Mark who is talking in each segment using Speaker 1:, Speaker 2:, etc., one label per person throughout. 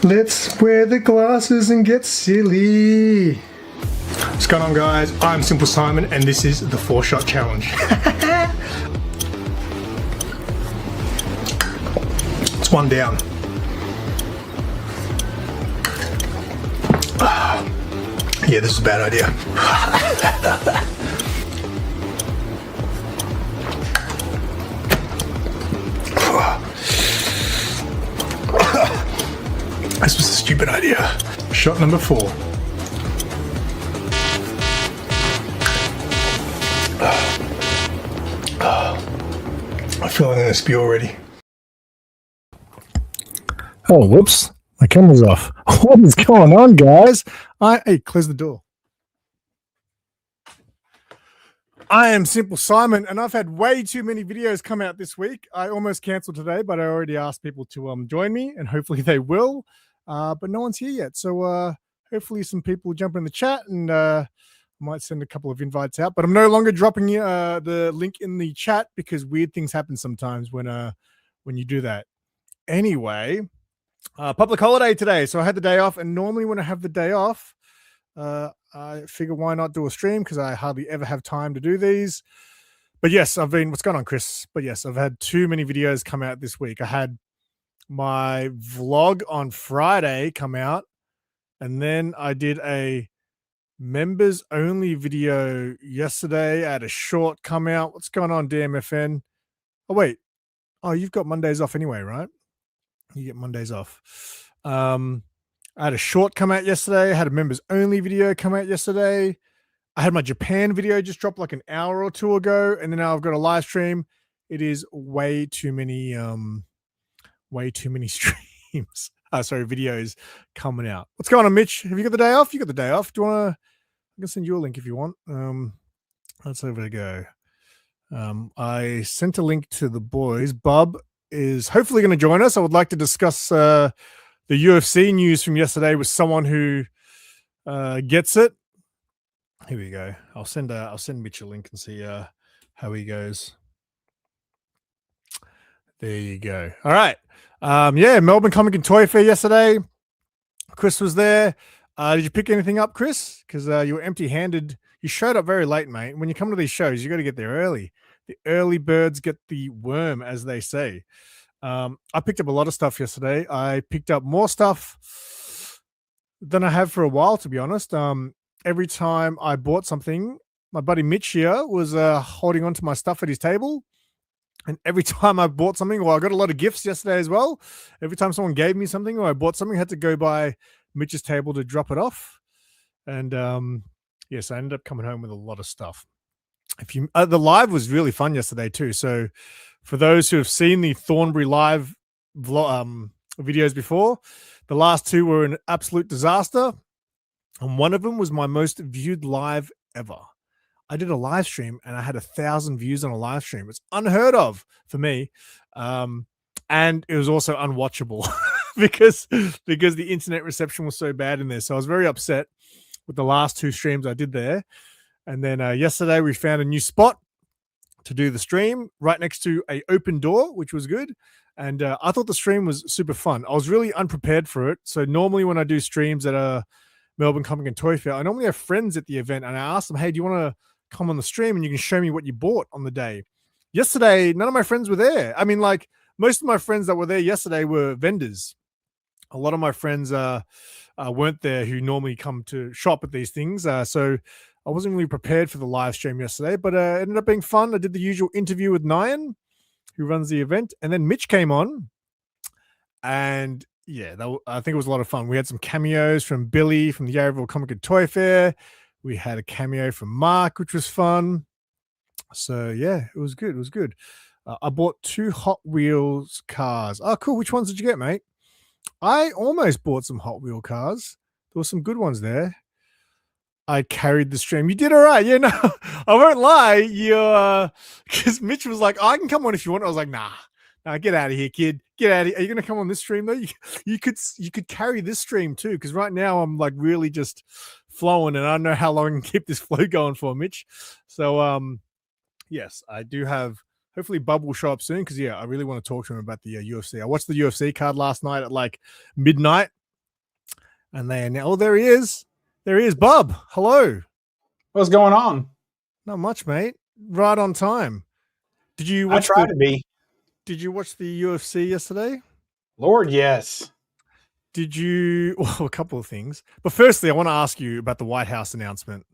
Speaker 1: Let's wear the glasses and get silly. What's going on, guys? I'm SimpleSimon and this is the 4-shot challenge. It's one down. Yeah, this is a bad idea. This was a stupid idea. Shot number 4. I feel like I'm gonna spew already. Oh, whoops. My camera's off. What is going on, guys? Hey, close the door. I am SimpleSimon, and I've had way too many videos come out this week. I almost canceled today, but I already asked people to join me, and hopefully they will. But no one's here yet, so hopefully some people will jump in the chat, and I might send a couple of invites out. But I'm no longer dropping the link in the chat because weird things happen sometimes when you do that. Anyway, public holiday today, so I had the day off, and normally when I have the day off, I figure why not do a stream because I hardly ever have time to do these. But yes, what's going on, Chris? But yes, I've had too many videos come out this week. I had my vlog on Friday come out, and then I did a members only video yesterday. I had a short come out. What's going on, DMFN? Oh, wait. Oh, you've got Mondays off anyway, right? You get Mondays off. I had a short come out yesterday. I had a members only video come out yesterday. I had my Japan video just dropped like an hour or two ago, and then now I've got a live stream. It is way too many streams. Videos coming out. What's going on, Mitch? Have you got the day off? You got the day off. Do you want to? I can send you a link if you want. Let's over go. I sent a link to the boys. Bub is hopefully going to join us. I would like to discuss the UFC news from yesterday with someone who gets it. Here we go. I'll send Mitch a link and see how he goes. There you go. All right. Yeah, Melbourne Comic and Toy Fair yesterday. Chris was there. Did you pick anything up, Chris? Because you were empty-handed. You showed up very late, mate. When you come to these shows, you got to get there early. The early birds get the worm, as they say. I picked up a lot of stuff yesterday. I picked up more stuff than I have for a while, to be honest. Every time I bought something, my buddy Mitch here was holding on to my stuff at his table. And every time I bought something, I got a lot of gifts yesterday as well. Every time someone gave me something or I bought something, I had to go by Mitch's table to drop it off. And yes, I ended up coming home with a lot of stuff. The live was really fun yesterday too. So for those who have seen the Thornbury live videos before, the last two were an absolute disaster. And one of them was my most viewed live ever. I did a live stream and I had 1,000 views on a live stream. It's unheard of for me. And it was also unwatchable because the internet reception was so bad in there. So I was very upset with the last 2 streams I did there. And then yesterday we found a new spot to do the stream right next to an open door, which was good. And I thought the stream was super fun. I was really unprepared for it. So normally when I do streams at a Melbourne Comic and Toy Fair, I normally have friends at the event and I ask them, hey, do you want to come on the stream and you can show me what you bought on the day? Yesterday, none of my friends were there. I mean, like most of my friends that were there yesterday were vendors. A lot of my friends weren't there who normally come to shop at these things. So I wasn't really prepared for the live stream yesterday, but it ended up being fun. I did the usual interview with Nyan, who runs the event, and then Mitch came on. And yeah, I think it was a lot of fun. We had some cameos from Billy from the Yarraville Comic and Toy Fair. We had a cameo from Mark, which was fun. So yeah, it was good. It was good. I bought 2 Hot Wheels cars. Oh, cool. Which ones did you get, mate? I almost bought some Hot Wheel cars. There were some good ones there. I carried the stream. You did all right. Yeah, no, I won't lie. Because Mitch was like, I can come on if you want. I was like, nah, get out of here, kid. Get out of here. Are you going to come on this stream though? You could carry this stream too. Because right now I'm like really just flowing and I don't know how long I can keep this flow going for, Mitch. So, yes, I do have, hopefully Bub will show up soon. Because yeah, I really want to talk to him about the UFC. I watched the UFC card last night at like midnight. And then, oh, there he is. There he is, Bub. Hello.
Speaker 2: What's going on?
Speaker 1: Not much, mate. Right on time. Did you watch
Speaker 2: I try to be.
Speaker 1: Did you watch the UFC yesterday?
Speaker 2: Lord, yes.
Speaker 1: Did you? Well, a couple of things. But firstly, I want to ask you about the White House announcement.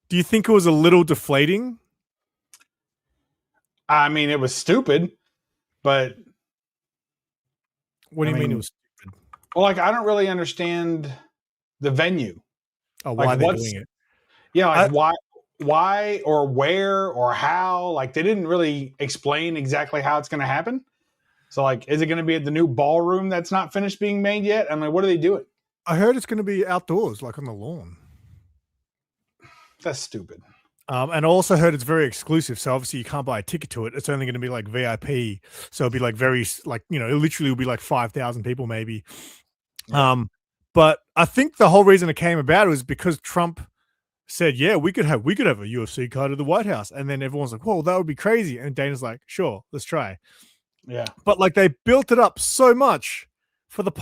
Speaker 1: Do you think it was a little deflating?
Speaker 2: I mean, it was stupid, but
Speaker 1: What do you mean it was stupid?
Speaker 2: well, like I don't really understand the venue.
Speaker 1: Oh, why they're doing it?
Speaker 2: Yeah, like why or where or how? Like they didn't really explain exactly how it's going to happen. So, like, is it going to be at the new ballroom that's not finished being made yet? I mean, what are they doing?
Speaker 1: I heard it's going to be outdoors, like on the lawn.
Speaker 2: That's stupid.
Speaker 1: And I also heard it's very exclusive. So obviously you can't buy a ticket to it. It's only going to be like VIP. So it'll be like very like, it literally will be like 5,000 people maybe. Yeah. But I think the whole reason it came about was because Trump said, yeah, we could have a UFC card at the White House. And then everyone's like, whoa, that would be crazy. And Dana's like, sure, let's try.
Speaker 2: Yeah.
Speaker 1: But like they built it up so much for the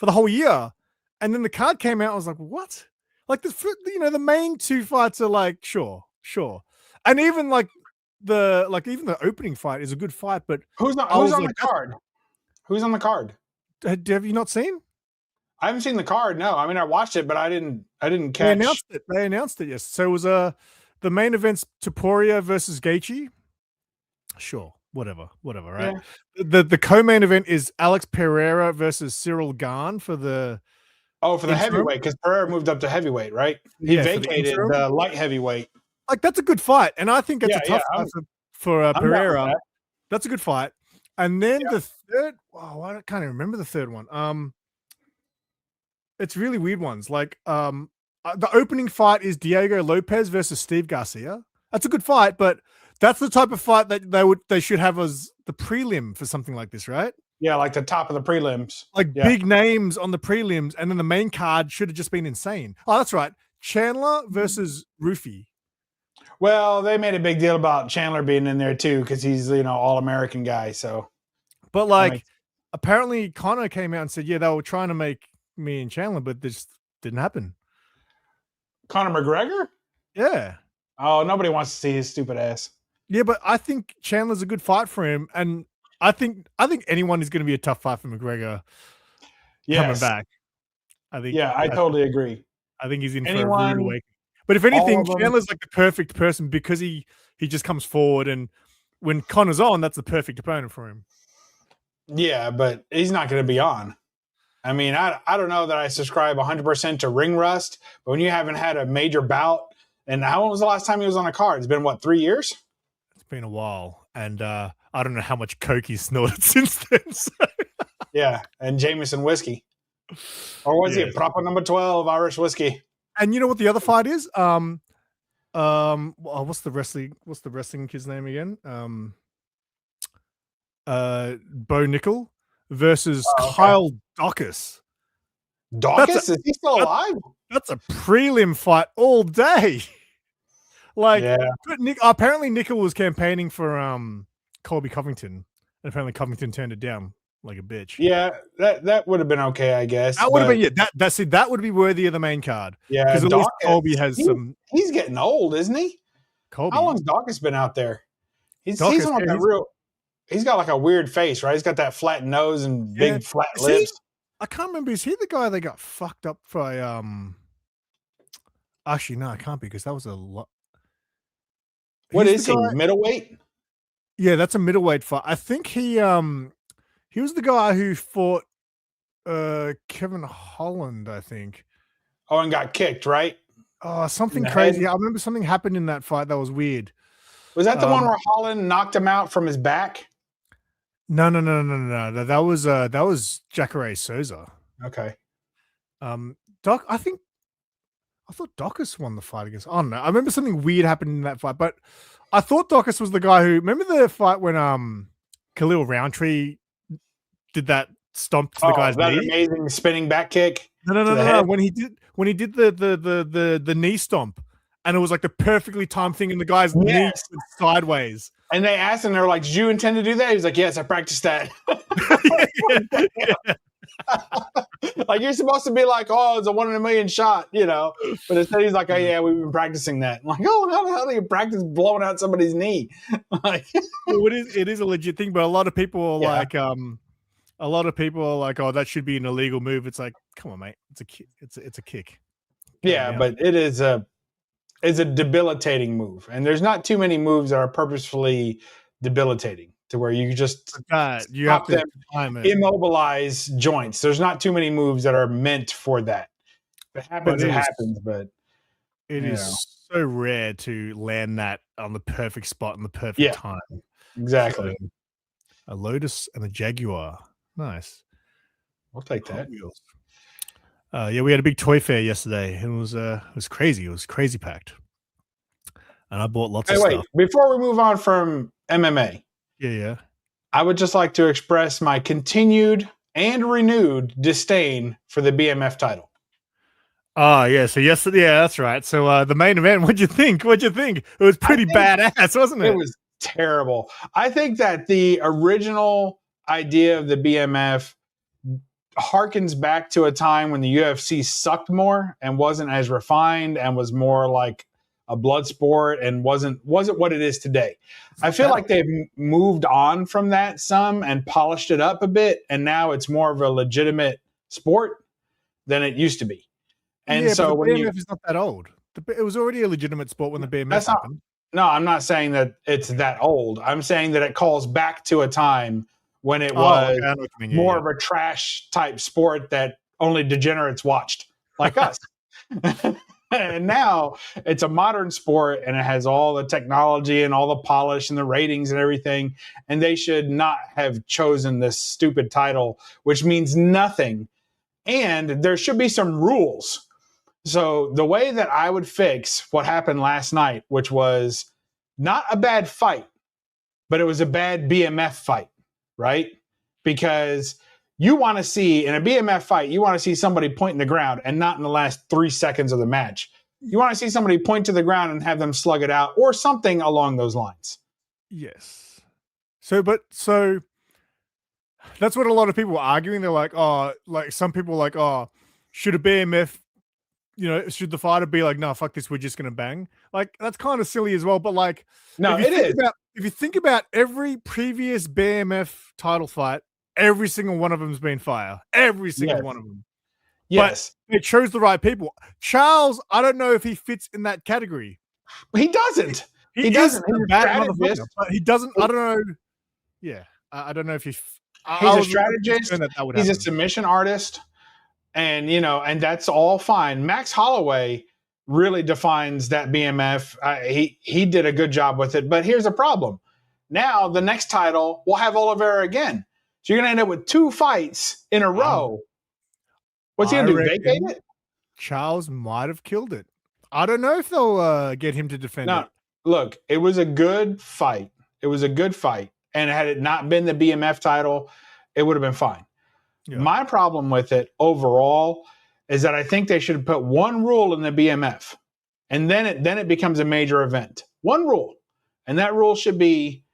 Speaker 1: whole year. And then the card came out. I was like, what? Like the main two fights are like, sure. And even like even the opening fight is a good fight, but
Speaker 2: who's on the card? Who's on the card?
Speaker 1: Have you not seen?
Speaker 2: I haven't seen the card. No, I mean I watched it, but I didn't catch.
Speaker 1: They announced it. Yes. So it was the main event's Topuria versus Gaethje. Sure, whatever, right? Yeah. The co-main event is Alex Pereira versus Cyril Gane for the.
Speaker 2: Oh, for the heavyweight, because Pereira moved up to heavyweight, right? He vacated the light heavyweight.
Speaker 1: Like that's a good fight, and I think it's a tough fight for Pereira. That's a good fight. And then the third, I can't even remember the third one. It's really weird ones. Like the opening fight is Diego Lopez versus Steve Garcia. That's a good fight, but that's the type of fight that they should have as the prelim for something like this, right?
Speaker 2: Yeah, like the top of the prelims.
Speaker 1: Like big names on the prelims, and then the main card should have just been insane. Oh, that's right. Chandler versus Rufy.
Speaker 2: Well, they made a big deal about Chandler being in there too, because he's all-American guy. So,
Speaker 1: but like apparently Conor came out and said, yeah, they were trying to make me and Chandler, but this didn't happen.
Speaker 2: Conor McGregor?
Speaker 1: Yeah.
Speaker 2: Oh, nobody wants to see his stupid ass.
Speaker 1: Yeah, but I think Chandler's a good fight for him, and I think anyone is going to be a tough fight for McGregor coming back. I think.
Speaker 2: Yeah, I totally agree.
Speaker 1: I think he's in for a rude awakening. But if anything, Chandler's like the perfect person because he just comes forward, and when Conor's on, that's the perfect opponent for him.
Speaker 2: Yeah, but he's not going to be on. I mean, I don't know that I subscribe 100% to ring rust, but when you haven't had a major bout, and how long was the last time he was on a card? It's been, 3 years?
Speaker 1: It's been a while, and I don't know how much coke he's snorted since then. So.
Speaker 2: Yeah, and Jameson whiskey. Or was he a proper number 12 Irish whiskey?
Speaker 1: And you know what the other fight is? What's the wrestling kid's name again? Bo Nickel versus Kyle Daukaus.
Speaker 2: Daukaus? Is he still alive?
Speaker 1: That's a prelim fight all day. Apparently Nickel was campaigning for Colby Covington, and apparently Covington turned it down like a bitch.
Speaker 2: Yeah, that would have been okay, I guess.
Speaker 1: That would have been that would be worthy of the main card.
Speaker 2: Yeah,
Speaker 1: because at least Colby has some.
Speaker 2: He's getting old, isn't he?
Speaker 1: Colby.
Speaker 2: How long's Daukaus been out there? He's got like a weird face, right? He's got that flat nose and big flat lips.
Speaker 1: I can't remember. Is he the guy that got fucked up by Actually, no, I can't be because that was a lot.
Speaker 2: What is he? Middleweight?
Speaker 1: Yeah, that's a middleweight fight. I think he was the guy who fought Kevin Holland, I think.
Speaker 2: Oh, and got kicked, right?
Speaker 1: Oh, something crazy. I remember something happened in that fight that was weird.
Speaker 2: Was that the one where Holland knocked him out from his back?
Speaker 1: No. That was Jacare Souza.
Speaker 2: Okay.
Speaker 1: I thought Daukaus won the fight against. I don't know. I remember something weird happened in that fight, but I thought Daukaus was the guy who. Remember the fight when Khalil Roundtree did that stomp to the guy's knee?
Speaker 2: That amazing spinning back kick.
Speaker 1: No. When he did the knee stomp, and it was like the perfectly timed thing, and the guy's knee went sideways.
Speaker 2: And they asked him, they were like, "Did you intend to do that?" He was like, "Yes, I practiced that." I Like you're supposed to be like, oh, it's a 1 in a million shot, But instead he's like, oh yeah, we've been practicing that. I'm like, oh, how the hell do you practice blowing out somebody's knee? Like,
Speaker 1: well, it is a legit thing, but a lot of people are
Speaker 2: Yeah.
Speaker 1: like, oh, that should be an illegal move. It's like, come on, mate, it's a kick. It's a kick.
Speaker 2: Yeah, but it is a debilitating move, and there's not too many moves that are purposefully debilitating to where you just
Speaker 1: you have to time it.
Speaker 2: Immobilize joints. There's not too many moves that are meant for that. If it happens, it happens, but
Speaker 1: it is so rare to land that on the perfect spot in the perfect time.
Speaker 2: Exactly.
Speaker 1: So, a Lotus and a Jaguar. Nice.
Speaker 2: I'll take that.
Speaker 1: Yeah, we had a big toy fair yesterday. It was crazy. It was crazy packed. And I bought lots of stuff.
Speaker 2: Before we move on from MMA.
Speaker 1: Yeah.
Speaker 2: I would just like to express my continued and renewed disdain for the BMF title.
Speaker 1: Oh, yeah. So yesterday, that's right. So the main event, what'd you think? It was pretty badass, wasn't it?
Speaker 2: It was terrible. I think that the original idea of the BMF harkens back to a time when the UFC sucked more and wasn't as refined and was more like a blood sport and wasn't what it is today. I feel like they've moved on from that some and polished it up a bit, and now it's more of a legitimate sport than it used to be. And so
Speaker 1: but the BMF is not that old. It was already a legitimate sport when the BMF happened.
Speaker 2: No, I'm not saying that it's that old. I'm saying that it calls back to a time when it was more of a trash type sport that only degenerates watched, like us. And now it's a modern sport, and it has all the technology and all the polish and the ratings and everything. And they should not have chosen this stupid title, which means nothing. And there should be some rules. So the way that I would fix what happened last night, which was not a bad fight, but it was a bad BMF fight, right? Because you want to see, in a BMF fight, you want to see somebody point in the ground and not in the last 3 seconds of the match. You want to see somebody point to the ground and have them slug it out or something along those lines.
Speaker 1: Yes. So that's what a lot of people were arguing. They're like, oh, like some people are like, oh, should a BMF, should the fighter be like, no, fuck this, we're just going to bang? Like, that's kind of silly as well. But like,
Speaker 2: no, it is.
Speaker 1: If you think about every previous BMF title fight, every single one of them has been fire. Every single one of them.
Speaker 2: Yes.
Speaker 1: But they chose the right people. Charles, I don't know if he fits in that category.
Speaker 2: He doesn't.
Speaker 1: He doesn't. He's a bad motherfucker, but he doesn't. I don't know. Yeah. I don't know if he's
Speaker 2: a strategist. He's a submission artist. And, and that's all fine. Max Holloway really defines that BMF. He did a good job with it. But here's the problem. Now, the next title will have Oliveira again. So you're going to end up with 2 fights in a row. What's he going to do? Vacate it?
Speaker 1: Charles might have killed it. I don't know if they'll get him to defend it.
Speaker 2: Look, it was a good fight. And had it not been the BMF title, it would have been fine. Yeah. My problem with it overall is that I think they should put one rule in the BMF, and then it becomes a major event. One rule, and that rule should be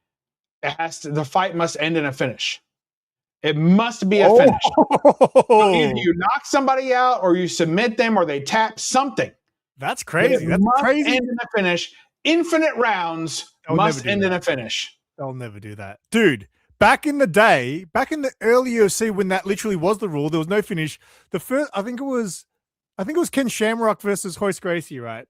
Speaker 2: the fight must end in a finish. It must be a finish. So either you knock somebody out, or you submit them, or they tap something.
Speaker 1: That's crazy. That's crazy.
Speaker 2: End in a finish. Infinite rounds must end in a finish.
Speaker 1: They'll never do that, dude. Back in the day, back in the early UFC, when that literally was the rule, there was no finish. The first, I think it was Ken Shamrock versus Royce Gracie, right?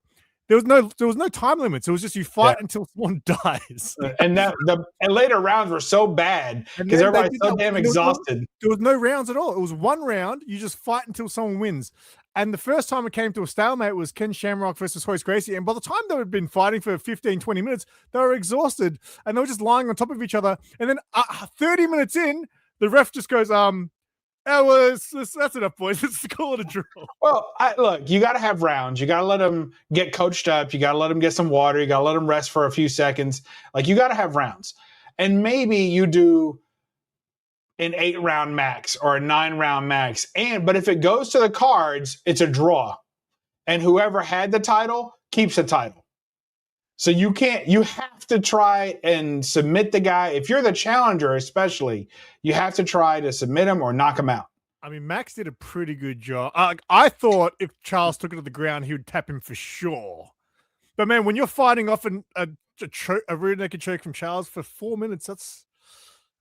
Speaker 1: There was no time limits. It was just you fight until someone dies.
Speaker 2: And the later rounds were so bad because everybody's so damn exhausted.
Speaker 1: There was no rounds at all. It was one round. You just fight until someone wins. And the first time it came to a stalemate was Ken Shamrock versus Royce Gracie. And by the time they had been fighting for 15, 20 minutes, they were exhausted and they were just lying on top of each other. And then 30 minutes in, the ref just goes, that's enough, boys. Let's call it a draw.
Speaker 2: Well, look, you got to have rounds. You got to let them get coached up. You got to let them get some water. You got to let them rest for a few seconds. Like, you got to have rounds. And maybe you do an 8-round max or a 9-round max. But if it goes to the cards, it's a draw. And whoever had the title keeps the title. So you have to try and submit the guy. If you're the challenger, especially, you have to try to submit him or knock him out.
Speaker 1: I mean, Max did a pretty good job. I thought if Charles took it to the ground, he would tap him for sure. But man, when you're fighting off a rear naked choke from Charles for 4 minutes, that's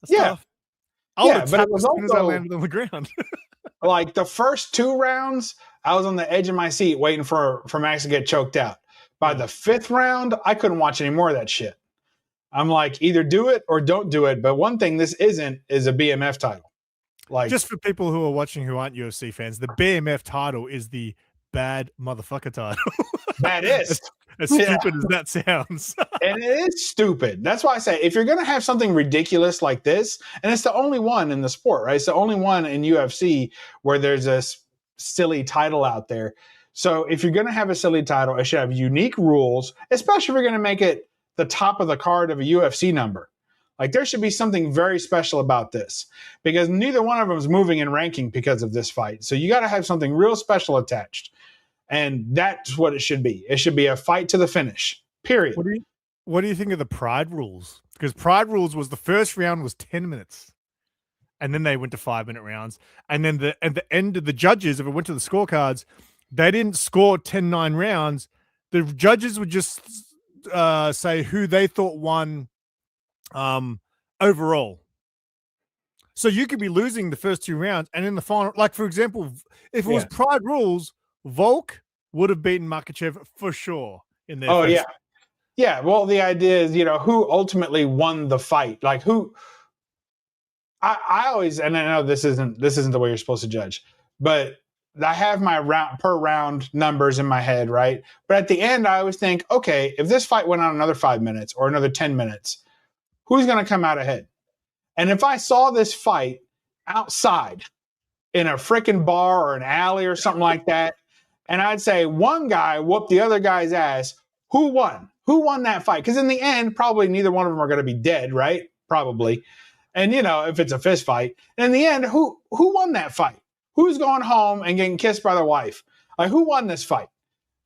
Speaker 1: tough. I would have tapped as soon as I landed on the ground.
Speaker 2: Like the first 2 rounds, I was on the edge of my seat waiting for Max to get choked out. By the 5th round, I couldn't watch any more of that shit. I'm like, either do it or don't do it. But one thing this is a BMF title. Like,
Speaker 1: just for people who are watching who aren't UFC fans, the BMF title is the bad motherfucker title.
Speaker 2: That is.
Speaker 1: As stupid as that sounds.
Speaker 2: And it is stupid. That's why I say, if you're going to have something ridiculous like this, and it's the only one in the sport, right? It's the only one in UFC where there's a silly title out there. So if you're going to have a silly title, it should have unique rules, especially if you're going to make it the top of the card of a UFC number. Like, there should be something very special about this, because neither one of them is moving in ranking because of this fight. So you got to have something real special attached. And that's what it should be. It should be a fight to the finish, period.
Speaker 1: What do you think of the Pride rules? Because Pride rules was the first round was 10 minutes. And then they went to 5-minute rounds. And then at the end of the judges, if it went to the scorecards, they didn't score 10-9 rounds. The judges would just say who they thought won overall. So you could be losing the first 2 rounds, and in the final, like for example, if it was Pride rules, Volk would have beaten Makhachev for sure in their first.
Speaker 2: Yeah. Well, the idea is, who ultimately won the fight? Like who? I always, and I know this isn't the way you're supposed to judge, but I have my per round numbers in my head, right? But at the end, I always think, okay, if this fight went on another 5 minutes or another 10 minutes, who's going to come out ahead? And if I saw this fight outside in a freaking bar or an alley or something like that, and I'd say one guy whooped the other guy's ass, who won? Who won that fight? Because in the end, probably neither one of them are going to be dead, right? Probably. And, if it's a fist fight. And in the end, who won that fight? Who's going home and getting kissed by their wife? Like, who won this fight?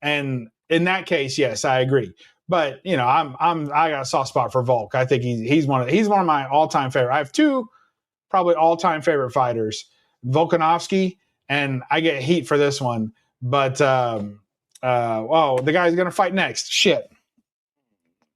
Speaker 2: And in that case, yes, I agree. But, I got a soft spot for Volk. I think he's one of my all-time favorite. I have 2 probably all-time favorite fighters, Volkanovski, and I get heat for this one. But the guy's gonna fight next. Shit.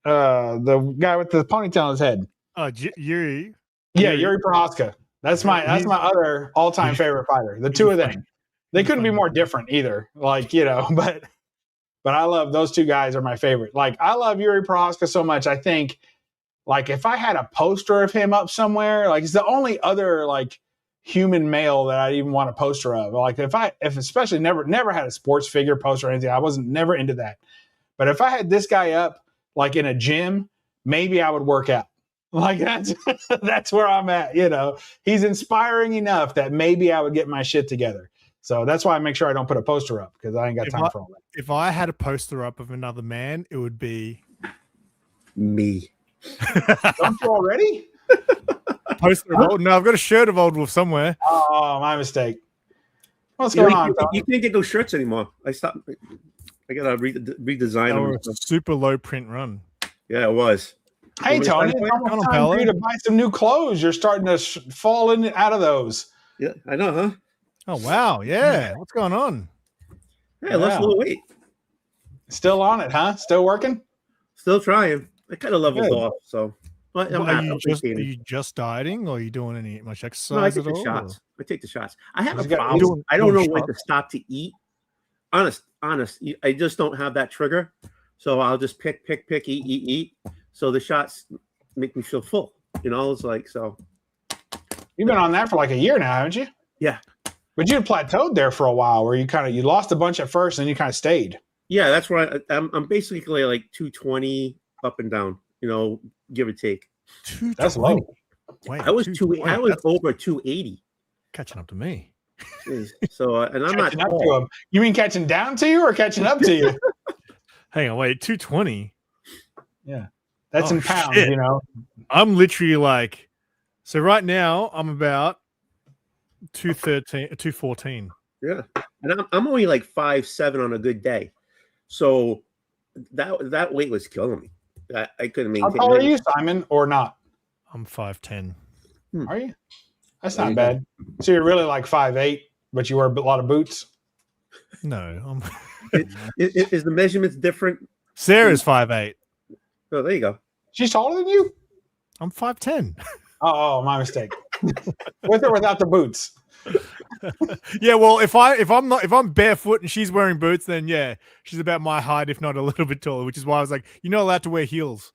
Speaker 2: The guy with the ponytail on his head.
Speaker 1: Oh, Yuri.
Speaker 2: Yeah, Yuri Prochazka. That's my other all-time favorite fighter. The 2 of them. They couldn't be more different either. Like, but I love those 2 guys are my favorite. Like, I love Yuri Prochazka so much. I think, like, if I had a poster of him up somewhere, like, it's the only other like human male that I even want a poster of. Like, if especially never had a sports figure poster or anything, I wasn't never into that. But if I had this guy up like in a gym, maybe I would work out. Like, that's where I'm at. He's inspiring enough that maybe I would get my shit together. So that's why I make sure I don't put a poster up, because I ain't got time for all that.
Speaker 1: If I had a poster up of another man, it would be
Speaker 3: me.
Speaker 2: Don't you already?
Speaker 1: Poster of Old. No, I've got a shirt of Old Wolf somewhere.
Speaker 2: Oh, my mistake. What's going on?
Speaker 3: You can't get those shirts anymore. I stopped. I gotta redesign them.
Speaker 1: A super low print run.
Speaker 3: Yeah, it was.
Speaker 2: Hey, Tony, it's almost time for you to buy some new clothes. You're starting to fall out of those.
Speaker 3: Yeah, I know, huh?
Speaker 1: Oh, wow. Yeah. What's going on?
Speaker 3: Hey, I lost a little weight.
Speaker 2: Still on it, huh? Still working?
Speaker 3: Still trying. I kind of leveled off, so.
Speaker 1: Are you just dieting, or are you doing much exercise?
Speaker 3: No, I take the shots. I take the shots. I have a problem. I don't know when to stop to eat. Honest. I just don't have that trigger. So I'll just pick, eat. So the shots make me feel full. It's like, so.
Speaker 2: You've been on that for like a year now, haven't you?
Speaker 3: Yeah.
Speaker 2: But you had plateaued there for a while, where you lost a bunch at first and you kind of stayed.
Speaker 3: Yeah, that's where I'm basically like 220 up and down, give or take.
Speaker 1: 220.
Speaker 2: That's low.
Speaker 3: Wait, I was over 280.
Speaker 1: Catching up to me.
Speaker 3: So and I'm not
Speaker 2: catching up to him. You mean catching down to you or catching up to you?
Speaker 1: Hang on, wait, 220.
Speaker 2: Yeah, that's in pounds.
Speaker 1: Shit. I'm literally like, so right now I'm about 213, 214.
Speaker 3: Yeah, and I'm only like 5'7" on a good day. So that weight was killing me. I couldn't maintain.
Speaker 2: How tall are you, Simon, or not?
Speaker 1: I'm 5'10".
Speaker 2: Are you? That's not bad. So you're really like 5'8", but you wear a lot of boots?
Speaker 1: No.
Speaker 3: Is the measurements different?
Speaker 1: Sarah's 5'8".
Speaker 3: Oh, there you go.
Speaker 2: She's taller than you?
Speaker 1: I'm 5'10".
Speaker 2: Oh, my mistake. With or without the boots?
Speaker 1: Yeah, well, if I'm barefoot and she's wearing boots, then yeah, she's about my height, if not a little bit taller, which is why I was like, you're not allowed to wear heels.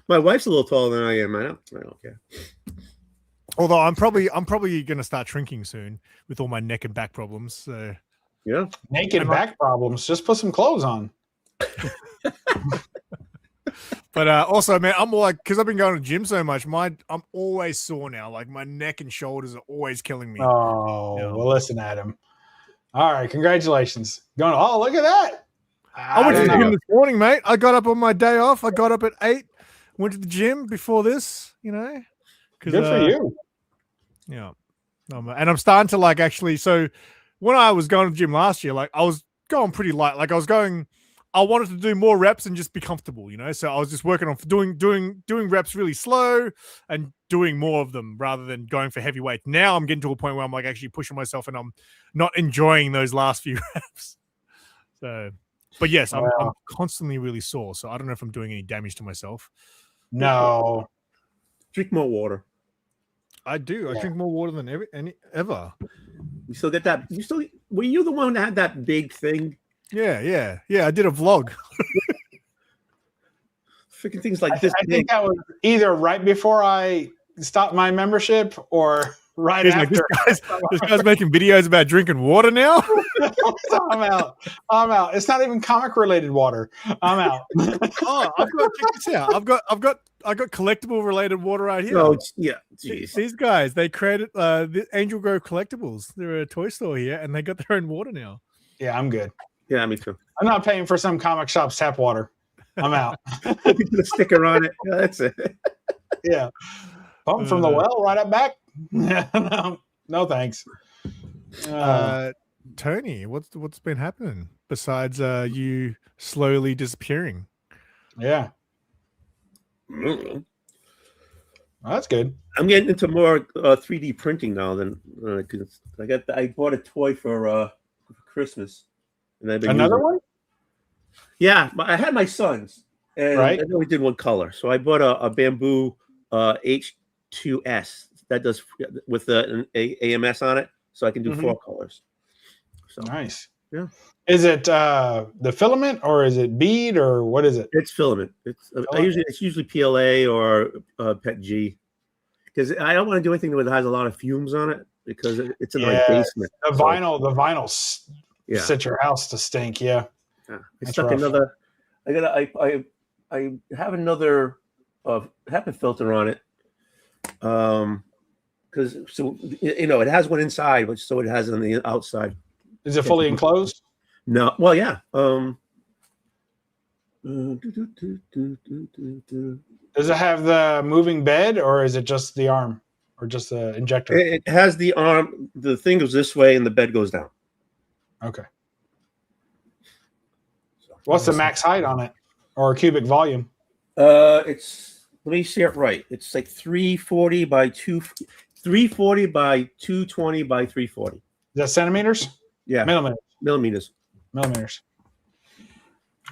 Speaker 3: My wife's a little taller than I am. I don't care.
Speaker 1: Although I'm probably going to start shrinking soon with all my neck and back problems. So
Speaker 3: yeah,
Speaker 2: naked back problems. Just put some clothes on.
Speaker 1: But also, man, I'm like, because I've been going to the gym so much, I'm always sore now. Like my neck and shoulders are always killing me.
Speaker 2: Oh, well, listen, Adam. All right, congratulations. Oh, look at that.
Speaker 1: I went to the gym this morning, mate. I got up on my day off. I got up at 8, went to the gym before this,
Speaker 2: Good for you.
Speaker 1: Yeah. And I'm starting to like actually, so when I was going to the gym last year, like I was going pretty light. Like I wanted to do more reps and just be comfortable, So I was just working on doing reps really slow and doing more of them rather than going for heavy weight. Now I'm getting to a point where I'm like actually pushing myself and I'm not enjoying those last few reps. So, but yes, I'm constantly really sore. So I don't know if I'm doing any damage to myself.
Speaker 2: No.
Speaker 3: Drink more water.
Speaker 1: I do. I drink more water than ever.
Speaker 3: You still get that? Were you the one that had that big thing?
Speaker 1: Yeah. I did a vlog.
Speaker 3: Freaking things like this.
Speaker 2: I think that was either right before I stopped my membership or right after.
Speaker 1: This guy's making videos about drinking water now.
Speaker 2: I'm out. It's not even comic related water. I'm out.
Speaker 1: Oh, check this out. I've got collectible related water right here.
Speaker 3: Oh yeah, geez.
Speaker 1: These guys, they created the Angel Grove Collectibles. They're a toy store here, and they got their own water now.
Speaker 2: Yeah, I'm good.
Speaker 3: Yeah, me too.
Speaker 2: I'm not paying for some comic shop's tap water. I'm out.
Speaker 3: Put a sticker on it. Yeah, that's it.
Speaker 2: Yeah. Pump from the well right up back. No thanks.
Speaker 1: Tony, what's been happening besides you slowly disappearing?
Speaker 2: Yeah. Well, that's good.
Speaker 3: I'm getting into more 3D printing now than I bought a toy for Christmas. And I've been
Speaker 2: another one?
Speaker 3: Yeah, I had my sons, and I only did one color. So I bought a bamboo H2S that does with an AMS on it, so I can do 4 colors. So
Speaker 2: nice.
Speaker 3: Yeah.
Speaker 2: Is it the filament or is it bead or what is it?
Speaker 3: It's filament. It's usually PLA or PET G, because I don't want to do anything that has a lot of fumes on it because it's in my basement.
Speaker 2: The vinyl set your house to stink. Yeah.
Speaker 3: I stuck another. I have another HEPA filter on it. Because it has one inside, but so it has on the outside.
Speaker 2: Is it fully enclosed?
Speaker 3: No. Well, yeah.
Speaker 2: Does it have the moving bed, or is it just the arm, or just the injector?
Speaker 3: It has the arm. The thing goes this way, and the bed goes down.
Speaker 2: Okay. What's the max height on it, or cubic volume?
Speaker 3: Let me see it right. It's like 340 by 220 by 340. Is
Speaker 2: that centimeters?
Speaker 3: Yeah, millimeters. So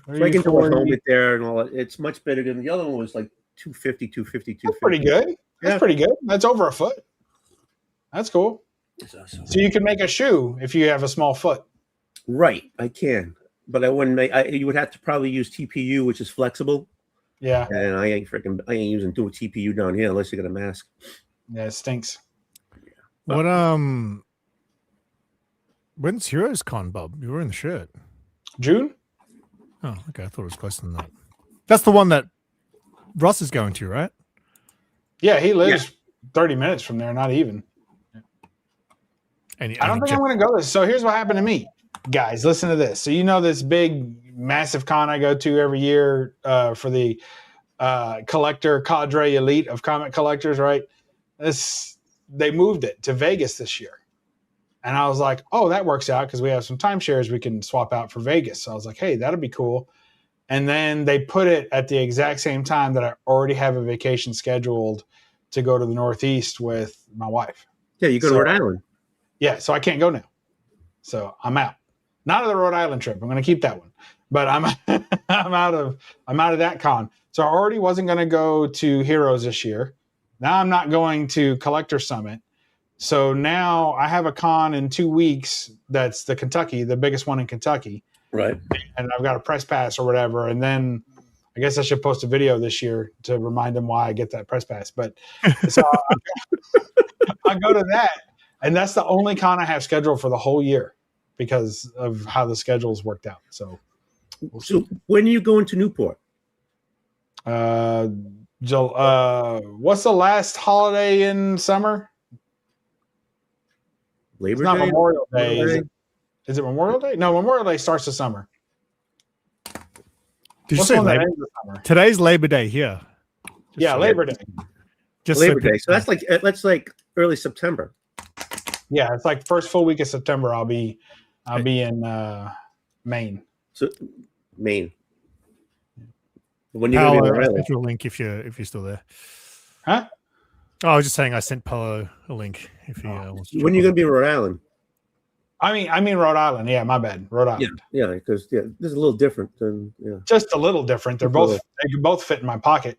Speaker 3: I can do a helmet there and all that. It's much better than the other one. Was like 250.
Speaker 2: That's pretty good. That's pretty good. That's over a foot. That's cool. So you can make a shoe if you have a small foot.
Speaker 3: Right, I can, but I wouldn't make. You would have to probably use TPU, which is flexible.
Speaker 2: Yeah,
Speaker 3: and I ain't using dual TPU down here unless you got a mask.
Speaker 2: Yeah, it stinks.
Speaker 1: What when's Heroes Con, Bob? You were in the shirt.
Speaker 2: June.
Speaker 1: Oh, okay. I thought it was closer than that. That's the one that Russ is going to, right?
Speaker 2: Yeah, he lives 30 minutes from there, not even.
Speaker 1: I
Speaker 2: don't think I'm going to go this. So here's what happened to me. Guys, listen to this. So this big, massive con I go to every year for the collector cadre elite of comic collectors, right? They moved it to Vegas this year. And I was like, oh, that works out because we have some timeshares we can swap out for Vegas. So I was like, hey, that'll be cool. And then they put it at the exact same time that I already have a vacation scheduled to go to the Northeast with my wife.
Speaker 3: Yeah, you go to Rhode Island.
Speaker 2: Yeah, so I can't go now. So I'm out. Not of the Rhode Island trip. I'm going to keep that one, but I'm out of that con. So I already wasn't going to go to Heroes this year. Now I'm not going to Collector Summit. So now I have a con in 2 weeks. That's the biggest one in Kentucky.
Speaker 3: Right.
Speaker 2: And I've got a press pass or whatever. And then I guess I should post a video this year to remind them why I get that press pass. But so I go to that. And that's the only con I have scheduled for the whole year because of how the schedule's worked out. So,
Speaker 3: so when are you going to Newport?
Speaker 2: What's the last holiday in summer?
Speaker 3: Labor
Speaker 2: Day? Not Memorial Day. Is it Memorial Day? No, Memorial Day starts the summer.
Speaker 1: Did you say Labor? Today's Labor Day here.
Speaker 2: Yeah, Labor Day.
Speaker 3: Just Labor Day. So that's like early September.
Speaker 2: Yeah, it's like first full week of September. I'll be in Maine.
Speaker 3: So Maine. When you gonna be in Rhode Island?
Speaker 1: Your link if you're still there.
Speaker 2: Huh?
Speaker 1: Oh, I was just saying I sent Polo a link if he wants to.
Speaker 3: When are you gonna be in Rhode Island?
Speaker 2: I mean Rhode Island. Yeah, my bad. Rhode Island.
Speaker 3: Yeah, because this is a little different than
Speaker 2: Just a little different. They can both fit in my pocket.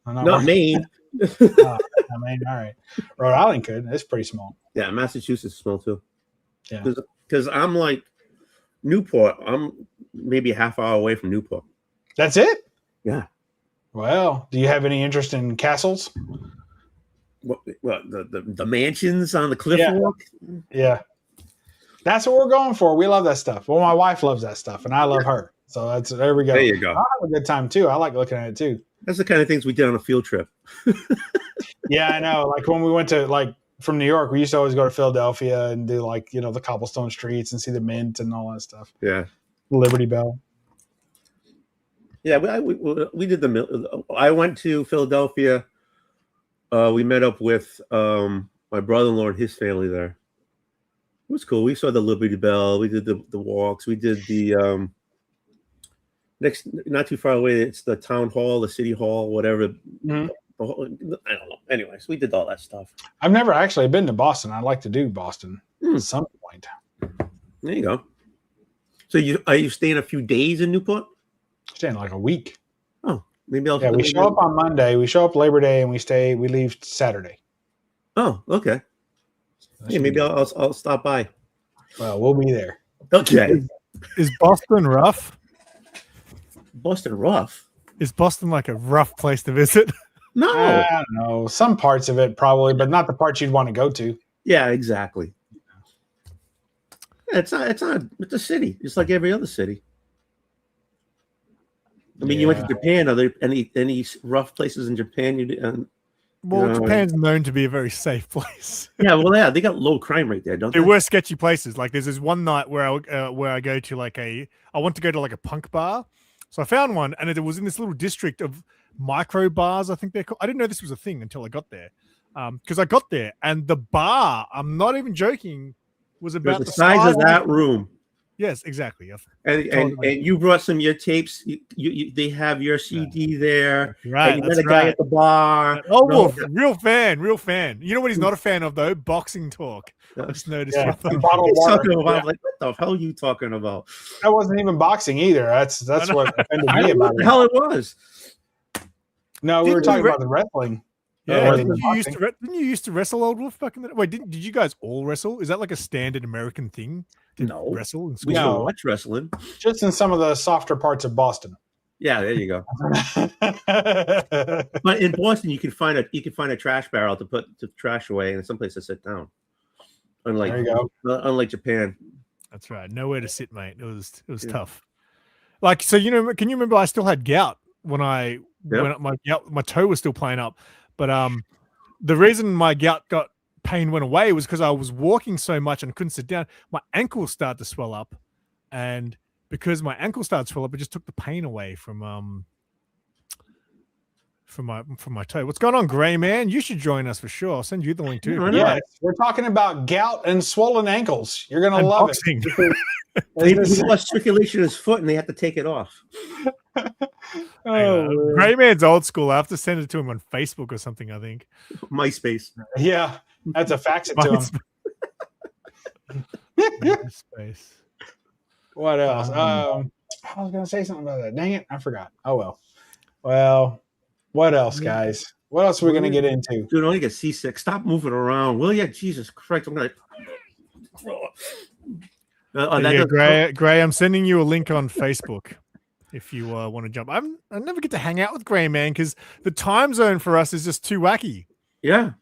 Speaker 3: Not Maine.
Speaker 2: I mean, all right. Rhode Island could. It's pretty small.
Speaker 3: Yeah, Massachusetts is small too.
Speaker 2: Yeah.
Speaker 3: Because I'm like Newport. I'm maybe a half hour away from Newport.
Speaker 2: That's it?
Speaker 3: Yeah.
Speaker 2: Well, do you have any interest in castles?
Speaker 3: What the mansions on the cliff walk?
Speaker 2: Yeah. That's what we're going for. We love that stuff. Well, my wife loves that stuff, and I love her. So there we go.
Speaker 3: There you go.
Speaker 2: I have a good time too. I like looking at it too.
Speaker 3: That's the kind of things we did on a field trip.
Speaker 2: Yeah, I know. Like when we went to from New York, we used to always go to Philadelphia and do the cobblestone streets and see the Mint and all that stuff.
Speaker 3: Yeah,
Speaker 2: Liberty Bell.
Speaker 3: Yeah, we did the. I went to Philadelphia. We met up with my brother-in-law and his family there. It was cool. We saw the Liberty Bell. We did the walks. We did the next, not too far away. It's the town hall, the city hall, whatever.
Speaker 2: Mm-hmm.
Speaker 3: I don't know. Anyways, we did all that stuff.
Speaker 2: I've never actually been to Boston. I'd like to do Boston at some point.
Speaker 3: There you go. So are you staying a few days in Newport?
Speaker 2: Staying like a week.
Speaker 3: Oh, maybe I'll.
Speaker 2: Yeah, we show up on Monday. We show up Labor Day, and we leave Saturday.
Speaker 3: Oh, okay. Yeah, maybe I'll stop by.
Speaker 2: Well, we'll be there.
Speaker 3: Okay.
Speaker 1: Is Boston rough?
Speaker 3: Boston rough?
Speaker 1: Is Boston like a rough place to visit?
Speaker 3: No.
Speaker 2: I don't know. Some parts of it probably, but not the parts you'd want to go to.
Speaker 3: Yeah, exactly. Yeah, it's a city. It's like every other city. I mean, you went to Japan. Are there any rough places in Japan?
Speaker 1: Japan's known to be a very safe place.
Speaker 3: Yeah, well, they got low crime rate there, don't they?
Speaker 1: There were sketchy places. Like there's this one night where I go to I want to go to like a punk bar. So I found one, and it was in this little district of micro bars, I think they're called. I didn't know this was a thing until I got there. Because I got there, and the bar, I'm not even joking, was about the
Speaker 3: size of that room.
Speaker 1: Yes, exactly.
Speaker 3: And you brought some of your tapes. They have your CD there.
Speaker 1: Right.
Speaker 3: And you met a guy at the bar.
Speaker 1: Oh, well, real fan. You know what he's not a fan of though? Boxing talk. I just noticed.
Speaker 2: Yeah.
Speaker 3: I'm like, what the hell are you talking about?
Speaker 2: That wasn't even boxing either. That's what offended me about
Speaker 3: what the hell it was.
Speaker 2: No, we were talking about the wrestling.
Speaker 1: Yeah, didn't you used to wrestle, Old Wolf, back in the day? Wait, did you guys all wrestle? Is that like a standard American thing to wrestle in school?
Speaker 3: We don't watch wrestling.
Speaker 2: Just in some of the softer parts of Boston.
Speaker 3: Yeah, there you go. But in Boston, you can find a trash barrel to put the trash away and someplace to sit down. Unlike,
Speaker 2: there you go.
Speaker 3: Unlike Japan.
Speaker 1: That's right. Nowhere to sit, mate. It was tough. Like, so can you remember I still had gout when my toe was still playing up. But the reason my gout pain went away was because I was walking so much and couldn't sit down. My ankle started to swell up, and because my ankle started to swell up, it just took the pain away from my toe. What's going on, Gray Man? You should join us for sure. I'll send you the link too.
Speaker 2: Yes, we're talking about gout and swollen ankles. You're gonna love
Speaker 1: boxing.
Speaker 3: He lost circulation in his foot, and they had to take it off.
Speaker 1: Gray Man's old school. I have to send it to him on Facebook or something, I think.
Speaker 3: MySpace.
Speaker 2: Yeah, that's a fax it to him.
Speaker 1: MySpace.
Speaker 2: What else? I was gonna say something about that. Dang it, I forgot. Oh well. Well, what else, guys? What else are we gonna get into?
Speaker 3: Dude, I only get seasick. Stop moving around, will you? Jesus Christ! I'm gonna.
Speaker 1: Gray, I'm sending you a link on Facebook if you want to jump. I never get to hang out with Gray Man because the time zone for us is just too wacky.
Speaker 3: Yeah.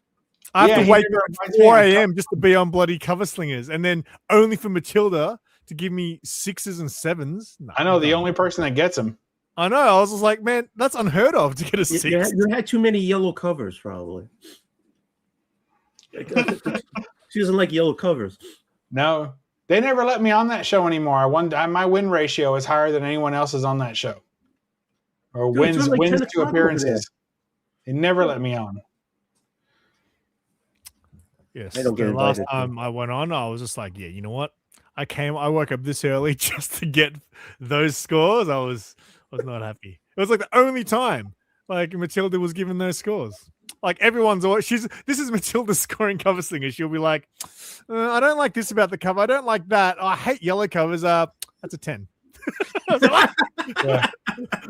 Speaker 1: I have to wake up at 4 a.m. just to be on bloody Cover Slingers, and then only for Matilda to give me 6s and 7s. No,
Speaker 2: I know the only person that gets them.
Speaker 1: I know. I was just like, man, that's unheard of to get a 6.
Speaker 3: You had too many yellow covers, probably. She doesn't like yellow covers.
Speaker 2: No, they never let me on that show anymore. My win ratio is higher than anyone else's on that show, or wins to appearances. They never let me on.
Speaker 1: Yes. I don't get last time I went on, I was just like, yeah, you know what? I woke up this early just to get those scores. I was not happy. It was like the only time like Matilda was given those scores. Like everyone's always this is Matilda scoring Cover Slingers. She'll be like, I don't like this about the cover. I don't like that. Oh, I hate yellow covers. That's a 10. I was like, yeah.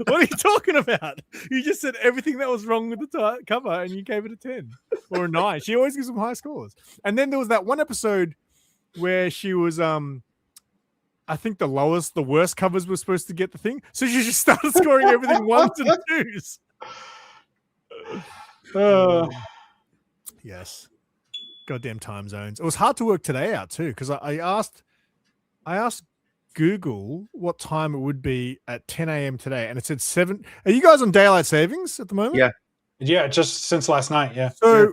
Speaker 1: What are you talking about? You just said everything that was wrong with the cover and you gave it a 10 or a 9. She always gives them high scores. And then there was that one episode where she was I think the worst covers were supposed to get the thing. So she just started scoring everything 1s and 2s. Yes. Goddamn time zones. It was hard to work today out too, because I asked Google what time it would be at 10 a.m. today, and it said 7. Are you guys on daylight savings at the moment?
Speaker 2: Yeah, just since last night. Yeah.
Speaker 1: So,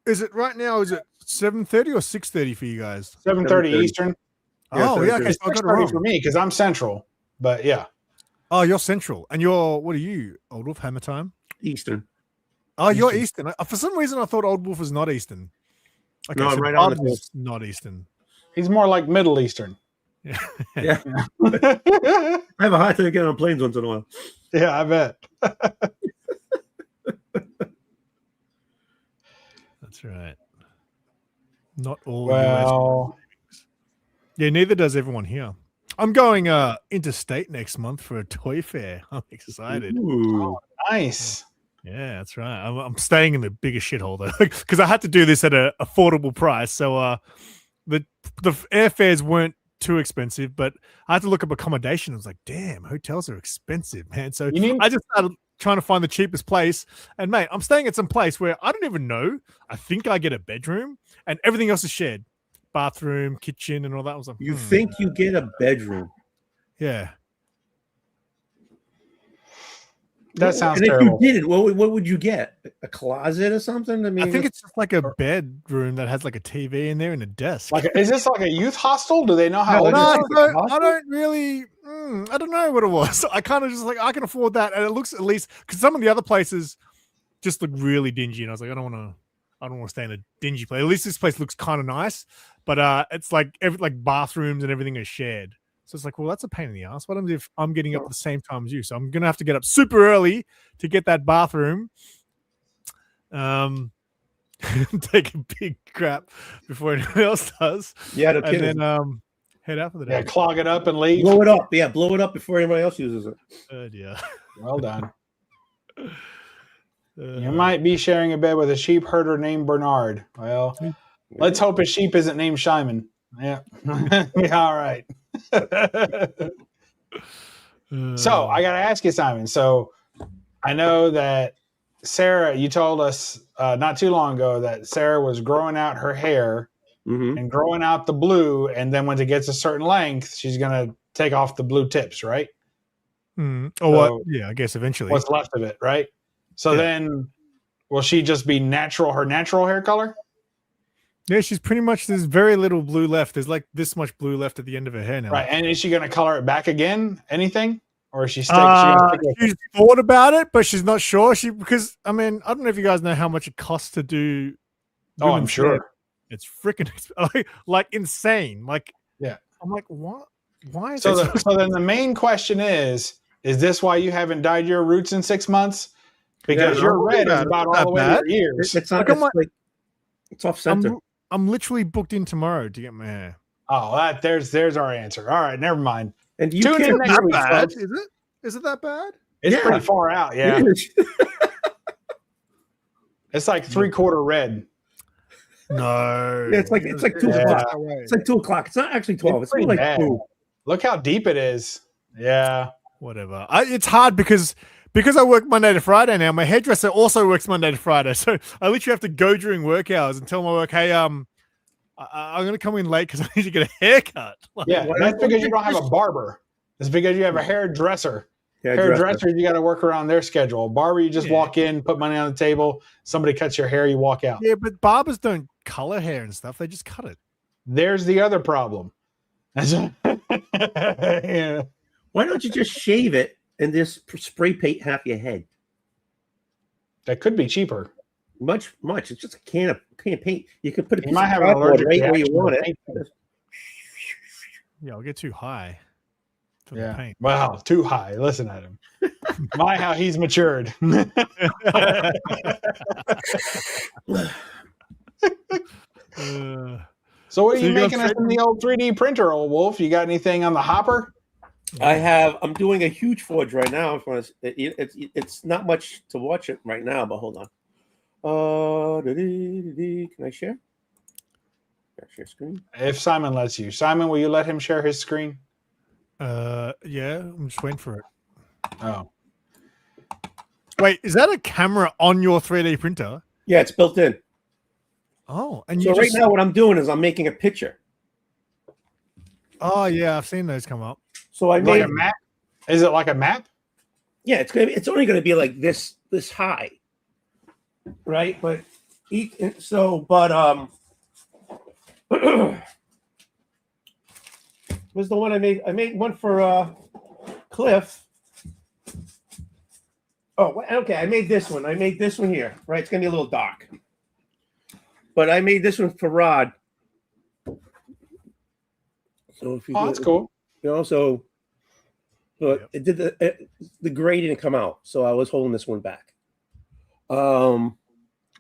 Speaker 1: is it right now? Is it 7:30 or 6:30 for you guys?
Speaker 2: 7:30 Eastern.
Speaker 1: Oh yeah, okay. So I got it wrong
Speaker 2: for me because I'm Central, but yeah.
Speaker 1: Oh, you're Central, and what are you? Old Wolf Hammer time?
Speaker 3: Eastern.
Speaker 1: Oh, you're Eastern. For some reason, I thought Old Wolf was not Eastern. Okay,
Speaker 3: no,
Speaker 1: so
Speaker 3: right on
Speaker 1: the not Eastern.
Speaker 2: He's more like Middle Eastern.
Speaker 3: Yeah. I have a hard time getting on planes once in a while.
Speaker 2: Yeah, I bet.
Speaker 1: That's right. Not all.
Speaker 2: Well,
Speaker 1: yeah, neither does everyone here. I'm going interstate next month for a toy fair. I'm excited.
Speaker 2: Ooh, nice.
Speaker 1: Yeah, that's right. I'm staying in the biggest shithole though, because I had to do this at an affordable price. So the airfares weren't too expensive, but I had to look up accommodation. I was like, damn, hotels are expensive, man. So I just started trying to find the cheapest place. And mate, I'm staying at some place where I don't even know. I think I get a bedroom and everything else is shared. Bathroom, kitchen, and all that. I was like,
Speaker 3: you think you get a bedroom?
Speaker 1: Yeah.
Speaker 2: That sounds
Speaker 3: and
Speaker 2: terrible.
Speaker 3: If you didn't, what would you get? A closet or something? I mean,
Speaker 1: I think it's just like a bedroom that has like a TV in there and a desk.
Speaker 2: Is this like a youth hostel? Do they know how?
Speaker 1: No, I don't really. I don't know what it was. I kind of just like I can afford that, and it looks at least because some of the other places just look really dingy, and I was like, I don't want to stay in a dingy place. At least this place looks kind of nice, but it's like bathrooms and everything is shared. So it's like, well, that's a pain in the ass. What happens if I'm getting up at the same time as you? So I'm going to have to get up super early to get that bathroom. Take a big crap before anyone else does.
Speaker 3: Yeah, no
Speaker 1: kidding. And then head out for the day.
Speaker 2: Yeah, clog it up and leave.
Speaker 3: Blow it up. Yeah, blow it up before anybody else uses it.
Speaker 1: Yeah.
Speaker 2: Well done. You might be sharing a bed with a sheep herder named Bernard. Well, let's hope his sheep isn't named Shimon. Yeah. Yeah, all right. So I got to ask you, Simon. So I know that Sarah, you told us not too long ago that Sarah was growing out her hair and growing out the blue. And then when it gets a certain length, she's going to take off the blue tips, right?
Speaker 1: Or what? Yeah, I guess eventually.
Speaker 2: What's left of it, right? So then will she just be her natural hair color?
Speaker 1: Yeah, she's pretty much, there's very little blue left. There's like this much blue left at the end of her hair now.
Speaker 2: Right. And is she going to color it back again? Anything? Or is she she's
Speaker 1: thought about it, but she's not sure. Because I mean, I don't know if you guys know how much it costs to do.
Speaker 2: Oh, I'm sure.
Speaker 1: Hair. It's freaking like insane. Like,
Speaker 2: yeah.
Speaker 1: I'm like, what? Why is
Speaker 2: so then the main question is Is this why you haven't dyed your roots in 6 months? Because your red is about all the way to your ears.
Speaker 3: It's off center.
Speaker 1: I'm literally booked in tomorrow to get my hair.
Speaker 2: Oh, there's our answer. All right, never mind.
Speaker 3: And you
Speaker 2: Tune in next week, folks.
Speaker 1: Is it? Is it that bad?
Speaker 2: It's pretty far out. Yeah. It's like 3/4 red.
Speaker 1: No.
Speaker 3: Yeah, it's like 2 o'clock. It's like 2 o'clock. It's not actually 12. It's like
Speaker 2: bad.
Speaker 3: 2.
Speaker 2: Look how deep it is. Yeah.
Speaker 1: Whatever. It's hard because I work Monday to Friday now. My hairdresser also works Monday to Friday, so I literally have to go during work hours and tell my work, hey, I'm going to come in late because I need to get a haircut.
Speaker 2: Yeah, that's because you don't have a barber. It's because you have a hairdresser. Hairdressers, you got to work around their schedule. Barber, you just walk in, put money on the table. Somebody cuts your hair, you walk out.
Speaker 1: Yeah, but barbers don't color hair and stuff. They just cut it.
Speaker 2: There's the other problem. Yeah.
Speaker 3: Why don't you just shave it and just spray paint half your head?
Speaker 2: That could be cheaper.
Speaker 3: Much. It's just a can of paint. You can put a piece
Speaker 2: might
Speaker 3: of
Speaker 2: have an
Speaker 3: cardboard
Speaker 2: allergic
Speaker 3: right where you
Speaker 2: reaction
Speaker 3: want
Speaker 2: to
Speaker 3: it.
Speaker 2: paint.
Speaker 1: Yeah, I'll get too high for the paint.
Speaker 2: Wow, too high. Listen at him. How he's matured. So what are you making us in the old 3D printer, old Wolf? You got anything on the hopper?
Speaker 3: I'm doing a huge forge right now. It's not much to watch it right now, but hold on. Can I share? Can I share screen?
Speaker 2: If Simon lets you. Simon, will you let him share his screen?
Speaker 1: Yeah, I'm just waiting for it.
Speaker 2: Oh.
Speaker 1: Wait, is that a camera on your 3D printer?
Speaker 3: Yeah, it's built in.
Speaker 1: Oh, and
Speaker 3: so right now what I'm doing is I'm making a picture.
Speaker 1: Oh yeah, I've seen those come up.
Speaker 3: So I made
Speaker 2: like a map. Is it like a map?
Speaker 3: Yeah, it's only going to be like this high, right? But where's the one I made? I made one for Cliff. Oh, okay. I made this one. I made this one here, right? It's going to be a little dark. But I made this one for Rod. So if you
Speaker 2: that's cool.
Speaker 3: You know, so it did the gray didn't come out, so I was holding this one back.
Speaker 2: But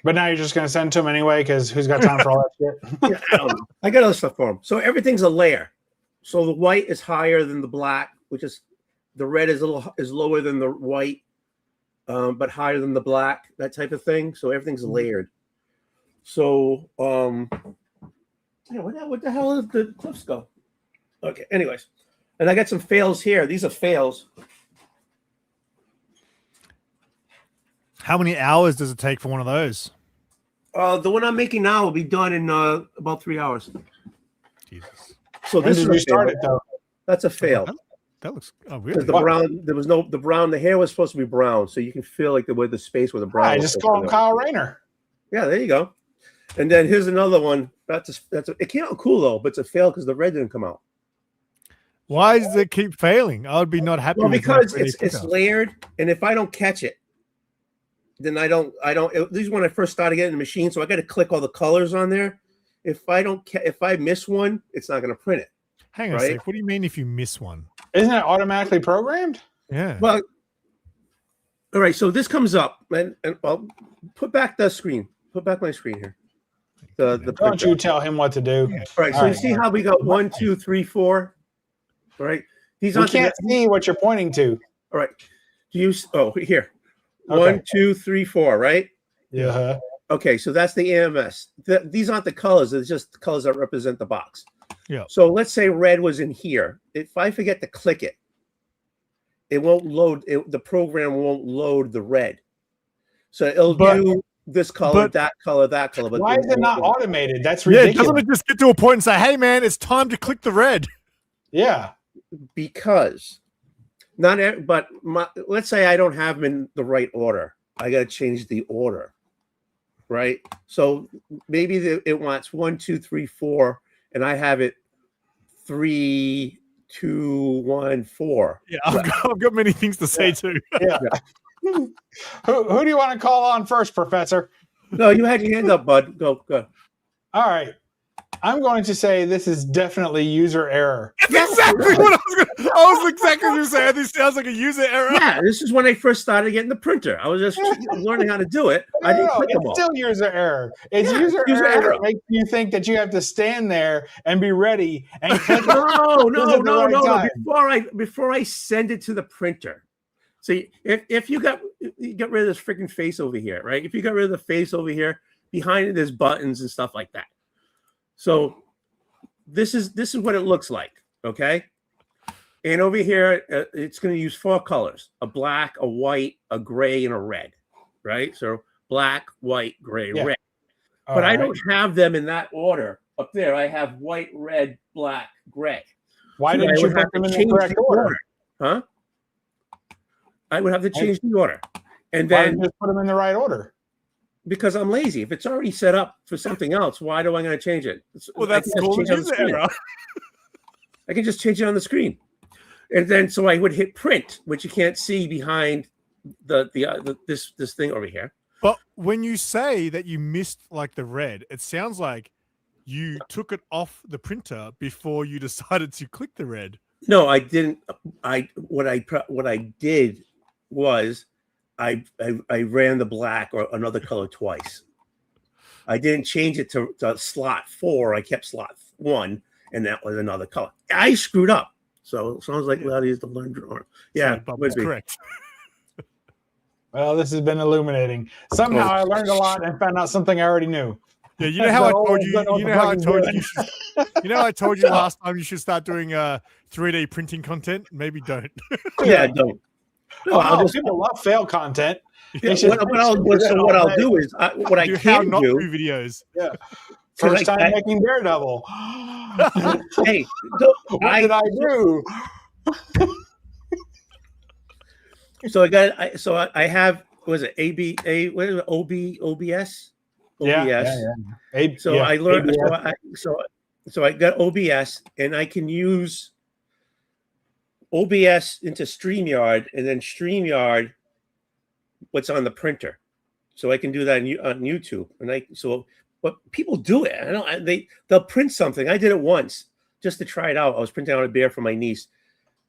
Speaker 2: now you're just going to send to him anyway, because who's got time for all that shit?
Speaker 3: Yeah, I got other stuff for him. So everything's a layer. So the white is higher than the black, which is the red is lower than the white, but higher than the black, that type of thing. So everything's layered. So what the hell did the cliffs go? Okay, anyways. And I got some fails here. These are fails.
Speaker 1: How many hours does it take for one of those?
Speaker 3: The one I'm making now will be done in about 3 hours.
Speaker 1: Jesus.
Speaker 3: So this is
Speaker 2: we started though.
Speaker 3: That's a fail.
Speaker 1: That looks really.
Speaker 3: The brown. There was no the brown. The hair was supposed to be brown, so you can feel like the space where the brown.
Speaker 2: I just call him Kyle Rayner.
Speaker 3: Yeah, there you go. And then here's another one. It came out cool though, but it's a fail because the red didn't come out.
Speaker 1: Why does it keep failing? I would be not happy.
Speaker 3: Well, because it's layered, and if I don't catch it, then I don't. This is when I first started getting the machine, so I got to click all the colors on there. If I miss one, it's not going to print it.
Speaker 1: Hang on a sec. What do you mean if you miss one?
Speaker 2: Isn't it automatically programmed?
Speaker 1: Yeah.
Speaker 3: Well, all right. So this comes up, and I'll put back the screen. Put back my screen here.
Speaker 2: Don't you tell him what to do.
Speaker 3: Yeah. All right. So you see how we got 1, 2, 3, 4. All right.
Speaker 2: We can't see what you're pointing to.
Speaker 3: All right. Here. 1, 2, 3, 4. Right.
Speaker 2: Yeah.
Speaker 3: Okay. So that's the AMS. These aren't the colors. It's just the colors that represent the box.
Speaker 1: Yeah.
Speaker 3: So let's say red was in here. If I forget to click it, it won't load. The program won't load the red. So it'll do this color, that color, that color. But
Speaker 2: why is it not automated? That's ridiculous.
Speaker 1: Yeah, doesn't it just get to a point and say, "Hey, man, it's time to click the red"?
Speaker 2: Yeah.
Speaker 3: Because let's say I don't have them in the right order. I got to change the order, right? So maybe it wants 1, 2, 3, 4, and I have it 3, 2, 1, 4.
Speaker 1: Yeah, I've got many things to say too.
Speaker 2: Yeah. Who do you want to call on first, Professor?
Speaker 3: No, you had your hand up, bud. Go.
Speaker 2: All right. I'm going to say this is definitely user error.
Speaker 1: That's exactly what I was going to. I was exactly going to say. This sounds like a user error.
Speaker 3: Yeah, this is when I first started getting the printer. I was just learning how to do it. I didn't click them all.
Speaker 2: It's still user error. It's user error that makes you think that you have to stand there and be ready and click.
Speaker 3: No. Before I send it to the printer. See, if you get rid of this freaking face over here, right? If you got rid of the face over here, behind it there's buttons and stuff like that. So this is what it looks like, okay? And over here, it's going to use 4 colors: a black, a white, a gray, and a red, right? So black, white, gray, red. But I don't have them in that order. Up there, I have white, red, black, gray.
Speaker 2: Why didn't you put them in the correct order?
Speaker 3: Huh? I would have to change the order. And then
Speaker 2: just put them in the right order.
Speaker 3: Because I'm lazy. If it's already set up for something else, why do I going to change it?
Speaker 1: Well, that's called user error.
Speaker 3: I can just change it on the screen. And then so I would hit print, which you can't see behind this thing over here.
Speaker 1: But when you say that you missed like the red, it sounds like you took it off the printer before you decided to click the red.
Speaker 3: No, I didn't. What I did was I ran the black or another color twice. I didn't change it to slot 4. I kept slot 1, and that was another color. I screwed up. So it sounds like we ought to use the learn drawer. Yeah,
Speaker 1: that's correct.
Speaker 2: Well, this has been illuminating. Somehow I learned a lot and found out something I already knew.
Speaker 1: Yeah, you know how I told you. You know how I told you. You know, I told you last time you should start doing 3D printing content. Maybe don't.
Speaker 3: Yeah, don't.
Speaker 2: No, people love fail content.
Speaker 3: Yeah, what I'll do is what I can do
Speaker 1: videos.
Speaker 2: Yeah. First time making Daredevil.
Speaker 3: Hey,
Speaker 2: what did I do?
Speaker 3: So I have was it OBS?
Speaker 2: Yeah.
Speaker 3: I learned. So I got OBS, and I can use OBS into StreamYard, and then StreamYard what's on the printer. So I can do that on YouTube, but people do it. They'll print something. I did it once just to try it out. I was printing out a bear for my niece.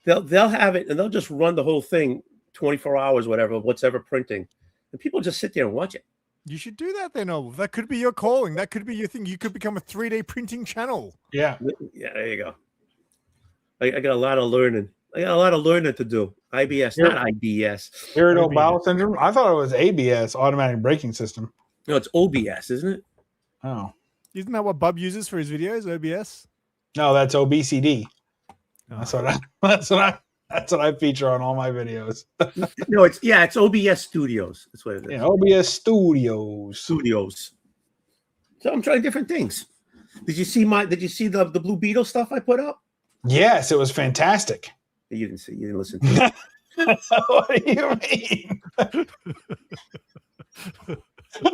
Speaker 3: They'll have it, and they'll just run the whole thing 24 hours, whatever printing, and people just sit there and watch it.
Speaker 1: You should do that then, Olive. That could be your calling. That could be your thing. You could become a 3D printing channel.
Speaker 2: Yeah.
Speaker 3: Yeah, there you go. I got a lot of learning. To do. IBS, not IBS.
Speaker 2: Irritable bowel syndrome? I thought it was ABS, automatic braking system.
Speaker 3: No, it's OBS, isn't it?
Speaker 2: Oh.
Speaker 1: Isn't that what Bub uses for his videos, OBS?
Speaker 2: No, that's OBCD.
Speaker 1: Oh.
Speaker 2: That's what I feature on all my videos.
Speaker 3: No, it's OBS Studios. That's what it is.
Speaker 2: Yeah, OBS Studios.
Speaker 3: So I'm trying different things. Did you see the Blue Beetle stuff I put up?
Speaker 2: Yes, it was fantastic.
Speaker 3: You didn't see. You didn't listen to it.
Speaker 2: What do you mean?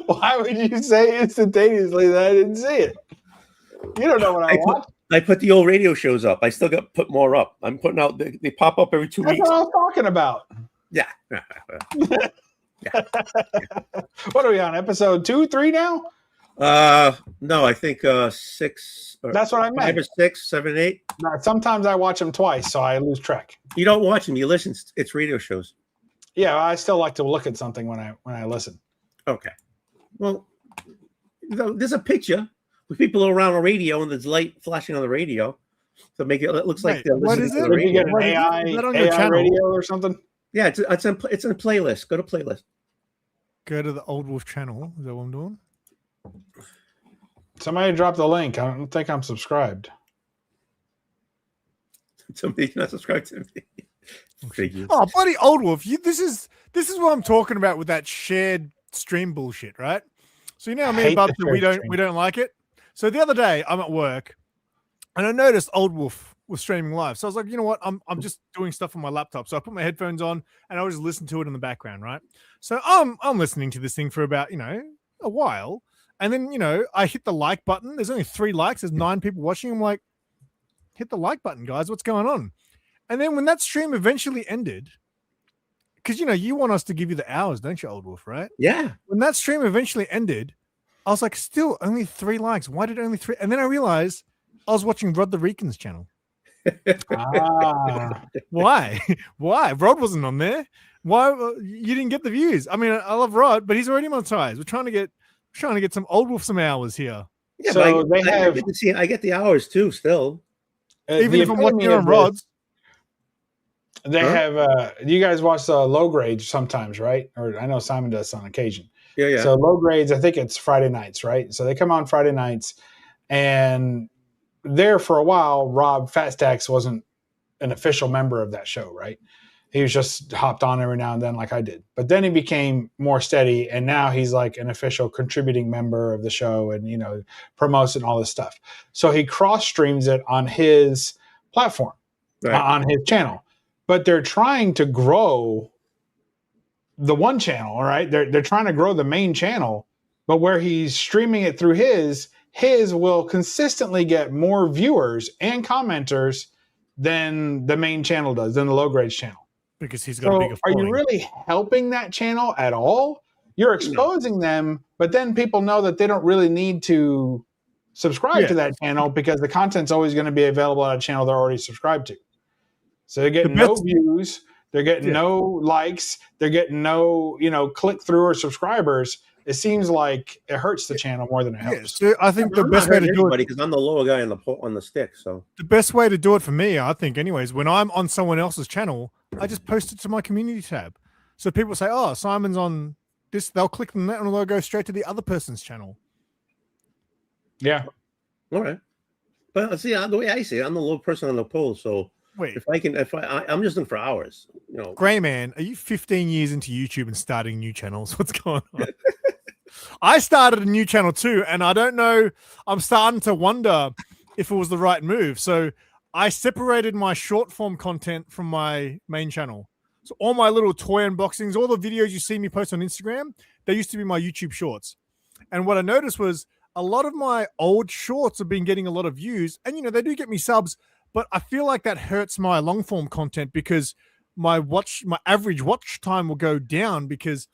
Speaker 2: Why would you say instantaneously that I didn't see it? You don't know what I want.
Speaker 3: I put the old radio shows up. I still got put more up. I'm putting out. They pop up every 2 weeks.
Speaker 2: That's what I was talking about.
Speaker 3: Yeah.
Speaker 2: What are we on? Episode 2, 3 now?
Speaker 3: No, I think 6.
Speaker 2: That's what I meant.
Speaker 3: 5 or 6, 7, 8.
Speaker 2: No, sometimes I watch them twice, so I lose track.
Speaker 3: You don't watch them. You listen. It's radio shows.
Speaker 2: Yeah, I still like to look at something when I listen.
Speaker 3: Okay. Well, there's a picture with people around a radio, and there's light flashing on the radio, so make it looks like they're listening to the radio.
Speaker 2: You get an AI radio or something?
Speaker 3: Yeah, it's in a playlist. Go to playlist.
Speaker 1: Go to the Old Wolf channel. Is that what I'm doing?
Speaker 2: Somebody dropped the link. I don't think I'm subscribed.
Speaker 3: Somebody's not subscribed to me.
Speaker 1: Oh, bloody Old Wolf! This is what I'm talking about with that shared stream bullshit, right? So you know, me and Bub, we don't like it. So the other day, I'm at work, and I noticed Old Wolf was streaming live. So I was like, you know what? I'm just doing stuff on my laptop. So I put my headphones on, and I would just listen to it in the background, right? So I'm listening to this thing for about a while. And then, I hit the like button. There's only 3 likes. There's 9 people watching. I'm like, hit the like button, guys. What's going on? And then when that stream eventually ended, because, you want us to give you the hours, don't you, Old Wolf, right?
Speaker 3: Yeah.
Speaker 1: When that stream eventually ended, I was like, still only 3 likes. Why did only 3? And then I realized I was watching Rod the Rican's channel. Why? Why? Rod wasn't on there. Why you didn't get the views? I mean, I love Rod, but he's already monetized. We're trying to get some old wolf some hours here.
Speaker 3: Yeah, so I get the hours too. Still,
Speaker 1: even if I'm watching on Rod's.
Speaker 2: They have. You guys watch the low grades sometimes, right? Or I know Simon does on occasion.
Speaker 3: Yeah.
Speaker 2: So low grades, I think it's Friday nights, right? So they come on Friday nights, and there for a while, Rob Fatstacks wasn't an official member of that show, right? He was just hopped on every now and then like I did. But then he became more steady, and now he's like an official contributing member of the show and, promotes and all this stuff. So he cross-streams it on his platform, on his channel. But they're trying to grow the one channel, right? They're trying to grow the main channel, but where he's streaming it through his will consistently get more viewers and commenters than the main channel does, than the low grades channel.
Speaker 1: Because he's got a bigger following.
Speaker 2: Are you really helping that channel at all? You're exposing them, but then people know that they don't really need to subscribe to that channel because the content's always going to be available on a channel they're already subscribed to. So they're getting no views, they're getting no likes, they're getting no, click through or subscribers. It seems like it hurts the channel more than it helps.
Speaker 1: So I think the best way to do it,
Speaker 3: because I'm the lower guy on the stick. So
Speaker 1: the best way to do it for me, I think, anyways, when I'm on someone else's channel, I just post it to my community tab. So people say, "Oh, Simon's on this," they'll click on that and they'll go straight to the other person's channel.
Speaker 2: Yeah.
Speaker 3: All right. But see, the way I see it, I'm the low person on the poll. So
Speaker 1: wait,
Speaker 3: I'm just in for hours.
Speaker 1: Gray Man, are you 15 years into YouTube and starting new channels? What's going on? I started a new channel too, and I don't know. I'm starting to wonder if it was the right move. So I separated my short form content from my main channel. So all my little toy unboxings, all the videos you see me post on Instagram, they used to be my YouTube shorts. And what I noticed was a lot of my old shorts have been getting a lot of views, and they do get me subs, but I feel like that hurts my long form content because my average watch time will go down because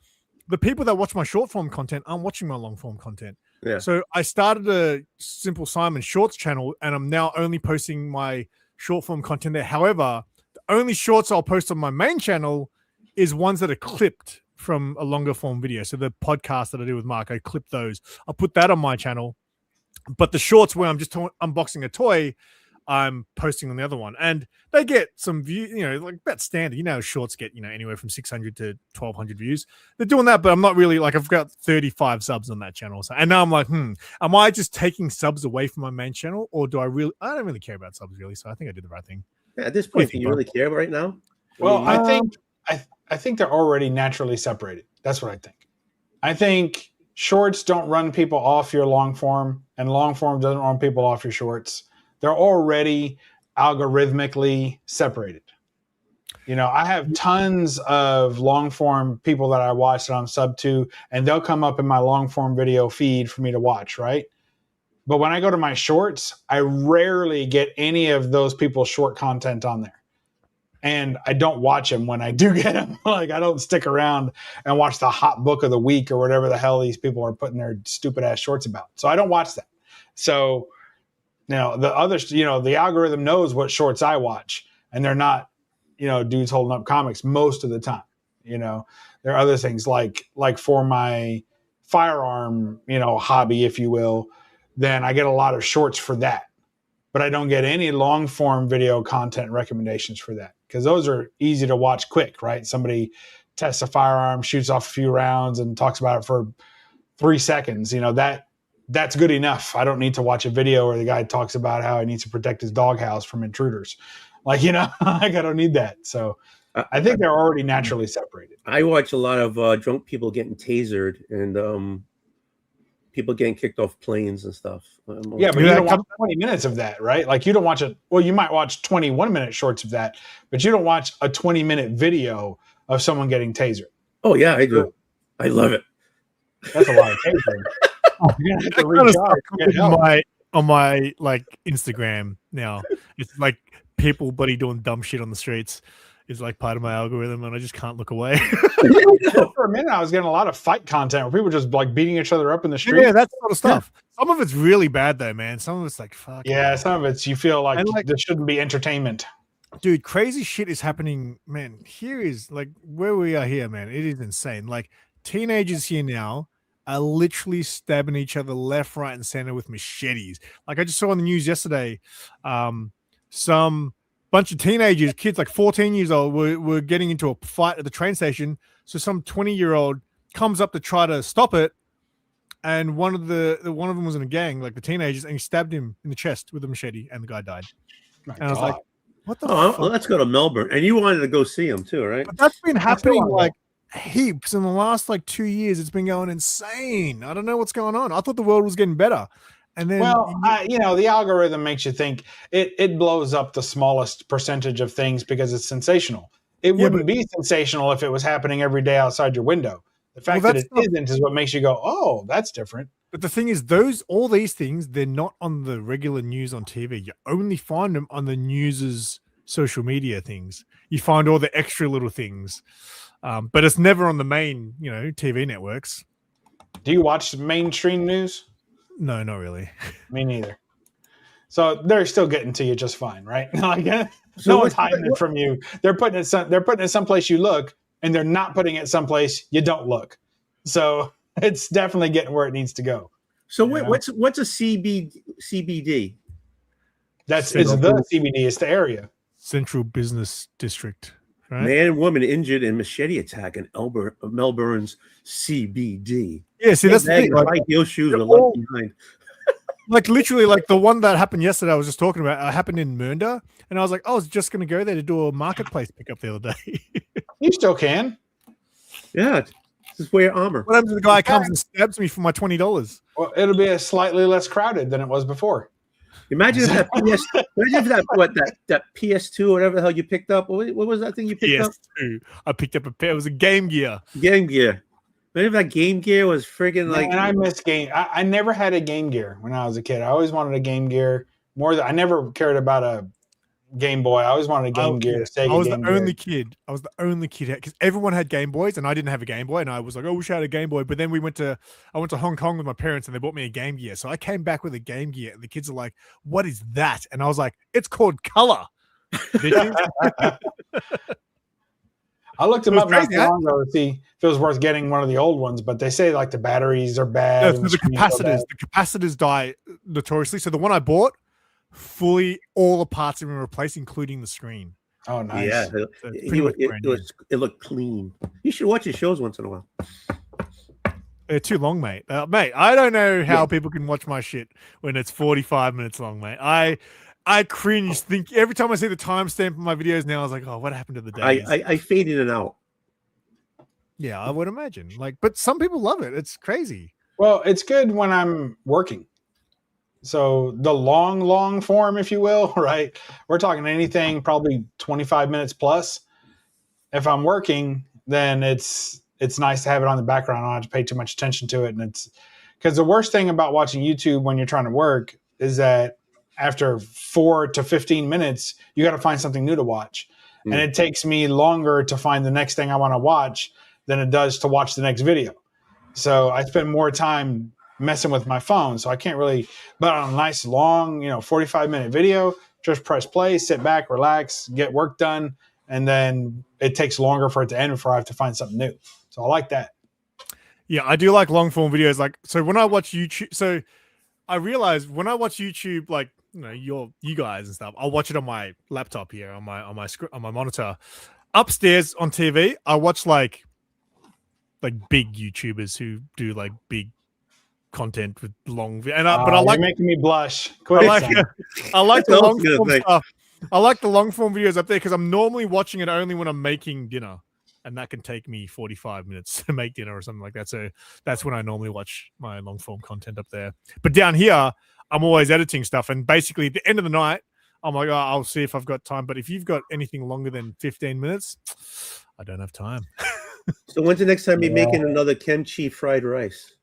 Speaker 1: the people that watch my short form content aren't watching my long form content.
Speaker 3: Yeah.
Speaker 1: So I started a SimpleSimon Shorts channel, and I'm now only posting my short form content there. However, the only shorts I'll post on my main channel is ones that are clipped from a longer form video. So the podcast that I do with Mark, I clip those. I'll put that on my channel. But the shorts where I'm just unboxing a toy, I'm posting on the other one, and they get some view, like that's standard. Shorts get, anywhere from 600 to 1200 views. They're doing that, but I'm not really I've got 35 subs on that channel. So, and now I'm like, am I just taking subs away from my main channel, or I don't really care about subs really. So I think I did the right thing.
Speaker 3: Yeah, at this point, do you really care right now?
Speaker 2: Well, I think they're already naturally separated. That's what I think. I think shorts don't run people off your long form, and long form doesn't run people off your shorts. They're already algorithmically separated. I have tons of long form people that I watch that I'm sub to, and they'll come up in my long form video feed for me to watch, right? But when I go to my shorts, I rarely get any of those people's short content on there. And I don't watch them when I do get them. I don't stick around and watch the hot book of the week or whatever the hell these people are putting their stupid ass shorts about. So I don't watch that. So now the others, the algorithm knows what shorts I watch, and they're not, dudes holding up comics most of the time. There are other things like for my firearm, hobby, if you will, then I get a lot of shorts for that, but I don't get any long form video content recommendations for that because those are easy to watch quick, right? Somebody tests a firearm, shoots off a few rounds, and talks about it for 3 seconds. That's good enough. I don't need to watch a video where the guy talks about how he needs to protect his doghouse from intruders. I don't need that. So I think they're already naturally separated.
Speaker 3: I watch a lot of drunk people getting tasered and people getting kicked off planes and stuff.
Speaker 2: Yeah, but you don't watch 20 minutes of that, right? You don't watch it. Well, you might watch 21-minute shorts of that, but you don't watch a 20-minute video of someone getting tasered.
Speaker 3: Oh, yeah, I do. I love it.
Speaker 2: That's a lot of tasering.
Speaker 1: On my Instagram now, it's like people doing dumb shit on the streets. is like part of my algorithm, and I just can't look away.
Speaker 2: For a minute, I was getting a lot of fight content where people just like beating each other up in the street.
Speaker 1: Yeah, that sort of stuff. Some of it's really bad though, man. Some of it's like fuck.
Speaker 2: Yeah, some of it's you feel like this shouldn't be entertainment.
Speaker 1: Dude, crazy shit is happening, man. Here is like where we are here, man. It is insane. Like teenagers here now are literally stabbing each other left, right, and center with machetes. Like I just saw on the news yesterday, some bunch of teenagers, kids like 14 years old, were getting into a fight at the train station. So some 20-year-old comes up to try to stop it, and one of them was in a gang, like the teenagers, and he stabbed him in the chest with a machete, and the guy died. And I was like, what the fuck?
Speaker 3: Well, let's go to Melbourne. And you wanted to go see him too, right?
Speaker 1: But that's been happening like heaps in the last like 2 years. It's been going insane. I don't know what's going on. I thought the world was getting better. And then,
Speaker 2: the algorithm makes you think it blows up the smallest percentage of things because it's sensational. It wouldn't be sensational if it was happening every day outside your window. The fact that it isn't is what makes you go, oh, that's different.
Speaker 1: But the thing is, all these things, they're not on the regular news on TV. You only find them on the news's social media things. You find all the extra little things, but it's never on the main, TV networks.
Speaker 2: Do you watch mainstream news?
Speaker 1: No, not really.
Speaker 2: Me neither. So they're still getting to you just fine, right? No one's hiding it from you. They're putting it someplace you look, and they're not putting it someplace you don't look. So it's definitely getting where it needs to go.
Speaker 3: So what's a CBD?
Speaker 2: It's the CBD. It's the area.
Speaker 1: Central Business District. Right?
Speaker 3: Man and woman injured in machete attack in Melbourne's CBD.
Speaker 1: Yeah, see, that's the thing.
Speaker 3: Like, high heel shoes are left behind.
Speaker 1: Like literally, like the one that happened yesterday, I was just talking about, happened in Mernda, and I was like, I was just going to go there to do a marketplace pickup the other day.
Speaker 2: You still can.
Speaker 3: Yeah, just wear armor.
Speaker 1: What happens if the guy comes and stabs me for my $20?
Speaker 2: Well, it'll be slightly less crowded than it was before.
Speaker 3: Imagine if that PS2 or whatever the hell you picked up. What was that thing you picked up?
Speaker 1: PS2. I picked up a pair. It was a Game Gear.
Speaker 3: Game Gear. Imagine if that Game Gear was friggin' like.
Speaker 2: And I miss Game. I never had a Game Gear when I was a kid. I always wanted a Game Gear I never cared about a Game Boy. I always wanted a Game Gear.
Speaker 1: I was the only kid. I was the only kid because everyone had Game Boys and I didn't have a Game Boy. And I was like, I wish I had a Game Boy. But then I went to Hong Kong with my parents and they bought me a Game Gear. So I came back with a Game Gear and the kids are like, what is that? And I was like, it's called Color.
Speaker 2: I looked them up not too long ago to see if it was worth getting one of the old ones, but they say like the batteries are bad.
Speaker 1: No, the capacitors die notoriously. So the one I bought, fully all the parts have been replaced, including the screen.
Speaker 2: Oh, nice.
Speaker 3: Yeah, it looked clean. You should watch his shows once in a while.
Speaker 1: They're too long, mate. Mate, I don't know how people can watch my shit when it's 45 minutes long, mate. I cringe. Think every time I see the timestamp on my videos now, I was like, oh, what happened to the days?
Speaker 3: I fade in and out.
Speaker 1: Yeah, I would imagine. But some people love it. It's crazy.
Speaker 2: Well, it's good when I'm working. So the long form, if you will, right? We're talking anything probably 25 minutes plus. If I'm working, then it's nice to have it on the background. I don't have to pay too much attention to it. And it's because the worst thing about watching YouTube when you're trying to work is that after 4 to 15 minutes, you got to find something new to watch. And it takes me longer to find the next thing I want to watch than it does to watch the next video. So I spend more time messing with my phone. So I can't really, but on a nice long, 45-minute video, just press play, sit back, relax, get work done. And then it takes longer for it to end before I have to find something new. So I like that.
Speaker 1: Yeah, I do like long form videos. So when I watch YouTube, so I realize when I watch YouTube, you guys and stuff, I'll watch it on my laptop here, on my monitor. Upstairs on TV, I watch like big YouTubers who do big content with long, but I like
Speaker 2: making me blush.
Speaker 1: I like the long form stuff. I like the long form videos up there because I'm normally watching it only when I'm making dinner, and that can take me 45 minutes to make dinner or something like that. So that's when I normally watch my long form content up there. But down here, I'm always editing stuff, and basically at the end of the night, I'm like, oh, I'll see if I've got time. But if you've got anything longer than 15 minutes, I don't have time.
Speaker 3: So when's the next time you're making another kimchi fried rice?